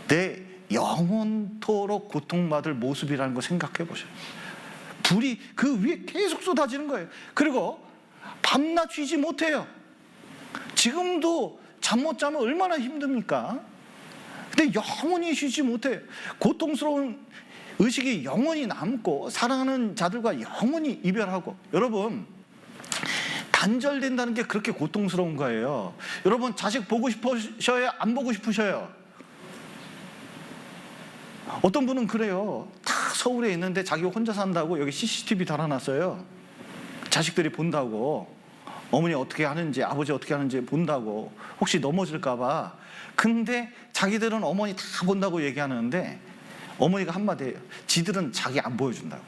[SPEAKER 1] 내 영원토록 고통받을 모습이라는 거 생각해 보셔요. 불이 그 위에 계속 쏟아지는 거예요. 그리고 밤낮 쉬지 못해요. 지금도 잠 못 자면 얼마나 힘듭니까? 근데 영원히 쉬지 못해요. 고통스러운 의식이 영원히 남고 사랑하는 자들과 영원히 이별하고 여러분 단절된다는 게 그렇게 고통스러운 거예요. 여러분 자식 보고 싶으셔요? 안 보고 싶으셔요? 어떤 분은 그래요. 다 서울에 있는데 자기가 혼자 산다고 여기 CCTV 달아놨어요. 자식들이 본다고. 어머니 어떻게 하는지 아버지 어떻게 하는지 본다고. 혹시 넘어질까 봐. 근데 자기들은 어머니 다 본다고 얘기하는데 어머니가 한마디 해요. 지들은 자기 안 보여준다고.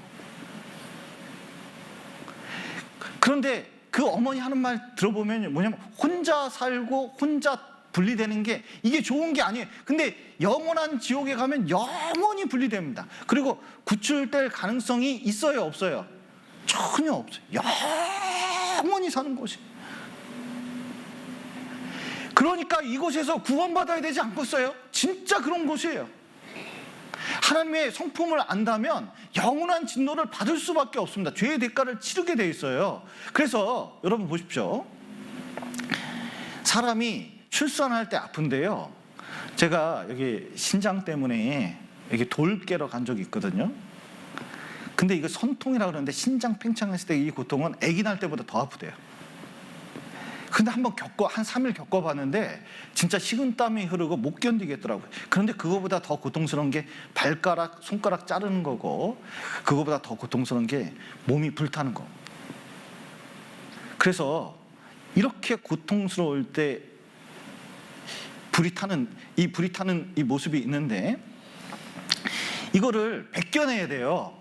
[SPEAKER 1] 그런데 그 어머니 하는 말 들어보면 뭐냐면 혼자 살고 혼자 분리되는 게 이게 좋은 게 아니에요. 근데 영원한 지옥에 가면 영원히 분리됩니다. 그리고 구출될 가능성이 있어요, 없어요? 전혀 없어요. 영원히 사는 곳이. 그러니까 이곳에서 구원받아야 되지 않겠어요? 진짜 그런 곳이에요. 하나님의 성품을 안다면 영원한 진노를 받을 수밖에 없습니다. 죄의 대가를 치르게 돼 있어요. 그래서 여러분 보십시오. 사람이 출산할 때 아픈데요. 제가 여기 신장 때문에 여기 돌 깨러 간 적이 있거든요. 근데 이거 선통이라고 그러는데 신장 팽창했을 때 이 고통은 아기 날 때보다 더 아프대요. 근데 한번 한 3일 겪어봤는데 진짜 식은땀이 흐르고 못 견디겠더라고요. 그런데 그거보다 더 고통스러운 게 발가락, 손가락 자르는 거고, 그거보다 더 고통스러운 게 몸이 불타는 거. 그래서 이렇게 고통스러울 때 불이 타는 이 모습이 있는데, 이거를 벗겨내야 돼요.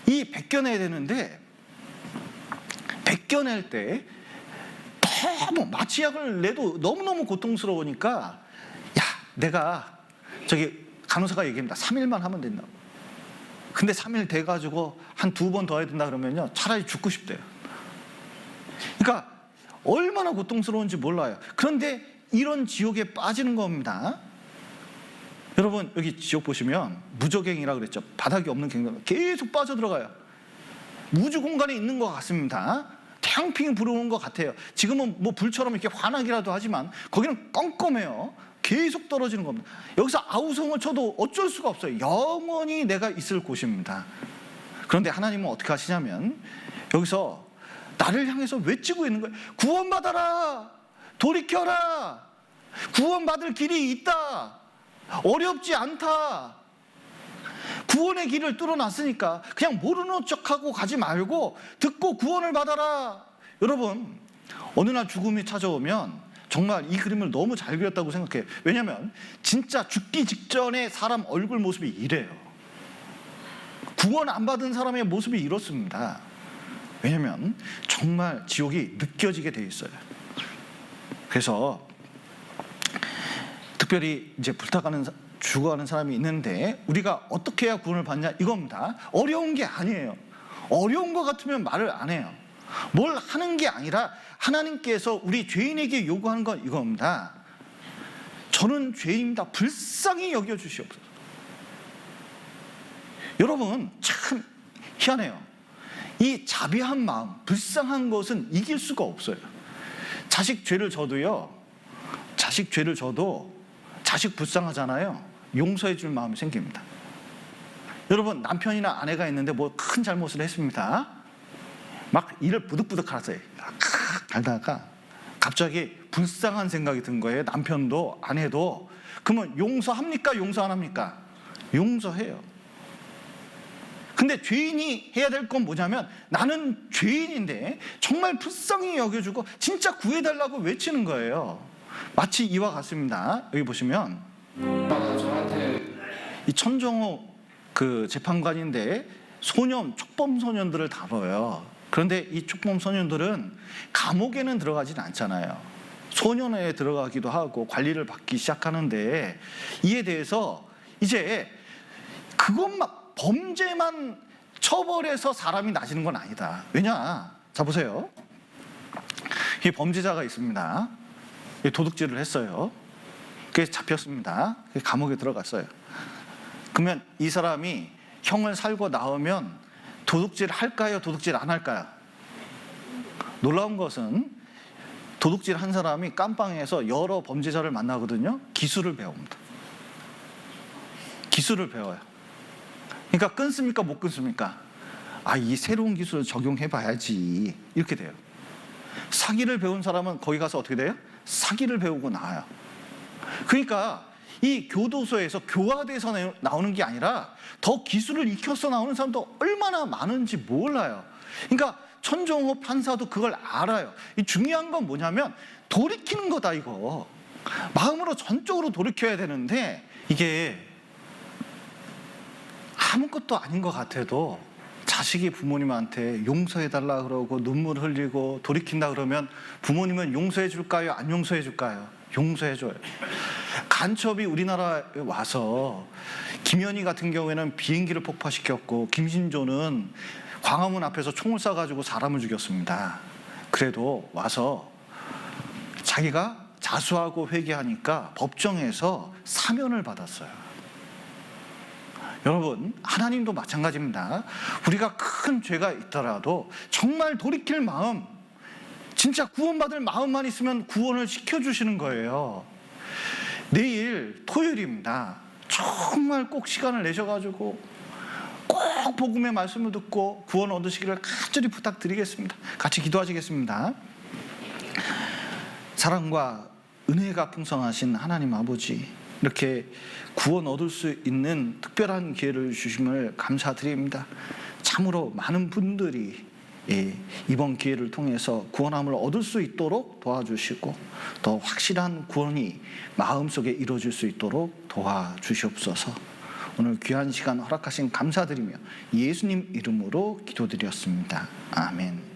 [SPEAKER 1] 이 벗겨내야 되는데, 벗겨낼 때 너무 마취약을 내도 너무너무 고통스러우니까, 야, 내가 저기 간호사가 얘기합니다. 3일만 하면 된다고. 근데 3일 돼가지고 한 2번 더 해야 된다 그러면요, 차라리 죽고 싶대요. 그러니까 얼마나 고통스러운지 몰라요. 그런데 이런 지옥에 빠지는 겁니다. 여러분, 여기 지옥 보시면 무저갱이라 그랬죠. 바닥이 없는 갱들 계속 빠져들어가요. 우주 공간에 있는 것 같습니다. 태양풍이 불어오는 것 같아요. 지금은 뭐 불처럼 이렇게 환하기라도 하지만 거기는 껌껌해요. 계속 떨어지는 겁니다. 여기서 아우성을 쳐도 어쩔 수가 없어요. 영원히 내가 있을 곳입니다. 그런데 하나님은 어떻게 하시냐면 여기서 나를 향해서 외치고 있는 거예요. 구원받아라! 돌이켜라! 구원받을 길이 있다! 어렵지 않다! 구원의 길을 뚫어놨으니까 그냥 모르는 척하고 가지 말고 듣고 구원을 받아라. 여러분, 어느 날 죽음이 찾아오면 정말 이 그림을 너무 잘 그렸다고 생각해요. 왜냐하면 진짜 죽기 직전에 사람 얼굴 모습이 이래요. 구원 안 받은 사람의 모습이 이렇습니다. 왜냐하면 정말 지옥이 느껴지게 돼 있어요. 그래서 특별히 이제 죽어가는 사람이 있는데 우리가 어떻게 해야 구원을 받냐, 이겁니다. 어려운 게 아니에요. 어려운 것 같으면 말을 안 해요. 뭘 하는 게 아니라 하나님께서 우리 죄인에게 요구하는 건 이겁니다. 저는 죄인입니다. 불쌍히 여겨주시옵소서. 여러분, 참 희한해요. 이 자비한 마음, 불쌍한 것은 이길 수가 없어요. 자식 죄를 져도 자식 불쌍하잖아요. 용서해 줄 마음이 생깁니다. 여러분, 남편이나 아내가 있는데 뭐 큰 잘못을 했습니다. 막 이를 부득부득 하세요. 알다가 갑자기 불쌍한 생각이 든 거예요. 남편도 아내도. 그러면 용서합니까? 용서 안 합니까? 용서해요. 근데 죄인이 해야 될 건 뭐냐면, 나는 죄인인데 정말 불쌍히 여겨주고 진짜 구해달라고 외치는 거예요. 마치 이와 같습니다. 여기 보시면 이 천정호 그 재판관인데 촉범 소년들을 다뤄요. 그런데 이 촉범 소년들은 감옥에는 들어가진 않잖아요. 소년원에 들어가기도 하고 관리를 받기 시작하는데, 이에 대해서 이제 그것만, 범죄만 처벌해서 사람이 나아지는 건 아니다. 왜냐? 자, 보세요. 이 범죄자가 있습니다. 도둑질을 했어요. 그래서 잡혔습니다. 감옥에 들어갔어요. 그러면 이 사람이 형을 살고 나오면 도둑질 할까요? 도둑질 안 할까요? 놀라운 것은 도둑질 한 사람이 깜빵에서 여러 범죄자를 만나거든요. 기술을 배웁니다. 기술을 배워요. 그러니까 끊습니까? 못 끊습니까? 이 새로운 기술을 적용해봐야지. 이렇게 돼요. 사기를 배운 사람은 거기 가서 어떻게 돼요? 사기를 배우고 나와요. 그러니까 이 교도소에서 교화돼서 나오는 게 아니라 더 기술을 익혀서 나오는 사람도 얼마나 많은지 몰라요. 그러니까 천정호 판사도 그걸 알아요. 이 중요한 건 뭐냐면 돌이키는 거다, 이거. 마음으로 전적으로 돌이켜야 되는데, 이게 아무것도 아닌 것 같아도 자식이 부모님한테 용서해달라 그러고 눈물 흘리고 돌이킨다 그러면 부모님은 용서해 줄까요? 안 용서해 줄까요? 용서해 줘요. 간첩이 우리나라에 와서 김현희 같은 경우에는 비행기를 폭파시켰고, 김신조는 광화문 앞에서 총을 쏴가지고 사람을 죽였습니다. 그래도 와서 자기가 자수하고 회개하니까 법정에서 사면을 받았어요. 여러분, 하나님도 마찬가지입니다. 우리가 큰 죄가 있더라도 정말 돌이킬 마음, 진짜 구원받을 마음만 있으면 구원을 시켜주시는 거예요. 내일 토요일입니다. 정말 꼭 시간을 내셔가지고 꼭 복음의 말씀을 듣고 구원 얻으시기를 간절히 부탁드리겠습니다. 같이 기도하시겠습니다. 사랑과 은혜가 풍성하신 하나님 아버지, 이렇게 구원 얻을 수 있는 특별한 기회를 주심을 감사드립니다. 참으로 많은 분들이 이번 기회를 통해서 구원함을 얻을 수 있도록 도와주시고 더 확실한 구원이 마음속에 이루어질 수 있도록 도와주시옵소서. 오늘 귀한 시간 허락하신 감사드리며 예수님 이름으로 기도드렸습니다. 아멘.